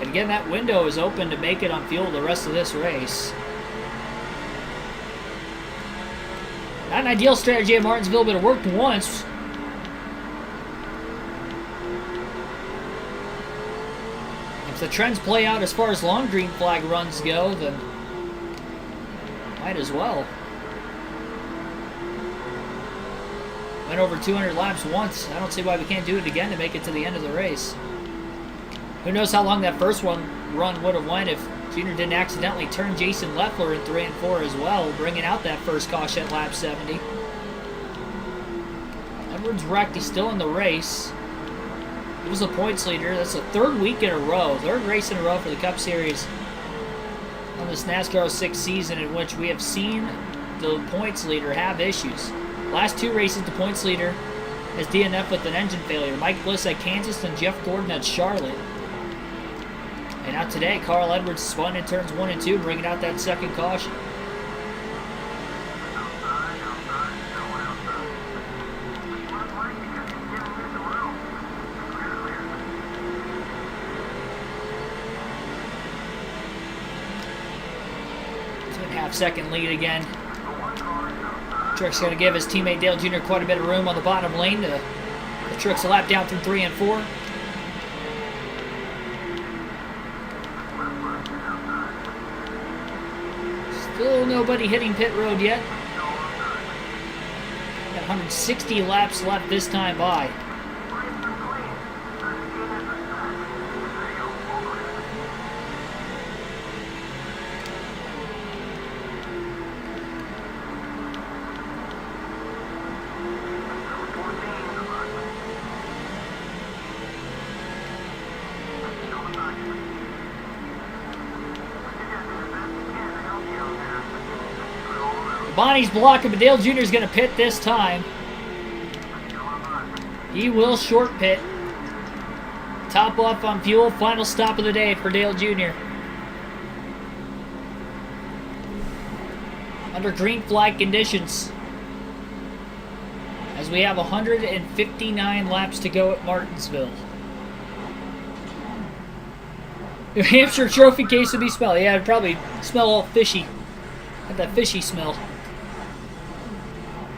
And again, that window is open to make it on fuel the rest of this race. Not an ideal strategy at Martinsville, but it worked once. If the trends play out as far as long green flag runs go, then might as well. Went over 200 laps once. I don't see why we can't do it again to make it to the end of the race. Who knows how long that first run would have went if Jr. didn't accidentally turn Jason Leffler in 3 and 4 as well, bringing out that first caution at lap 70. Edwards wrecked. He's still in the race. He was the points leader. That's the third week in a row, third race in a row for the Cup Series on this NASCAR 06 season in which we have seen the points leader have issues. Last 2 races, the points leader has DNF with an engine failure. Mike Bliss at Kansas and Jeff Gordon at Charlotte. And now today, Carl Edwards spun in turns 1 and 2, bringing out that second caution. 1.5 second lead again. Truex going to give his teammate Dale Jr. quite a bit of room on the bottom lane. The Truex a lap down from 3 and 4. Still nobody hitting pit road yet. Got 160 laps left this time by. Bonnie's blocking, but Dale Jr. is going to pit this time. He will short pit. Top off on fuel. Final stop of the day for Dale Jr. Under green flag conditions. As we have 159 laps to go at Martinsville. New Hampshire trophy case would be smell. Yeah, it'd probably smell all fishy. Had that fishy smell.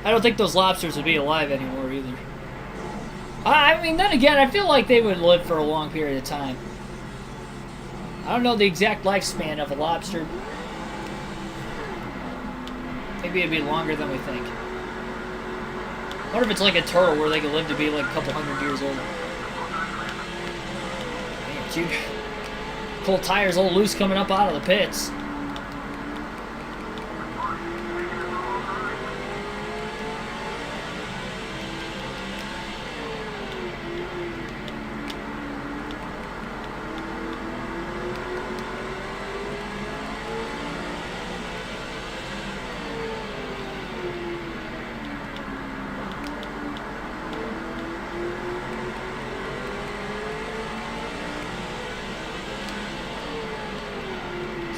I don't think those lobsters would be alive anymore either. I mean, then again, I feel like they would live for a long period of time. I don't know the exact lifespan of a lobster. Maybe it'd be longer than we think. I wonder if it's like a turtle where they could live to be like a couple hundred years old. Man, dude. Pull tires all loose coming up out of the pits.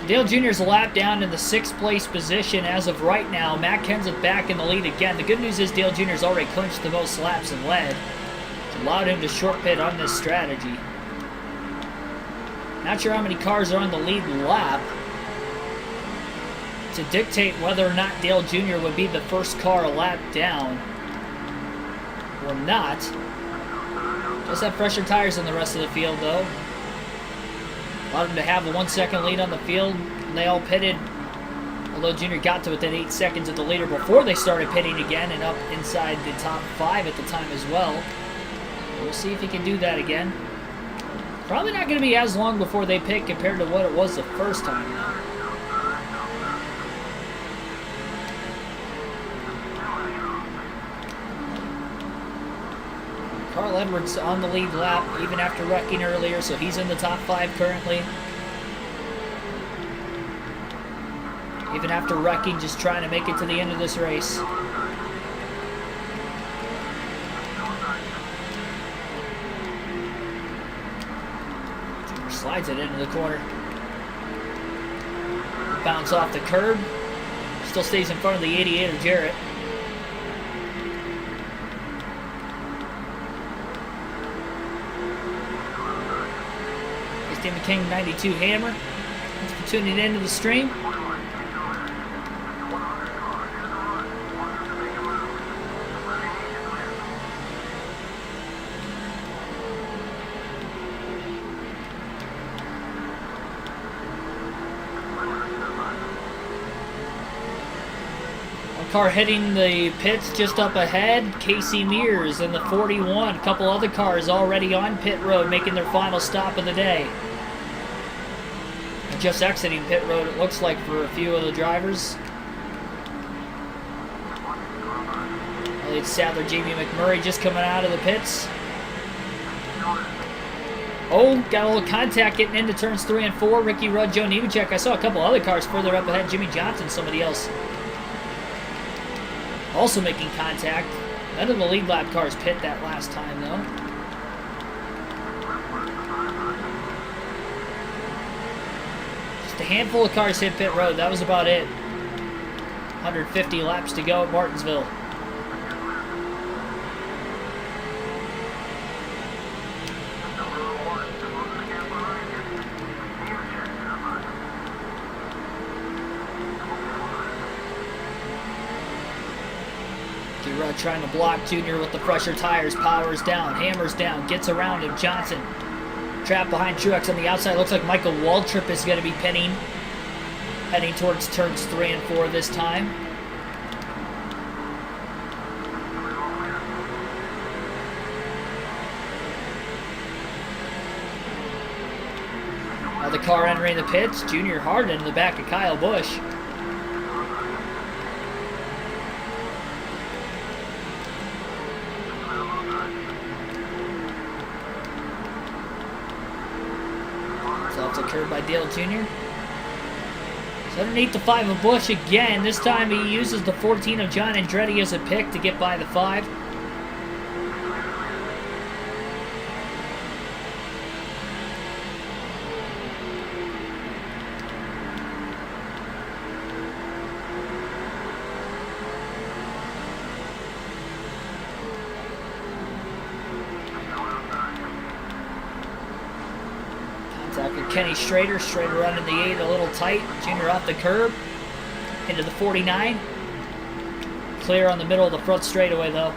Dale Jr. is a lap down in the 6th place position as of right now. Matt Kenseth back in the lead again. The good news is Dale Jr. has already clinched the most laps and led. It's allowed him to short pit on this strategy. Not sure how many cars are on the lead lap to dictate whether or not Dale Jr. would be the first car a lap down or not. Does have fresher tires than the rest of the field though. Allowed him to have a 1 second lead on the field, and they all pitted. Although Junior got to within 8 seconds of the leader before they started pitting again and up inside the top 5 at the time as well. We'll see if he can do that again. Probably not going to be as long before they pit compared to what it was the first time. Carl Edwards on the lead lap, even after wrecking earlier, so he's in the top 5 currently. Even after wrecking, just trying to make it to the end of this race. Junior slides it into the corner. Bounce off the curb. Still stays in front of the 88 of Jarrett. King 92 Hammer. Thanks for tuning into the stream. One car hitting the pits just up ahead, Casey Mears in the 41. A couple other cars already on pit road making their final stop of the day. Just exiting pit road, it looks like, for a few of the drivers. Elliott Sadler, Jamie McMurray just coming out of the pits. Oh, got a little contact getting into turns 3 and 4. Ricky Rudd, Joe Nemechek. I saw a couple other cars further up ahead. Jimmy Johnson, somebody else. Also making contact. None of the lead lap cars pit that last time, though. A handful of cars hit pit road. That was about it. 150 laps to go at Martinsville. Truex trying to block Junior with the fresher tires. Powers down, hammers down, gets around him. Johnson trapped behind Truex on the outside. Looks like Michael Waltrip is going to be pinning. Heading towards turns 3 and 4 this time. Now the car entering the pits. Junior hard in the back of Kyle Busch. Off the curb by Dale Jr. So underneath the 5 of Busch again. This time he uses the 14 of John Andretti as a pick to get by the 5. Kenny Schrader running the 8 a little tight. Junior off the curb into the 49. Clear on the middle of the front straightaway though.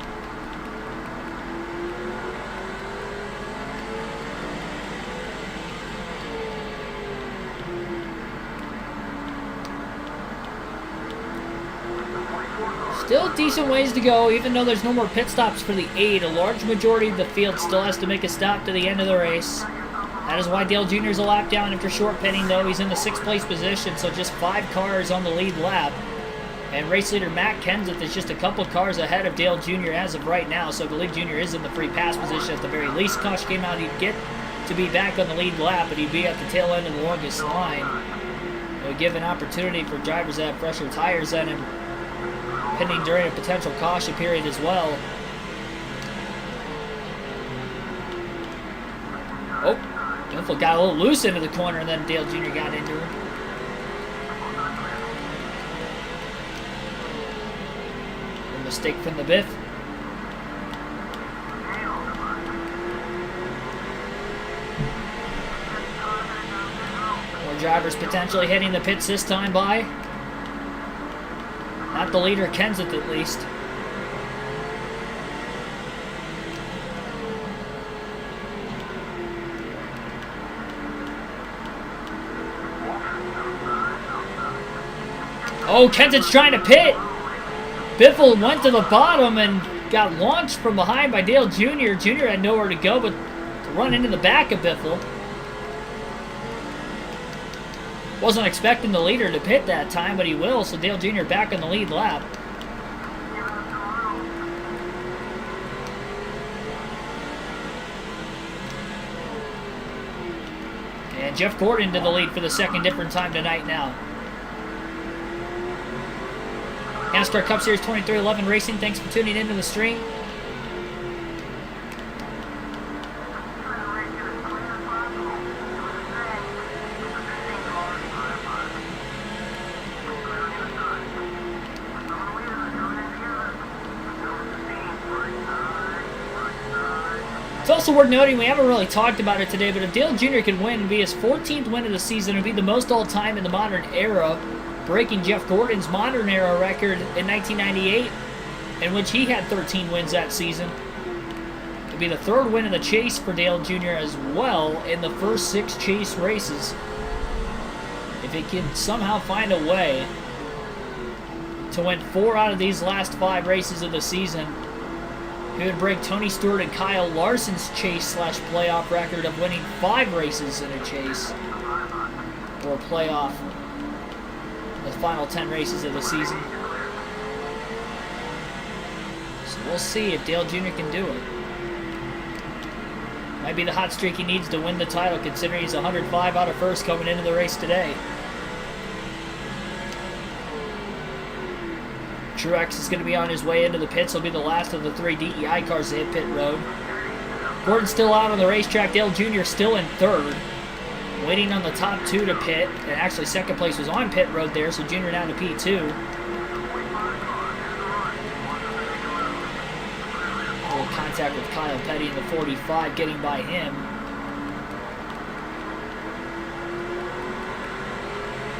Still decent ways to go, even though there's no more pit stops for the 8. A large majority of the field still has to make a stop to the end of the race. That is why Dale Jr. is a lap down after short pitting, though. He's in the 6th place position, so just 5 cars on the lead lap. And race leader Matt Kenseth is just a couple cars ahead of Dale Jr. as of right now, so I believe Jr. is in the free pass position at the very least. Caution came out, he'd get to be back on the lead lap, but he'd be at the tail end of the longest line. It would give an opportunity for drivers that have fresher tires than him, pitting during a potential caution period as well. Oh. Biffle got a little loose into the corner, and then Dale Jr. got into him. A mistake from the Biff. More drivers potentially hitting the pits this time by. Not the leader, Kenseth at least. Oh, Kenseth's trying to pit. Biffle went to the bottom and got launched from behind by Dale Jr. Jr. had nowhere to go but to run into the back of Biffle. Wasn't expecting the leader to pit that time, but he will, so Dale Jr. back on the lead lap. And Jeff Gordon to the lead for the 2nd different time tonight now. NASCAR Cup Series 2311 Racing, thanks for tuning into the stream. It's also worth noting, we haven't really talked about it today, but if Dale Jr. could win and be his 14th win of the season, it would be the most all-time in the modern era, breaking Jeff Gordon's modern era record in 1998, in which he had 13 wins that season. It would be the 3rd win of the chase for Dale Jr. as well in the first 6 chase races. If he can somehow find a way to win 4 out of these last 5 races of the season, he would break Tony Stewart and Kyle Larson's chase/playoff record of winning 5 races in a chase or a playoff. The final 10 races of the season. So we'll see if Dale Jr. can do it. Might be the hot streak he needs to win the title, considering he's 105 out of first coming into the race today. Truex is going to be on his way into the pits. He'll be the last of the 3 DEI cars to hit pit road. Gordon's still out on the racetrack. Dale Jr. still in 3rd. Waiting on the top 2 to pit. And actually 2nd place was on pit road there, so Junior down to P2. A little contact with Kyle Petty in the 45, getting by him.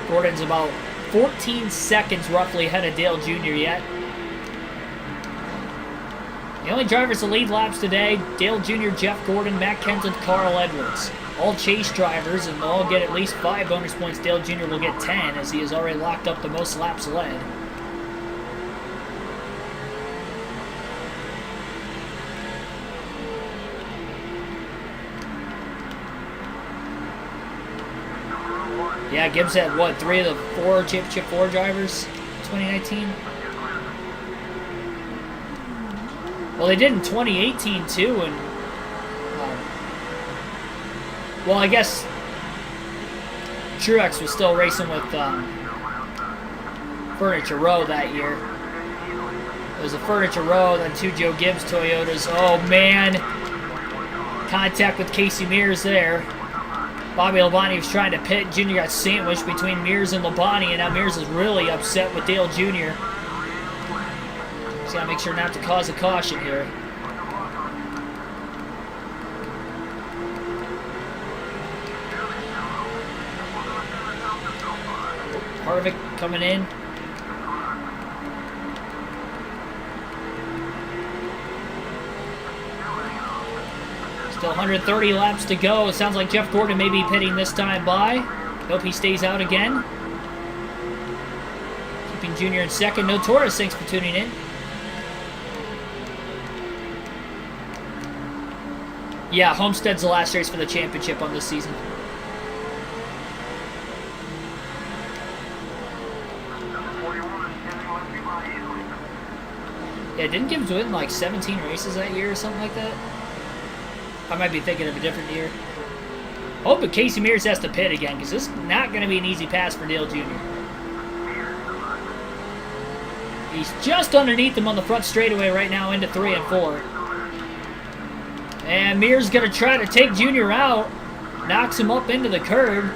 Gordon's about 14 seconds roughly ahead of Dale Jr. yet. The only drivers to lead laps today, Dale Jr., Jeff Gordon, Matt Kenseth, Carl Edwards. All chase drivers, and they'll all get at least 5 bonus points. Dale Jr. will get 10, as he has already locked up the most laps led. Yeah, Gibbs had, what, 3 of the 4 Championship 4 drivers in 2019? Well, they did in 2018, too, and... well, I guess Truex was still racing with Furniture Row that year. It was a Furniture Row, then 2 Joe Gibbs Toyotas. Oh, man. Contact with Casey Mears there. Bobby Labonte was trying to pit. Jr. got sandwiched between Mears and Labonte, and now Mears is really upset with Dale Jr. He's got to make sure not to cause a caution here. Harvick coming in. Still 130 laps to go. It sounds like Jeff Gordon may be pitting this time by. Hope he stays out again. Keeping Jr. in second. No Torres, thanks for tuning in. Yeah, Homestead's the last race for the championship on this season. Yeah, didn't Gibbs win like 17 races that year or something like that? I might be thinking of a different year. Oh, but Casey Mears has to pit again, because this is not going to be an easy pass for Dale Jr. He's just underneath him on the front straightaway right now into 3 and 4. And Mears going to try to take Jr. out. Knocks him up into the curb.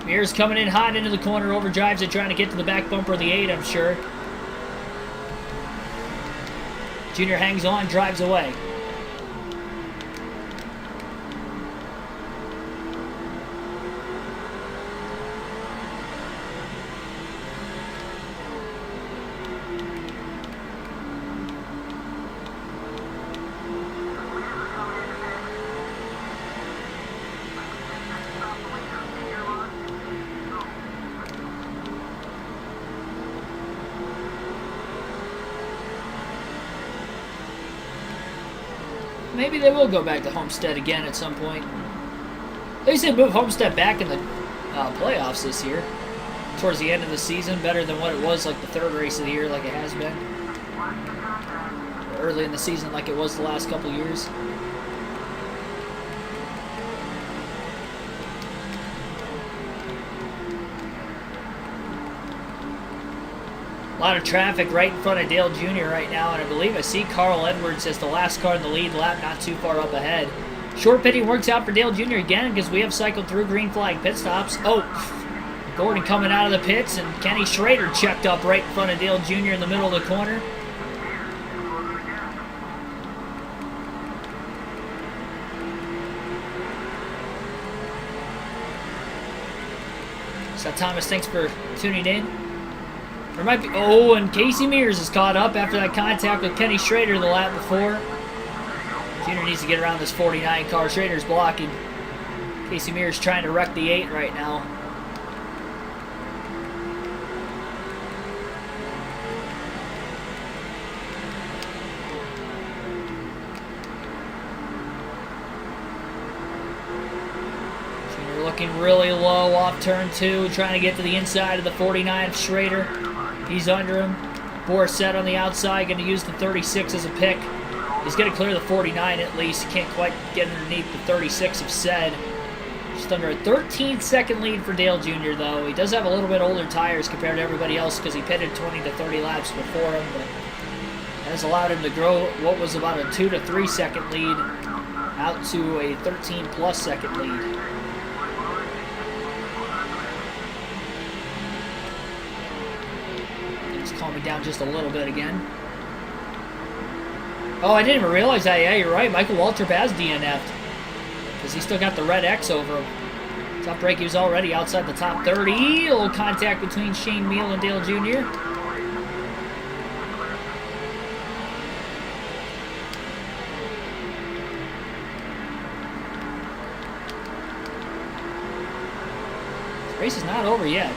Mears coming in hot into the corner, overdrives it, trying to get to the back bumper of the 8, I'm sure. Jr. hangs on, drives away. Maybe they will go back to Homestead again at some point. They said move Homestead back in the playoffs this year. Towards the end of the season, better than what it was like the 3rd race of the year like it has been. Or early in the season like it was the last couple years. A lot of traffic right in front of Dale Jr. right now, and I believe I see Carl Edwards as the last car in the lead lap, not too far up ahead. Short pitting works out for Dale Jr. again because we have cycled through green flag pit stops. Oh, Gordon coming out of the pits, and Kenny Schrader checked up right in front of Dale Jr. in the middle of the corner. So Thomas, thanks for tuning in. There might be, oh, and Casey Mears is caught up after that contact with Kenny Schrader the lap before. Jr. needs to get around this 49 car. Schrader's blocking. Casey Mears trying to wreck the 8 right now. Jr. looking really low off turn 2, trying to get to the inside of the 49 of Schrader. He's under him. Borsett on the outside, going to use the 36 as a pick. He's going to clear the 49 at least. He can't quite get underneath the 36 of Sed. Just under a 13-second lead for Dale Jr., though. He does have a little bit older tires compared to everybody else because he pitted 20 to 30 laps before him. But that has allowed him to grow what was about a 2 to 3 second lead out to a 13-plus second lead. Calming down just a little bit again. Oh, I didn't even realize that. Yeah, you're right. Michael Waltrip has DNF'd. Because he still got the red X over him. Top break, he was already outside the top 30. A little contact between Shane Meal and Dale Jr. race is not over yet.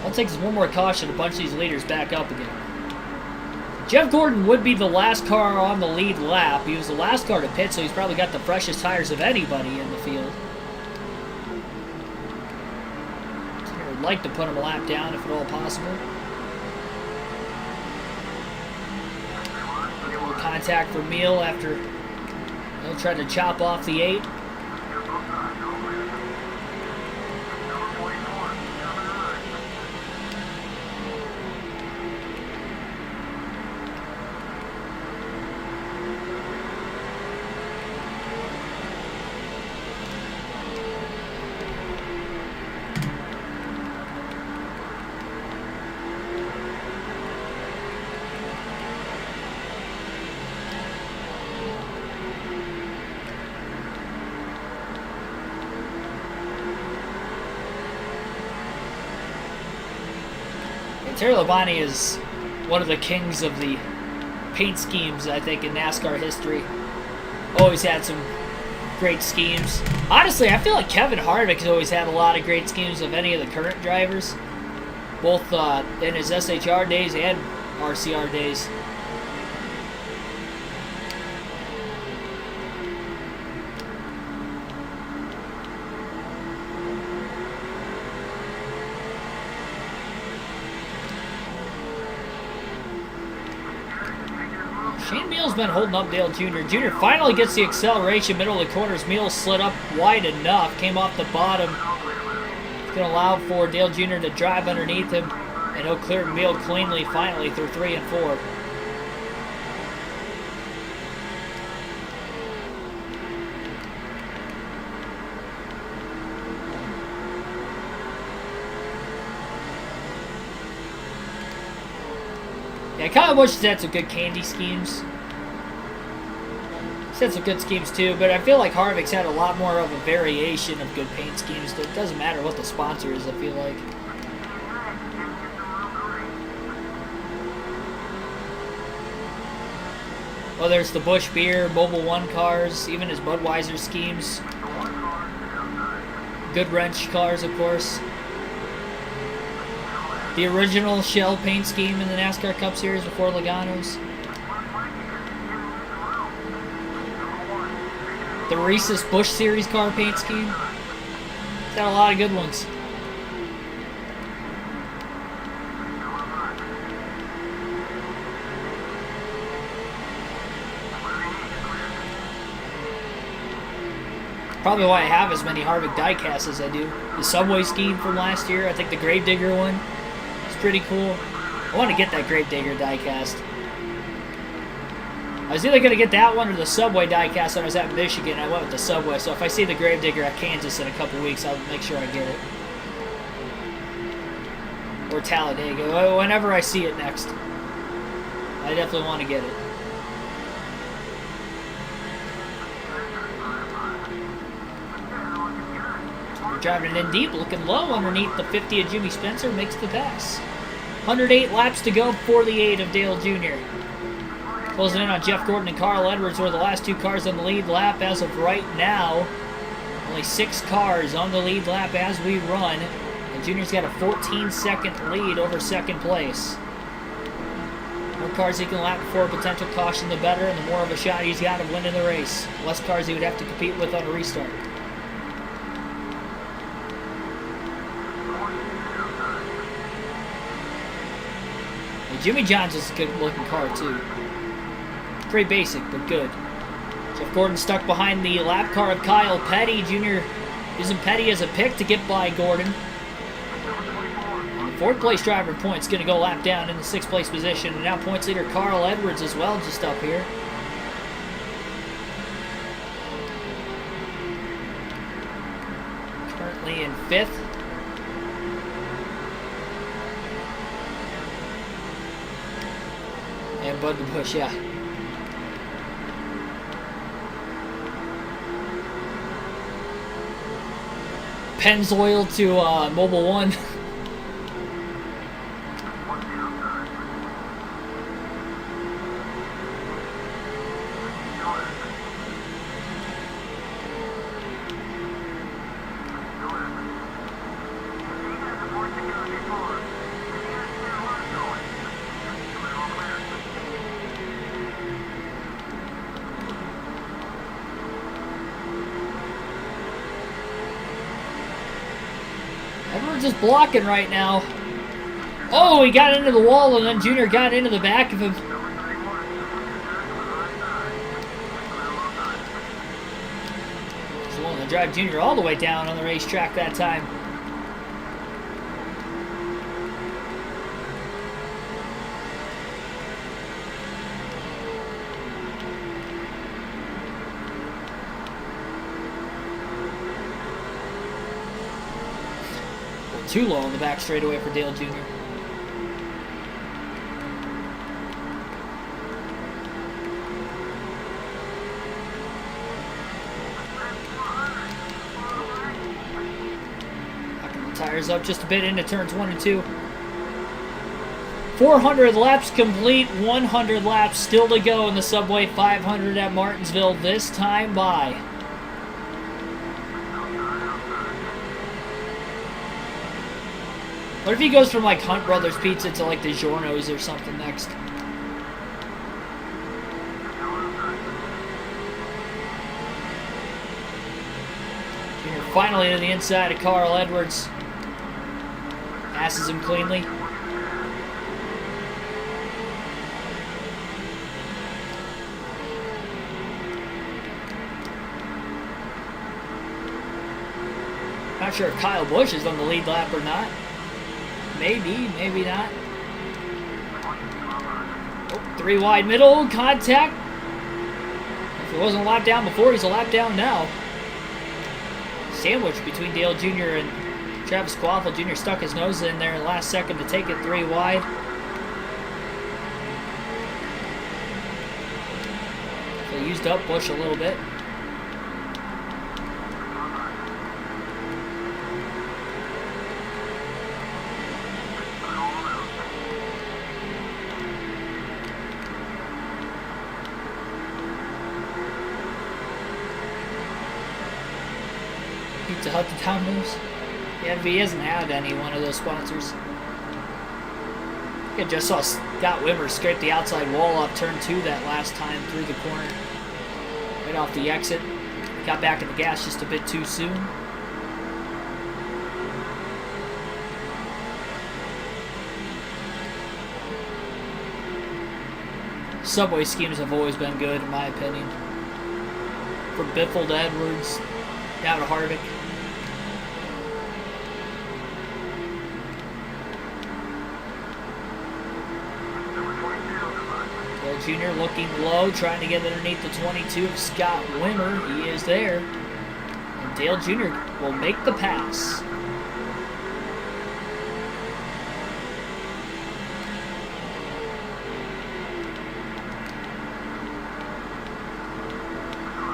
All it takes is one more caution to bunch these leaders back up again. Jeff Gordon would be the last car on the lead lap. He was the last car to pit, so he's probably got the freshest tires of anybody in the field. I would like to put him a lap down if at all possible. Contact for Meal after he'll try to chop off the 8. Terry Labonte is one of the kings of the paint schemes, I think, in NASCAR history. Always had some great schemes. Honestly, I feel like Kevin Harvick has always had a lot of great schemes of any of the current drivers, both in his SHR days and RCR days. Shane Meal's been holding up Dale Jr. Jr. finally gets the acceleration, middle of the corners. Meal slid up wide enough, came off the bottom. It's going to allow for Dale Jr. to drive underneath him, and he'll clear Meal cleanly finally through 3 and 4. Yeah, I kind of wish he had some good candy schemes. He's had some good schemes too, but I feel like Harvick's had a lot more of a variation of good paint schemes. It doesn't matter what the sponsor is, I feel like. Well, there's the Busch Beer, Mobile One cars, even his Budweiser schemes. Good wrench cars, of course. The original shell paint scheme in the NASCAR Cup Series before Logano's. The Reese's Busch Series car paint scheme. It's got a lot of good ones. Probably why I have as many Harvick diecasts as I do. The Subway scheme from last year, I think the Gravedigger one. Pretty cool. I want to get that Gravedigger diecast. I was either going to get that one or the Subway diecast when I was at Michigan. I went with the Subway, so if I see the Gravedigger at Kansas in a couple weeks, I'll make sure I get it. Or Talladega, whenever I see it next. I definitely want to get it. Driving it in deep, looking low underneath the 50 of Jimmy Spencer, makes the pass. 108 laps to go for the 8 of Dale Jr. Closing in on Jeff Gordon and Carl Edwards, who are the last 2 cars on the lead lap as of right now. Only 6 cars on the lead lap as we run. And Jr.'s got a 14-second lead over second place. The more cars he can lap before a potential caution, the better, and the more of a shot he's got of winning the race. The less cars he would have to compete with on a restart. Jimmy John's is a good looking car too. Pretty basic, but good. Jeff Gordon stuck behind the lap car of Kyle Petty. Jr. using Petty as a pick to get by Gordon. And the 4th place driver point's going to go lap down in the 6th place position. And now points leader Carl Edwards as well, just up here. Currently in 5th. And Bud the Busch, yeah. Pennzoil to Mobile One. Edwards is blocking right now. Oh, he got into the wall, and then Junior got into the back of him. He's willing to drive Junior all the way down on the racetrack that time. Too low on the back straightaway for Dale Jr. Locking the tires up just a bit into turns 1 and 2. 400 laps complete, 100 laps still to go in the Subway 500 at Martinsville, this time by. What if he goes from like Hunt Brothers Pizza to like the Giorno's or something next? Junior finally to the inside of Carl Edwards. Passes him cleanly. Not sure if Kyle Busch is on the lead lap or not. Maybe, maybe not. Oh, 3 wide middle, contact. If it wasn't a lap down before, he's a lap down now. Sandwich between Dale Jr. and Travis Quaffle. Jr. stuck his nose in there in the last second to take it 3 wide. So he used up Busch a little bit. To Hut the Town News. Yeah, if he hasn't had any one of those sponsors. I just saw Scott Wimmer scrape the outside wall off turn 2 that last time through the corner. Right off the exit. Got back in the gas just a bit too soon. Subway schemes have always been good, in my opinion. From Biffle to Edwards, down to Harvick. Jr. looking low, trying to get underneath the 22 of Scott Wimmer. He is there. And Dale Jr. will make the pass.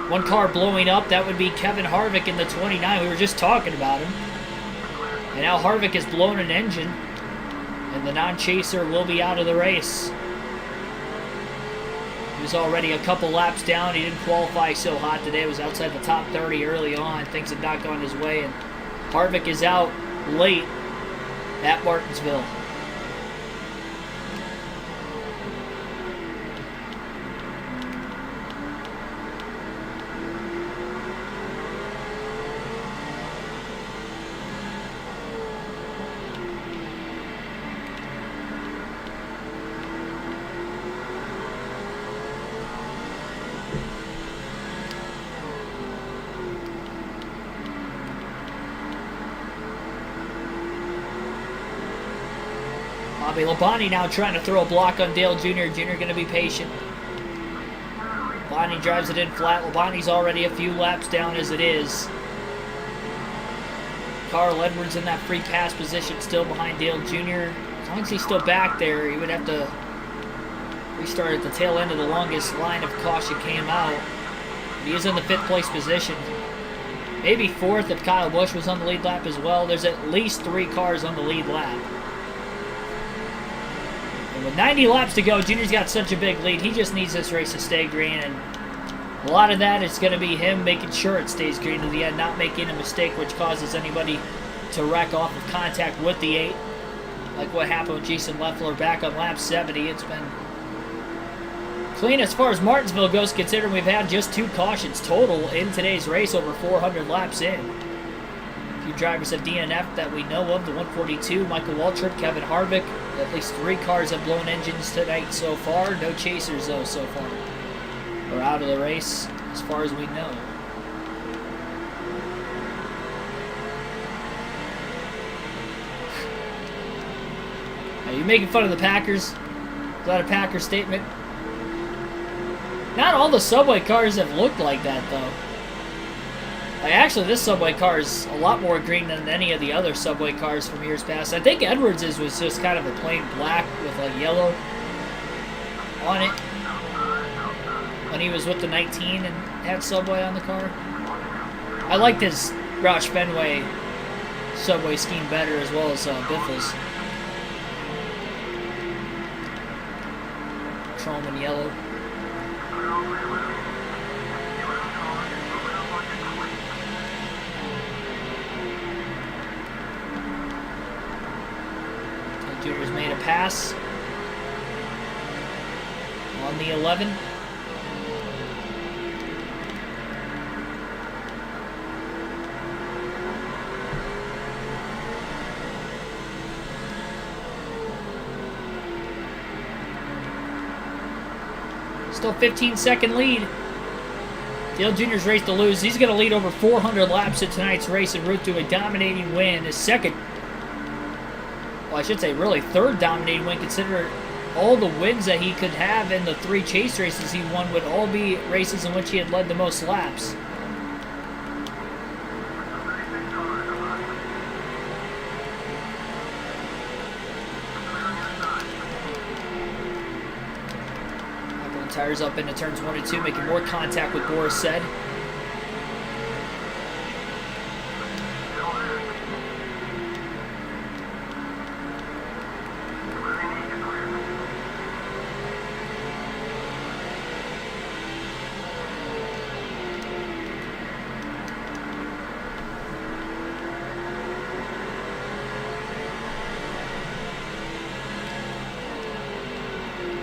One car blowing up, that would be Kevin Harvick in the 29. We were just talking about him. And now Harvick has blown an engine. And the non-chaser will be out of the race. He was already a couple laps down. He didn't qualify so hot today. It was outside the top 30 early on. Things had not gone his way. And Harvick is out late at Martinsville. Bobby Labonte now trying to throw a block on Dale Jr. Jr. going to be patient. Labonte drives it in flat. Labonte's already a few laps down as it is. Carl Edwards in that free pass position still behind Dale Jr. As long as he's still back there, he would have to restart at the tail end of the longest line of caution came out. He is in the 5th place position. Maybe 4th if Kyle Busch was on the lead lap as well. There's at least 3 cars on the lead lap. With 90 laps to go, Junior's got such a big lead. He just needs this race to stay green, and a lot of that is going to be him making sure it stays green to the end, not making a mistake which causes anybody to wreck off of contact with the 8. Like what happened with Jason Leffler back on lap 70. It's been clean as far as Martinsville goes, considering we've had just 2 cautions total in today's race over 400 laps in. few drivers have DNF'd that we know of. The 142, Michael Waltrip, Kevin Harvick. At least 3 cars have blown engines tonight so far. No chasers, though, so far. We're out of the race as far as we know. Are you making fun of the Packers? Is that a Packer statement? Not all the Subway cars have looked like that, though. Like, actually, this Subway car is a lot more green than any of the other Subway cars from years past. I think Edwards' was just kind of a plain black with, like, yellow on it when he was with the 19 and had Subway on the car. I liked his Roush Fenway Subway scheme better, as well as Biffle's. Chrome and yellow. Junior's made a pass on the 11. Still 15-second lead. Dale Jr.'s race to lose. He's going to lead over 400 laps in tonight's race en route to a dominating win. His second, well, I should say really third dominating win, considering all the wins that he could have in the 3 chase races he won would all be races in which he had led the most laps. Tires up into turns 1 and 2, making more contact with Boris said.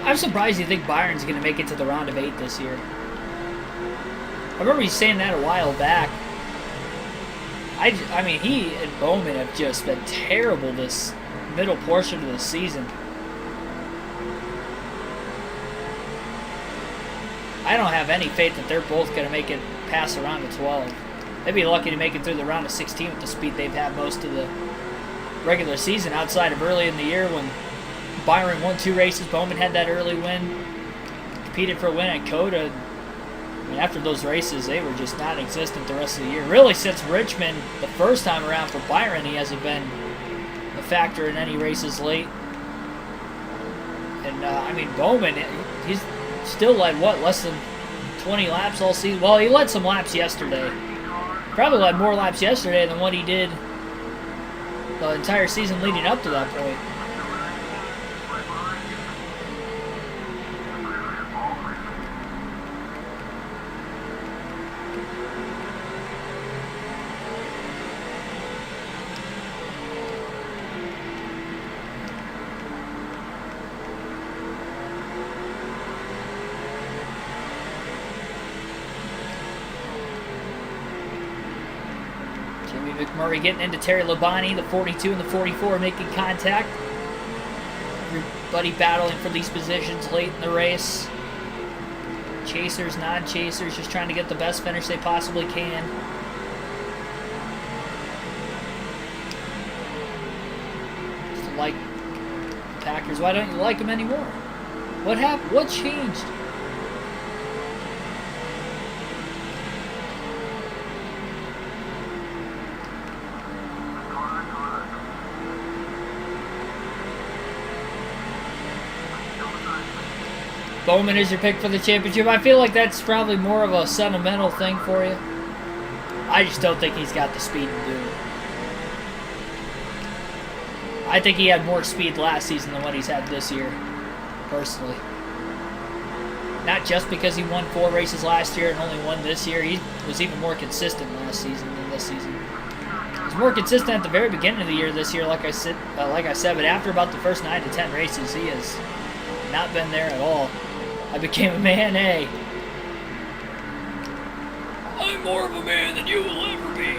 I'm surprised you think Byron's going to make it to the round of 8 this year. I remember you saying that a while back. I mean, he and Bowman have just been terrible this middle portion of the season. I don't have any faith that they're both going to make it past the round of 12. They'd be lucky to make it through the round of 16 with the speed they've had most of the regular season, outside of early in the year when Byron won 2 races. Bowman had that early win. Competed for a win at Coda. I mean, after those races, they were just non-existent the rest of the year. Really, since Richmond, the first time around for Byron, he hasn't been a factor in any races late. And, I mean, Bowman, he's still led, what, less than 20 laps all season? Well, he led some laps yesterday. Probably led more laps yesterday than what he did the entire season leading up to that point. McMurray getting into Terry Labonte, the 42 and the 44 making contact. Everybody battling for these positions late in the race. Chasers, non-chasers, just trying to get the best finish they possibly can. Just like the Packers. Why don't you like them anymore? What happened? What changed? Bowman is your pick for the championship. I feel like that's probably more of a sentimental thing for you. I just don't think he's got the speed to do it. I think he had more speed last season than what he's had this year, personally. Not just because he won 4 races last year and only won this year. He was even more consistent last season than this season. He was more consistent at the very beginning of the year this year, like I said, but after about the first 9 to 10 races, he has not been there at all. I became a man A. I'm more of a man than you will ever be.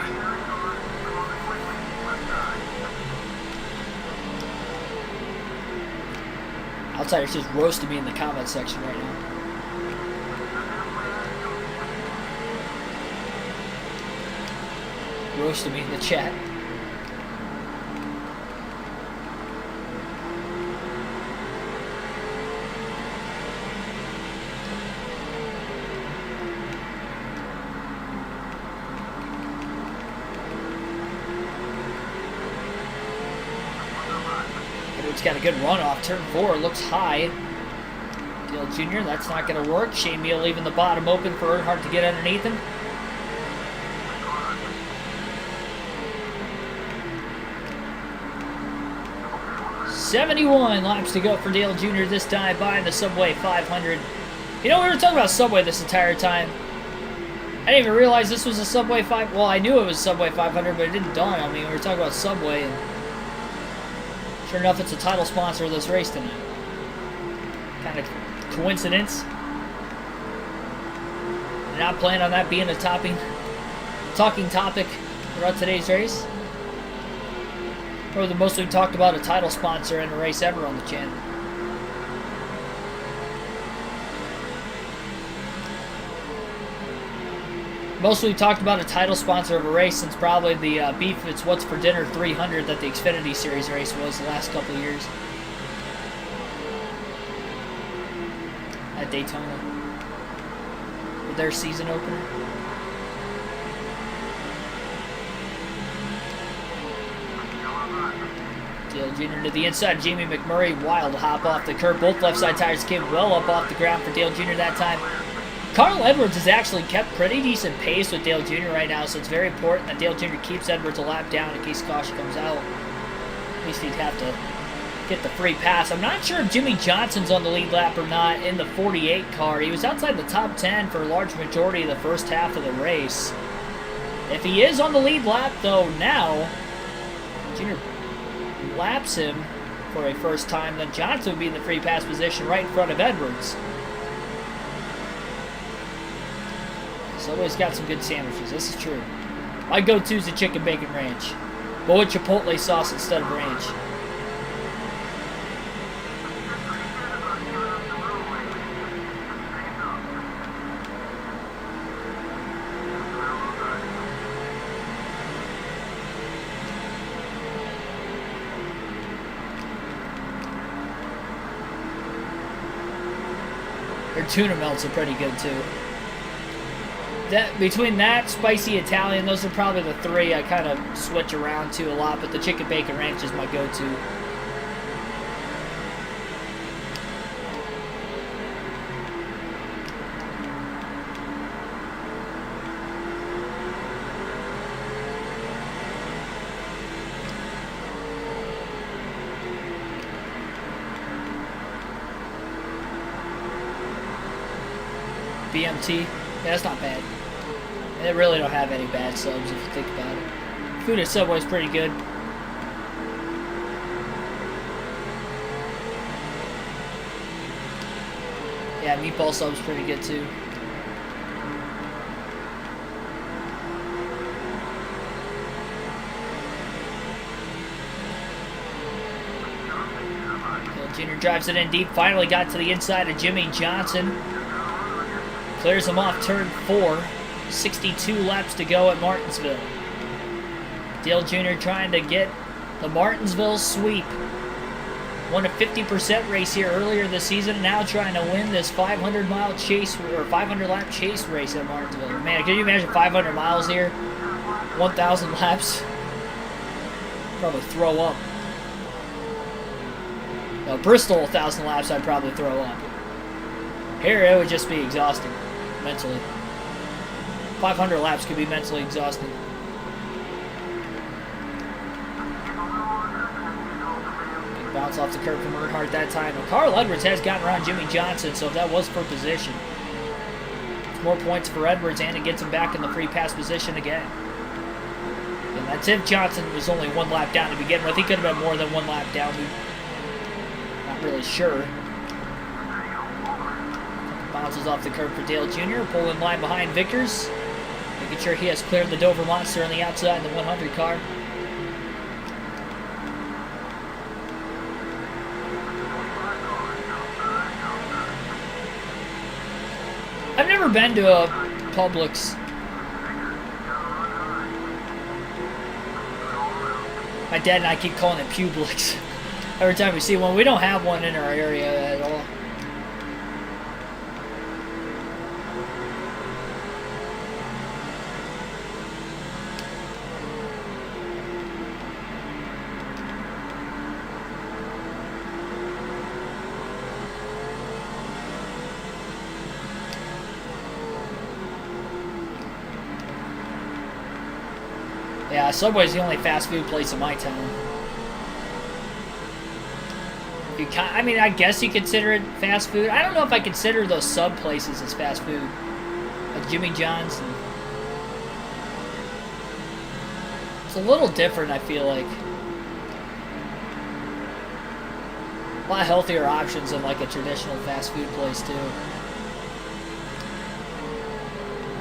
Outsiders just roasting me in the comment section right now. Roasting me in the chat. Edwards got a good run off turn 4. Looks high. Dale Jr., that's not going to work. Shane Meal leaving the bottom open for Earnhardt to get underneath him. .71 laps to go for Dale Jr. this time, buying the Subway 500. You know, we were talking about Subway this entire time. I didn't even realize this was a Subway 5. Well, I knew it was Subway 500, but it didn't dawn on me. We were talking about Subway, and sure enough, it's a title sponsor of this race tonight. Kind of coincidence. Not planning on that being a talking topic throughout today's race. Probably the most we've talked about a title sponsor in a race ever on the channel. Most we've talked about a title sponsor of a race since probably the Beef It's What's for Dinner 300 that the Xfinity Series race was the last couple of years. At Daytona. With their season opener. Dale Jr. to the inside. Jamie McMurray, wild hop off the curb. Both left side tires came well up off the ground for Dale Jr. that time. Carl Edwards has actually kept pretty decent pace with Dale Jr. right now, so it's very important that Dale Jr. keeps Edwards a lap down in case caution comes out. At least he'd have to get the free pass. I'm not sure if Jimmy Johnson's on the lead lap or not in the 48 car. He was outside the top 10 for a large majority of the first half of the race. If he is on the lead lap, though, now, Jr. laps him for a first time, then Johnson would be in the free pass position right in front of Edwards. Subway's got some good sandwiches, this is true. My go-to is the chicken bacon ranch, but with chipotle sauce instead of ranch. Their tuna melts are pretty good too. Between that, spicy Italian, those are probably the three I kind of switch around to a lot, but the chicken bacon ranch is my go-to. BMT, yeah, that's not bad. They really don't have any bad subs if you think about it. Food at Subway's pretty good. Yeah, meatball sub's pretty good too. Junior drives it in deep, finally got to the inside of Jimmy Johnson. Clears him off turn 4. 62 laps to go at Martinsville. Dale Jr. trying to get the Martinsville sweep. Won a 50% race here earlier this season, now trying to win this 500-mile chase or 500-lap chase race at Martinsville. Man, can you imagine 500 miles here? 1,000 laps? Probably throw up. Now, Bristol 1,000 laps, I'd probably throw up. Here, it would just be exhausting mentally. 500 laps could be mentally exhausting. Big bounce off the curb from Earnhardt that time. Well, Carl Edwards has gotten around Jimmy Johnson, so if that was for position, it's more points for Edwards, and it gets him back in the free pass position again. And that's if Johnson was only one lap down to begin with. He could have been more than one lap down. We're not really sure. Bounces off the curb for Dale Jr. Pull in line behind Vickers. Making sure he has cleared the Dover Monster on the outside in the 100 car. I've never been to a Publix. My dad and I keep calling it Publix. Every time we see one, we don't have one in our area at all. Yeah, Subway's the only fast food place in my town. I mean, I guess you consider it fast food. I don't know if I consider those sub places as fast food. Like Jimmy John's. It's a little different, I feel like. A lot healthier options than like a traditional fast food place, too.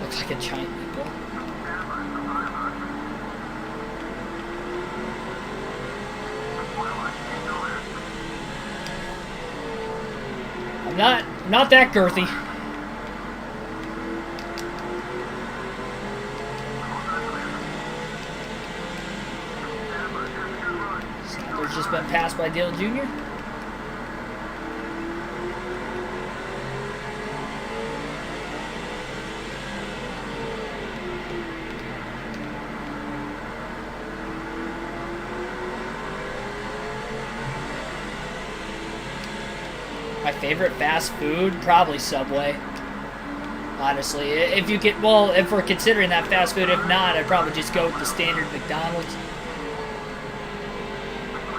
Looks like a giant meatball. Not that girthy. Sanders just been passed by Dale Jr. My favorite fast food? Probably Subway. Honestly. If you get, well, if we're considering that fast food, if not, I'd probably just go with the standard McDonald's.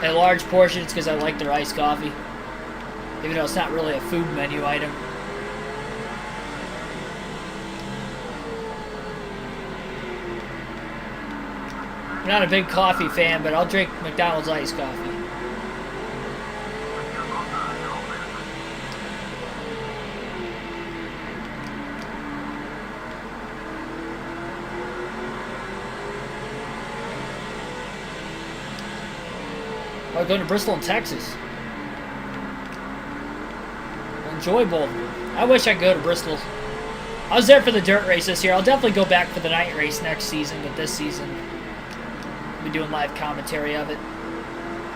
In large portions because I like their iced coffee. Even though it's not really a food menu item. I'm not a big coffee fan, but I'll drink McDonald's iced coffee. I'm going to Bristol in Texas. Enjoyable. I wish I could go to Bristol. I was there for the dirt race this year. I'll definitely go back for the night race next season, but this season I'll be doing live commentary of it.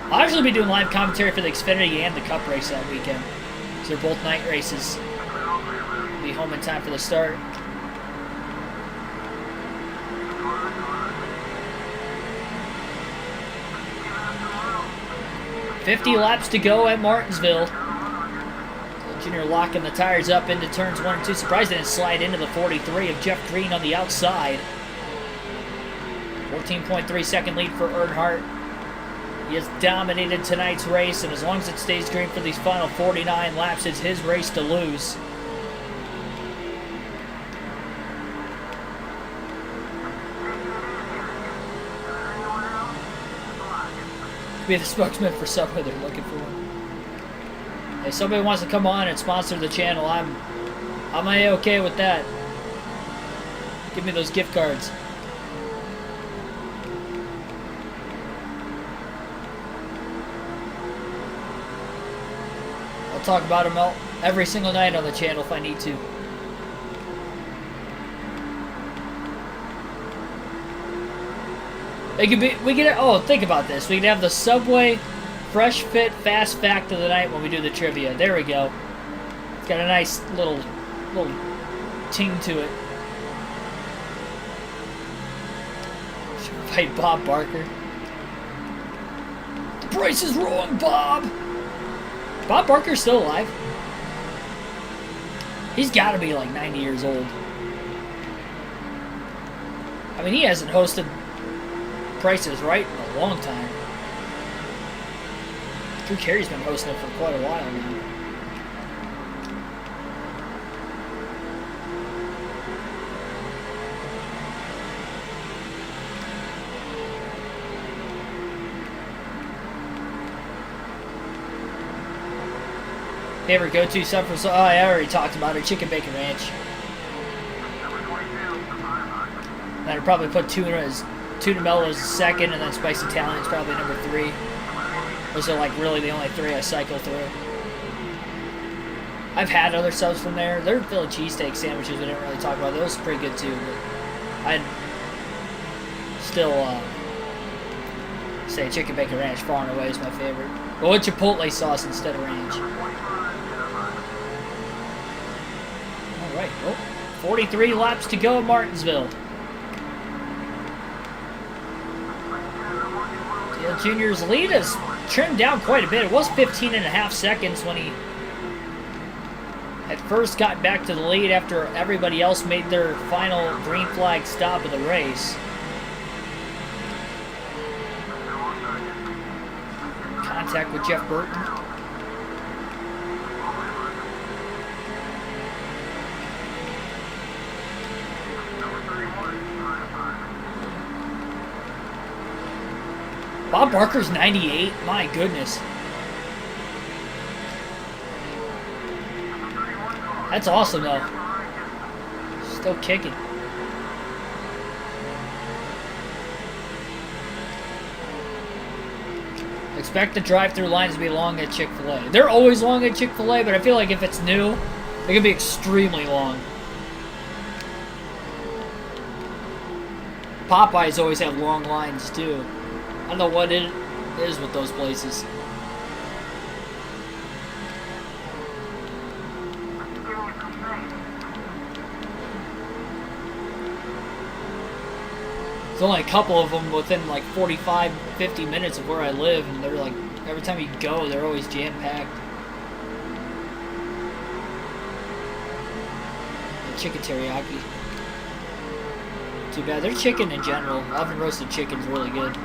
I'll actually be doing live commentary for the Xfinity and the Cup race that weekend. So they're both night races. I'll be home in time for the start. .50 laps to go at Martinsville. Junior locking the tires up into turns 1 and 2. Surprised they didn't slide into the 43 of Jeff Green on the outside. 14.3 second lead for Earnhardt. He has dominated tonight's race, and as long as it stays green for these final 49 laps, it's his race to lose. Be the spokesman for Subway. They're looking for one. Hey, somebody wants to come on and sponsor the channel. I'm okay with that. Give me those gift cards. I'll talk about them every single night on the channel if I need to. It could be, think about this. We could have the Subway Fresh Fit Fast Fact of the night when we do the trivia. There we go. It's got a nice little ting to it. Should we fight Bob Barker? The price is wrong, Bob! Bob Barker's still alive. He's got to be like 90 years old. I mean, he hasn't hosted Price is Right in a long time. Drew Carey's been hosting it for quite a while now. Favorite go-to sub for I already talked about it. Chicken Bacon Ranch. I'd probably put Tuna Mellow is second, and then Spicy Italian is probably number 3. Those are like really the only 3 I cycle through. I've had other subs from there. Their Philly cheesesteak sandwiches we didn't really talk about. Those are pretty good too. But I'd still say chicken bacon ranch far and away is my favorite. But with chipotle sauce instead of ranch. All right, well, 43 laps to go at Martinsville. Dale Jr.'s lead has trimmed down quite a bit. It was 15.5 seconds when he had first got back to the lead after everybody else made their final green flag stop of the race. Contact with Jeff Burton. Bob Barker's 98. My goodness. That's awesome, though. Still kicking. Expect the drive-through lines to be long at Chick-fil-A. They're always long at Chick-fil-A, but I feel like if it's new, they can be extremely long. Popeyes always have long lines, too. I don't know what it is with those places. There's only a couple of them within like 45, 50 minutes of where I live, and they're like, every time you go, they're always jam-packed. The chicken teriyaki. Too bad. Their chicken in general, oven roasted chicken's really good.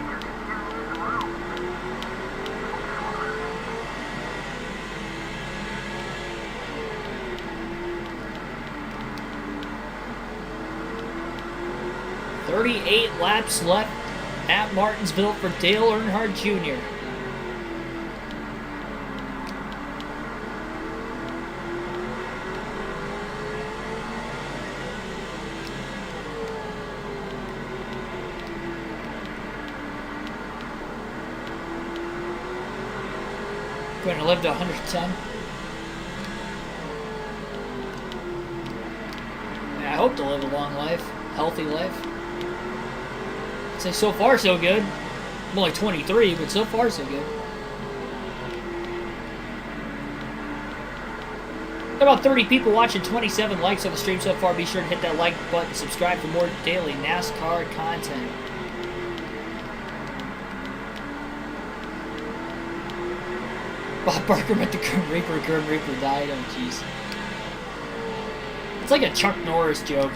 "38 laps left at Martinsville for Dale Earnhardt Jr. Going to live to 110. Yeah, I hope to live a long life, healthy life. Say so far so good. I'm only 23, but so far so good. Got about 30 people watching, 27 likes on the stream so far. Be sure to hit that like button, subscribe for more daily NASCAR content. Bob Barker met the Grim Reaper. Grim Reaper died. Oh, jeez. It's like a Chuck Norris joke.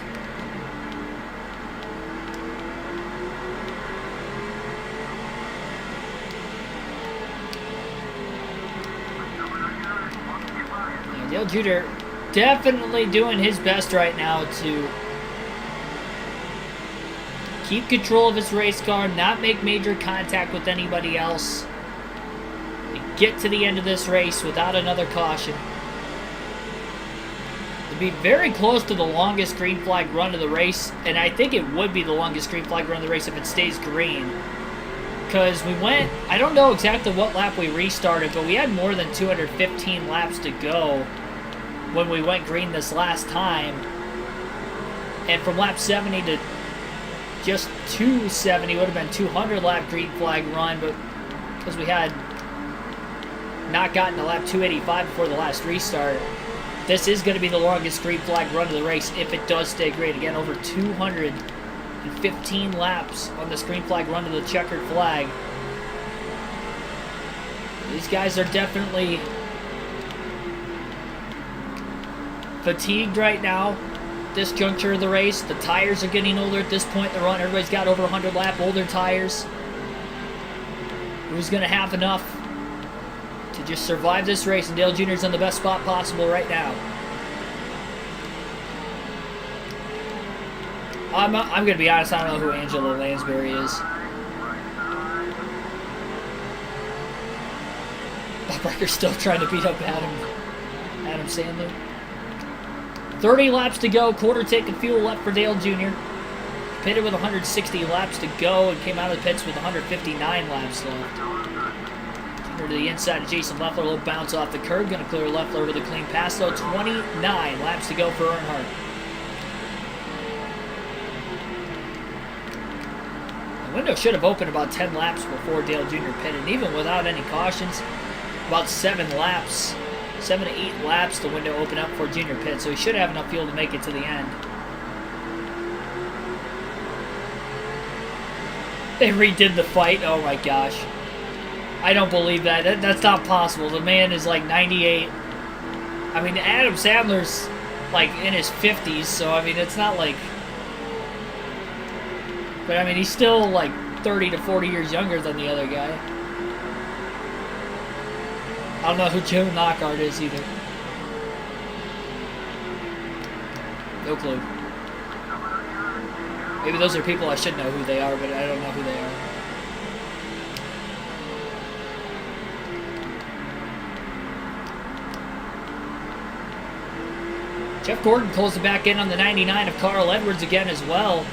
Dale Jr. definitely doing his best right now to keep control of his race car, not make major contact with anybody else, and get to the end of this race without another caution. It'd be very close to the longest green flag run of the race, and I think it would be the longest green flag run of the race if it stays green. Because we went, I don't know exactly what lap we restarted, but we had more than 215 laps to go when we went green this last time. And from lap 70 to just 270 would have been 200 lap green flag run, but because we had not gotten to lap 285 before the last restart, this is going to be the longest green flag run of the race if it does stay green. Again, over 215 laps on this green flag run to the checkered flag. These guys are definitely fatigued right now. This juncture of the race, the tires are getting older at this point in the run. Everybody's got over 100 lap older tires. Who's going to have enough to just survive this race? And Dale Jr.'s in the best spot possible right now. I'm going to be honest, I don't know who Angela Lansbury is. Bob Barker's still trying to beat up Adam Sandler. 30 laps to go, quarter tank of fuel left for Dale Jr. Pitted with 160 laps to go and came out of the pits with 159 laps left. Jr. over to the inside of Jason Leffler. A little bounce off the curb. Going to clear Leffler with a clean pass, though. 29 laps to go for Earnhardt. The window should have opened about 10 laps before Dale Jr. pitted. And even without any cautions, about 7 to 8 laps, the window opened up for Junior pit. So he should have enough fuel to make it to the end. They redid the fight. Oh my gosh. I don't believe that. That's not possible. The man is like 98. I mean, Adam Sandler's like in his 50s, so I mean, it's not like... But I mean, he's still like 30 to 40 years younger than the other guy. I don't know who Joe Knockhart is either. No clue. Maybe those are people I should know who they are, but I don't know who they are. Jeff Gordon pulls it back in on the 99 of Carl Edwards again as well.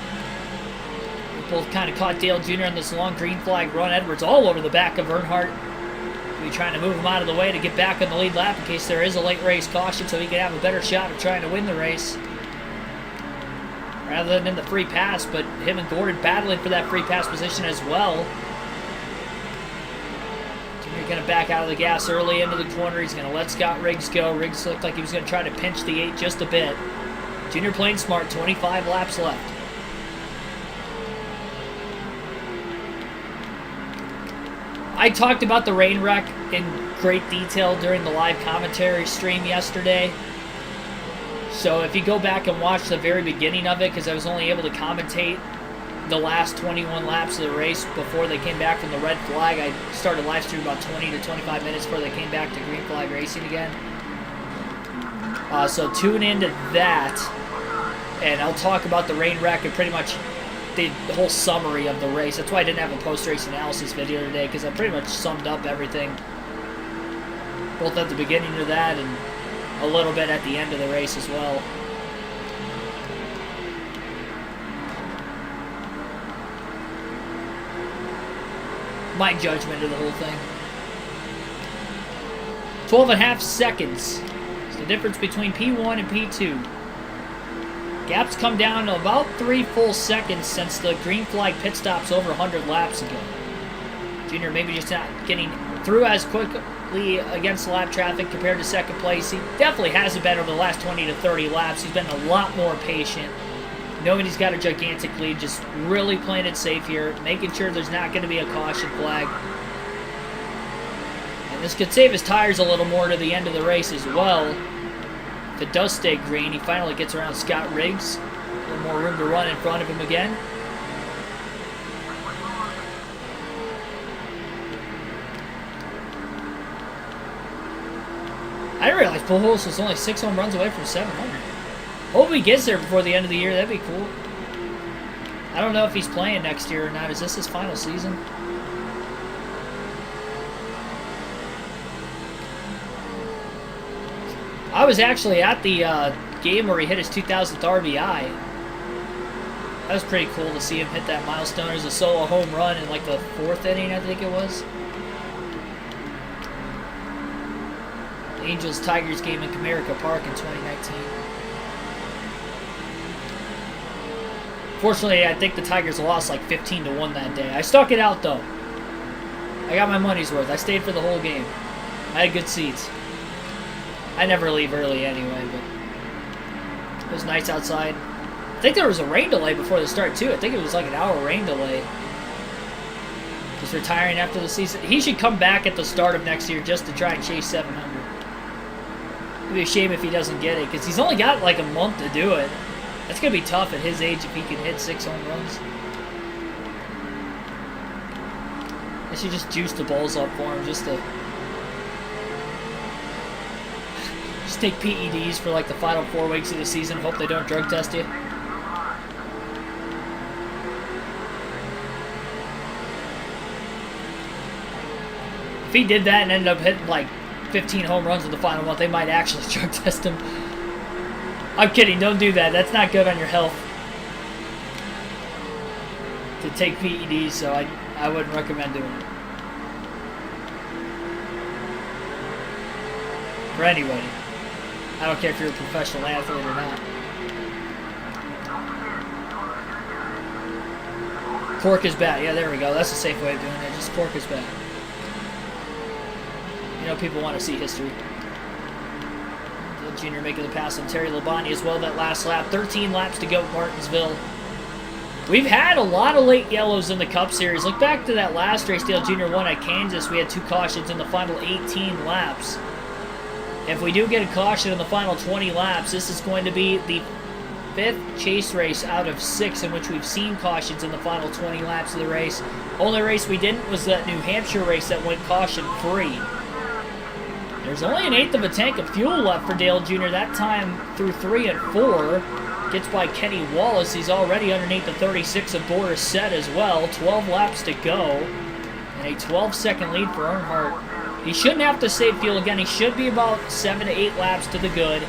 We both kind of caught Dale Jr. on this long green flag run. Edwards all over the back of Earnhardt. We'll be trying to move him out of the way to get back on the lead lap in case there is a late race caution so he can have a better shot of trying to win the race. Rather than in the free pass, but him and Gordon battling for that free pass position as well. Junior going to back out of the gas early into the corner. He's going to let Scott Riggs go. Riggs looked like he was going to try to pinch the 8 just a bit. Junior playing smart, 25 laps left. I talked about the rain wreck in great detail during the live commentary stream yesterday. So if you go back and watch the very beginning of it, because I was only able to commentate the last 21 laps of the race before they came back from the red flag. I started live stream about 20 to 25 minutes before they came back to green flag racing again. So tune into that, and I'll talk about the rain wreck and pretty much the whole summary of the race. That's why I didn't have a post-race analysis video today, because I pretty much summed up everything, both at the beginning of that and a little bit at the end of the race as well. My judgment of the whole thing. 12.5 seconds. It's the difference between P1 and P2. Gap's come down to about 3 full seconds since the green flag pit stops over 100 laps ago. Junior maybe just not getting through as quickly against lap traffic compared to second place. He definitely hasn't been over the last 20 to 30 laps. He's been a lot more patient, knowing he's got a gigantic lead, just really playing it safe here, making sure there's not going to be a caution flag. And this could save his tires a little more to the end of the race as well. If it does stay green, he finally gets around Scott Riggs. A little more room to run in front of him again. I didn't realize Pujols was only 6 home runs away from 700. Hope he gets there before the end of the year. That'd be cool. I don't know if he's playing next year or not. Is this his final season? I was actually at the game where he hit his 2000th RBI. That was pretty cool to see him hit that milestone. It was a solo home run in like the 4th inning, I think it was. Angels-Tigers game in Comerica Park in 2019. Fortunately, I think the Tigers lost like 15-1 that day. I stuck it out though. I got my money's worth. I stayed for the whole game. I had good seats. I never leave early anyway, but it was nice outside. I think there was a rain delay before the start too. I think it was like an hour rain delay. He's retiring after the season. He should come back at the start of next year just to try and chase 700. It'd be a shame if he doesn't get it, because he's only got like a month to do it. That's going to be tough at his age if he can hit 6 home runs. They should just juice the balls up for him just to... Just take PEDs for like the final 4 weeks of the season. Hope they don't drug test you. If he did that and ended up hitting like 15 home runs in the final month, they might actually drug test him. I'm kidding, don't do that. That's not good on your health to take PEDs, so I wouldn't recommend doing it. For anybody. I don't care if you're a professional athlete or not. Cork his bat. Yeah, there we go. That's a safe way of doing it. Just cork his bat. You know, people want to see history. The junior making the pass on Terry Labonte as well that last lap. 13 laps to go at Martinsville. We've had a lot of late yellows in the Cup Series. Look back to that last race Dale Jr. won at Kansas. We had 2 cautions in the final 18 laps. If we do get a caution in the final 20 laps, this is going to be the 5th chase race out of 6 in which we've seen cautions in the final 20 laps of the race. Only race we didn't was that New Hampshire race that went caution-free. There's only an 1/8 of a tank of fuel left for Dale Jr. That time through 3 and 4. Gets by Kenny Wallace. He's already underneath the 36 of Boris Set as well. 12 laps to go. And a 12-second lead for Earnhardt. He shouldn't have to save fuel again. He should be about 7 to 8 laps to the good.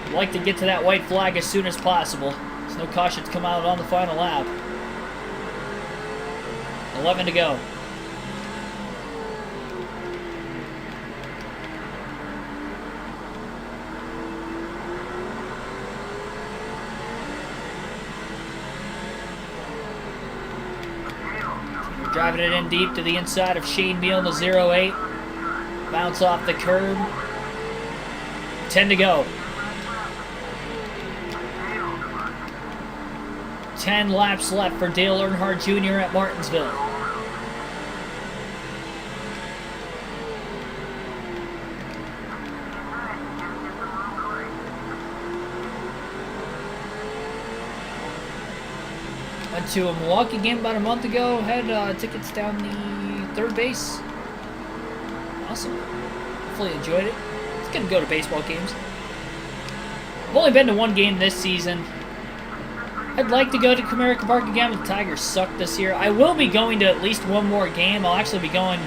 I'd like to get to that white flag as soon as possible. There's no cautions come out on the final lap. 11 to go. Driving it in deep to the inside of Shane Meal in the 08. Bounce off the curb. 10 to go. 10 laps left for Dale Earnhardt Jr. at Martinsville. Went to a Milwaukee game about a month ago. Had tickets down the third base. Awesome. Hopefully enjoyed it. It's good to go to baseball games. I've only been to one game this season. I'd like to go to Comerica Park again, but the Tigers suck this year. I will be going to at least one more game. I'll actually be going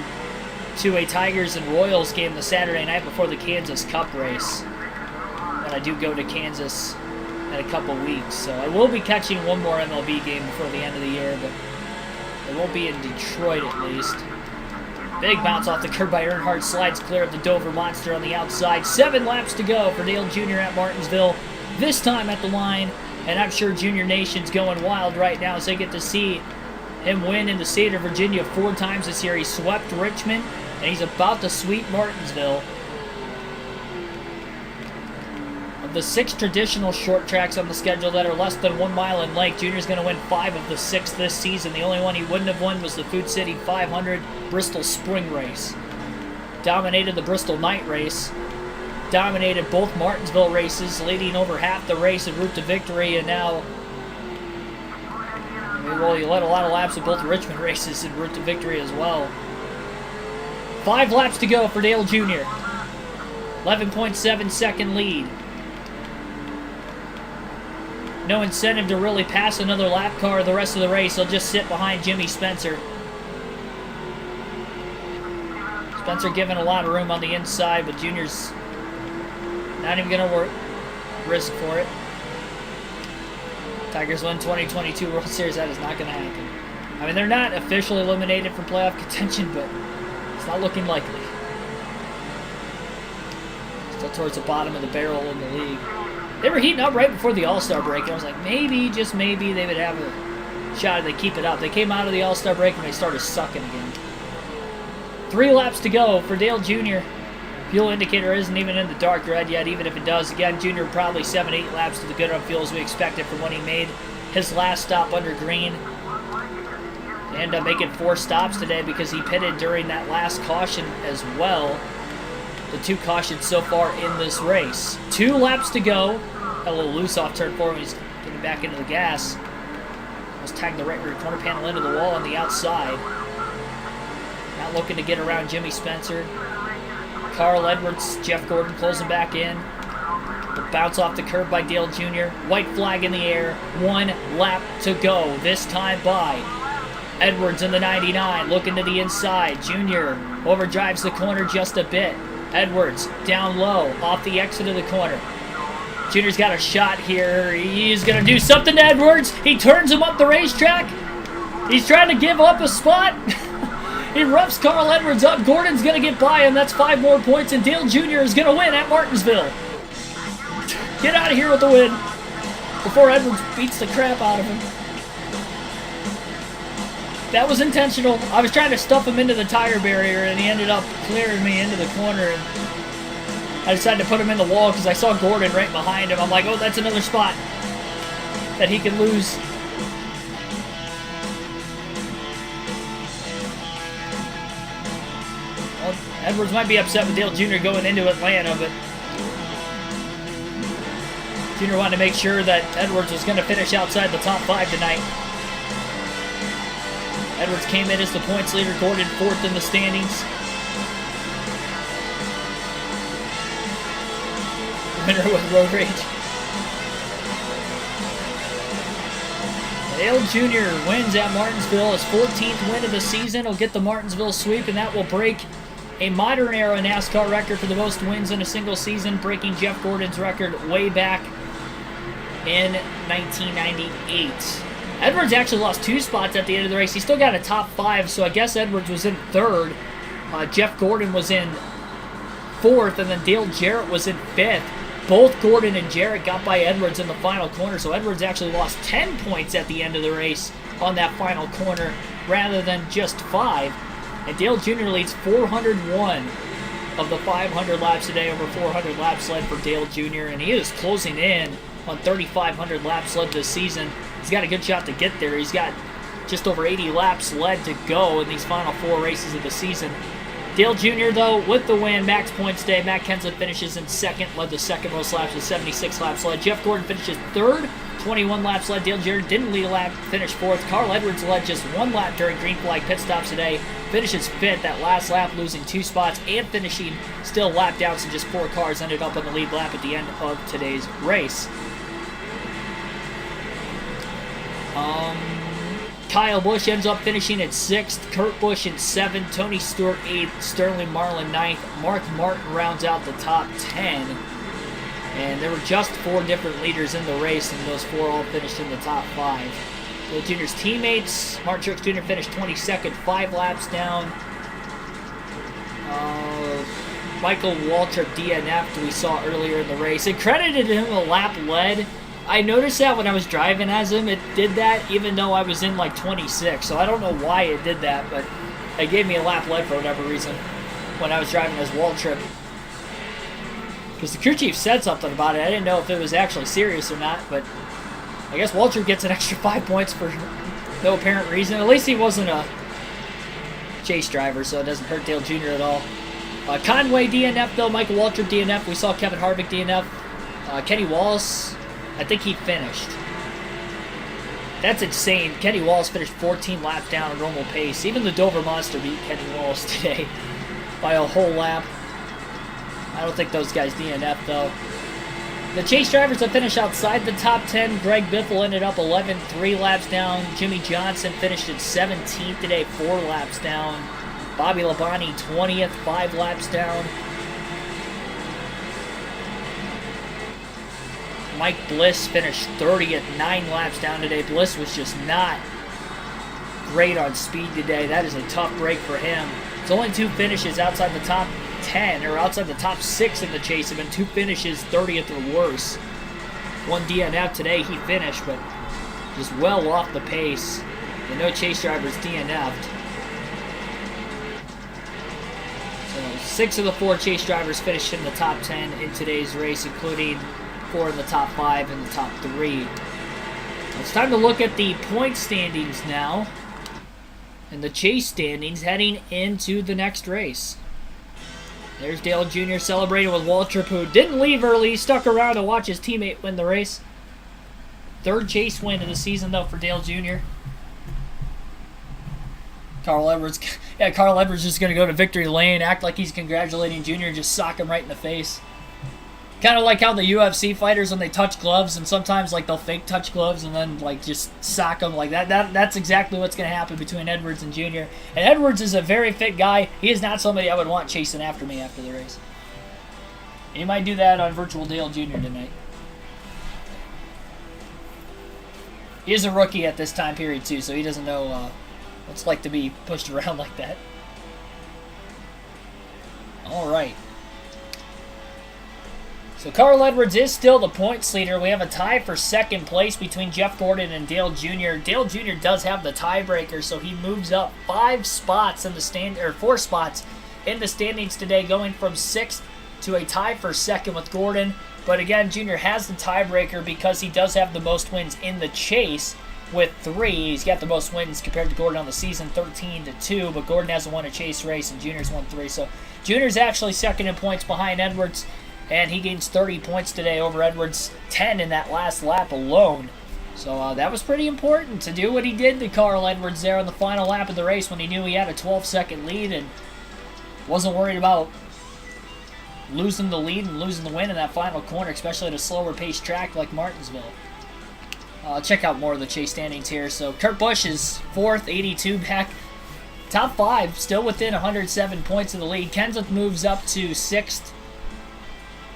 to a Tigers and Royals game the Saturday night before the Kansas Cup race. When I do go to Kansas in a couple weeks. So I will be catching one more MLB game before the end of the year, but it won't be in Detroit at least. Big bounce off the curb by Earnhardt. Slides clear of the Dover Monster on the outside. 7 laps to go for Dale Jr. at Martinsville. This time at the line. And I'm sure Junior Nation's going wild right now as they get to see him win in the state of Virginia 4 times this year. He swept Richmond, and he's about to sweep Martinsville. Of the 6 traditional short tracks on the schedule that are less than 1 mile in length, Junior's going to win 5 of the 6 this season. The only one he wouldn't have won was the Food City 500 Bristol Spring Race. Dominated the Bristol Night Race. Dominated both Martinsville races, leading over half the race en route to victory, and now, well, he led a lot of laps of both Richmond races en route to victory as well. 5 laps to go for Dale Jr. 11.7 second lead. No incentive to really pass another lap car the rest of the race. He'll just sit behind Jimmy Spencer. Spencer giving a lot of room on the inside, but Junior's not even going to risk for it. Tigers win 2022 World Series. That is not going to happen. I mean, they're not officially eliminated from playoff contention, but it's not looking likely. Still towards the bottom of the barrel in the league. They were heating up right before the All-Star break, and I was like, maybe, just maybe, they would have a shot if they keep it up. They came out of the All-Star break, and they started sucking again. 3 laps to go for Dale Jr. Fuel indicator isn't even in the dark red yet, even if it does. Again, Junior probably 7-8 laps to the good on fuel as we expected from when he made his last stop under green. They end up making 4 stops today because he pitted during that last caution as well. The 2 cautions so far in this race. 2 laps to go. Got a little loose off turn 4 when he's getting back into the gas. Almost tagged the right rear corner panel into the wall on the outside. Not looking to get around Jimmy Spencer. Carl Edwards, Jeff Gordon closing back in. The bounce off the curb by Dale Jr. White flag in the air. 1 lap to go. This time by Edwards in the 99. Looking to the inside. Jr. overdrives the corner just a bit. Edwards down low off the exit of the corner. Junior's got a shot here. He's going to do something to Edwards. He turns him up the racetrack. He's trying to give up a spot. He roughs Carl Edwards up. Gordon's going to get by him. That's 5 more points, and Dale Jr. is going to win at Martinsville. Get out of here with the win before Edwards beats the crap out of him. That was intentional. I was trying to stuff him into the tire barrier, and he ended up clearing me into the corner. And I decided to put him in the wall because I saw Gordon right behind him. I'm like, oh, that's another spot that he could lose. Well, Edwards might be upset with Dale Jr. going into Atlanta, but Jr. wanted to make sure that Edwards was going to finish outside the top 5 tonight. Edwards came in as the points leader. Gordon 4th in the standings. Winner with road rage. Dale Jr. wins at Martinsville. His 14th win of the season. He'll get the Martinsville sweep, and that will break a modern era NASCAR record for the most wins in a single season, breaking Jeff Gordon's record way back in 1998. Edwards actually lost 2 spots at the end of the race. He still got a top 5, so I guess Edwards was in 3rd. Jeff Gordon was in 4th, and then Dale Jarrett was in 5th. Both Gordon and Jarrett got by Edwards in the final corner, so Edwards actually lost 10 points at the end of the race on that final corner rather than just 5. And Dale Jr. leads 401 of the 500 laps today, over 400 laps led for Dale Jr., and he is closing in on 3,500 laps led this season. He's got a good shot to get there. He's got just over 80 laps led to go in these final 4 races of the season. Dale Jr., though, with the win, max points day. Matt Kenseth finishes in 2nd, led the 2nd most laps with 76 laps led. Jeff Gordon finishes 3rd, 21 laps led. Dale Jr. didn't lead a lap, finished 4th. Carl Edwards led just 1 lap during green flag pit stops today. Finishes 5th, that last lap, losing 2 spots and finishing still lapped out, so just 4 cars ended up on the lead lap at the end of today's race. Kyle Busch ends up finishing at 6th, Kurt Busch in 7th, Tony Stewart 8th, Sterling Marlin 9th, Mark Martin rounds out the top 10. And there were just 4 different leaders in the race, and those 4 all finished in the top 5. Dale Jr.'s teammates, Martin Truex Jr. finished 22nd, 5 laps down. Michael Waltrip DNF'd, we saw earlier in the race. It credited him a lap led. I noticed that when I was driving as him, it did that even though I was in like 26. So I don't know why it did that, but it gave me a lap led for whatever reason when I was driving as Waltrip. Because the crew chief said something about it. I didn't know if it was actually serious or not, but I guess Waltrip gets an extra 5 points for no apparent reason. At least he wasn't a chase driver, so it doesn't hurt Dale Jr. at all. Conway DNF though, Michael Waltrip DNF. We saw Kevin Harvick DNF. Kenny Wallace, I think he finished. That's insane. Kenny Wallace finished 14 laps down at normal pace. Even the Dover Monster beat Kenny Wallace today by a whole lap. I don't think those guys DNF though. The chase drivers that finished outside the top 10, Greg Biffle ended up 11, 3 laps down. Jimmy Johnson finished at 17th today, 4 laps down. Bobby Labonte 20th, 5 laps down. Mike Bliss finished 30th, 9 laps down today. Bliss was just not great on speed today. That is a tough break for him. It's only 2 finishes outside the top 10, or outside the top 6 in the chase. Have been 2 finishes, 30th or worse. 1 DNF today, he finished, but just well off the pace. And no chase drivers DNF'd. So 6 of the 4 chase drivers finished in the top 10 in today's race, including 4 in the top 5 and the top 3. It's time to look at the point standings now, and the chase standings heading into the next race. There's Dale Jr. celebrating with Waltrip, who didn't leave early. He stuck around to watch his teammate win the race. 3rd chase win of the season, though, for Dale Jr. Carl Edwards is going to go to victory lane, act like he's congratulating Jr., and just sock him right in the face. Kind of like how the UFC fighters, when they touch gloves, and sometimes like they'll fake touch gloves and then like just sock them like that. That's exactly what's going to happen between Edwards and Jr. And Edwards is a very fit guy. He is not somebody I would want chasing after me after the race. He might do that on Virtual Dale Jr. tonight. He is a rookie at this time period too, so he doesn't know what it's like to be pushed around like that. All right. So Carl Edwards is still the points leader. We have a tie for second place between Jeff Gordon and Dale Jr. Dale Jr. does have the tiebreaker, so he moves up 4 spots in the standings today, going from 6th to a tie for second with Gordon. But again, Jr. has the tiebreaker because he does have the most wins in the chase with 3. He's got the most wins compared to Gordon on the season, 13-2. But Gordon hasn't won a chase race, and Jr.'s won 3. So Jr.'s actually second in points behind Edwards. And he gains 30 points today over Edwards, 10 in that last lap alone. So that was pretty important to do what he did to Carl Edwards there on the final lap of the race when he knew he had a 12-second lead and wasn't worried about losing the lead and losing the win in that final corner, especially at a slower paced track like Martinsville. Check out more of the chase standings here. So Kurt Busch is 4th, 82 back. Top 5, still within 107 points of the lead. Kenseth moves up to 6th.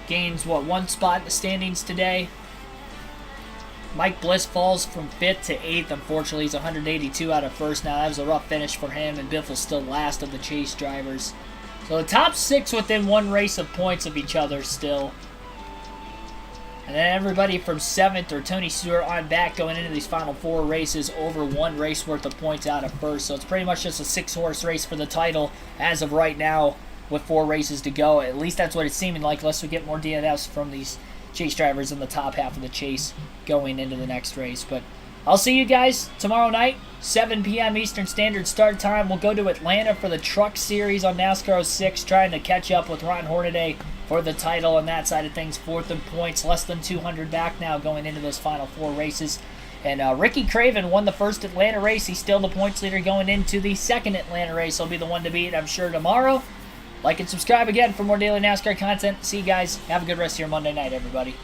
Gains, 1 spot in the standings today. Mike Bliss falls from 5th to 8th. Unfortunately, he's 182 out of 1st now. That was a rough finish for him, and Biffle's still last of the chase drivers. So the top 6 within 1 race of points of each other still. And then everybody from 7th or Tony Stewart on back going into these final 4 races over 1 race worth of points out of 1st. So it's pretty much just a 6-horse race for the title as of right now, with 4 races to go. At least that's what it's seeming like, unless we get more DNFs from these chase drivers in the top half of the chase going into the next race. But I'll see you guys tomorrow night, 7 p.m. Eastern Standard start time. We'll go to Atlanta for the Truck Series on NASCAR 06, trying to catch up with Ron Hornaday for the title on that side of things. 4th in points, less than 200 back now going into those final 4 races. And Ricky Craven won the first Atlanta race. He's still the points leader going into the second Atlanta race. He'll be the one to beat, I'm sure, tomorrow. Like and subscribe again for more daily NASCAR content. See you guys. Have a good rest of your Monday night, everybody.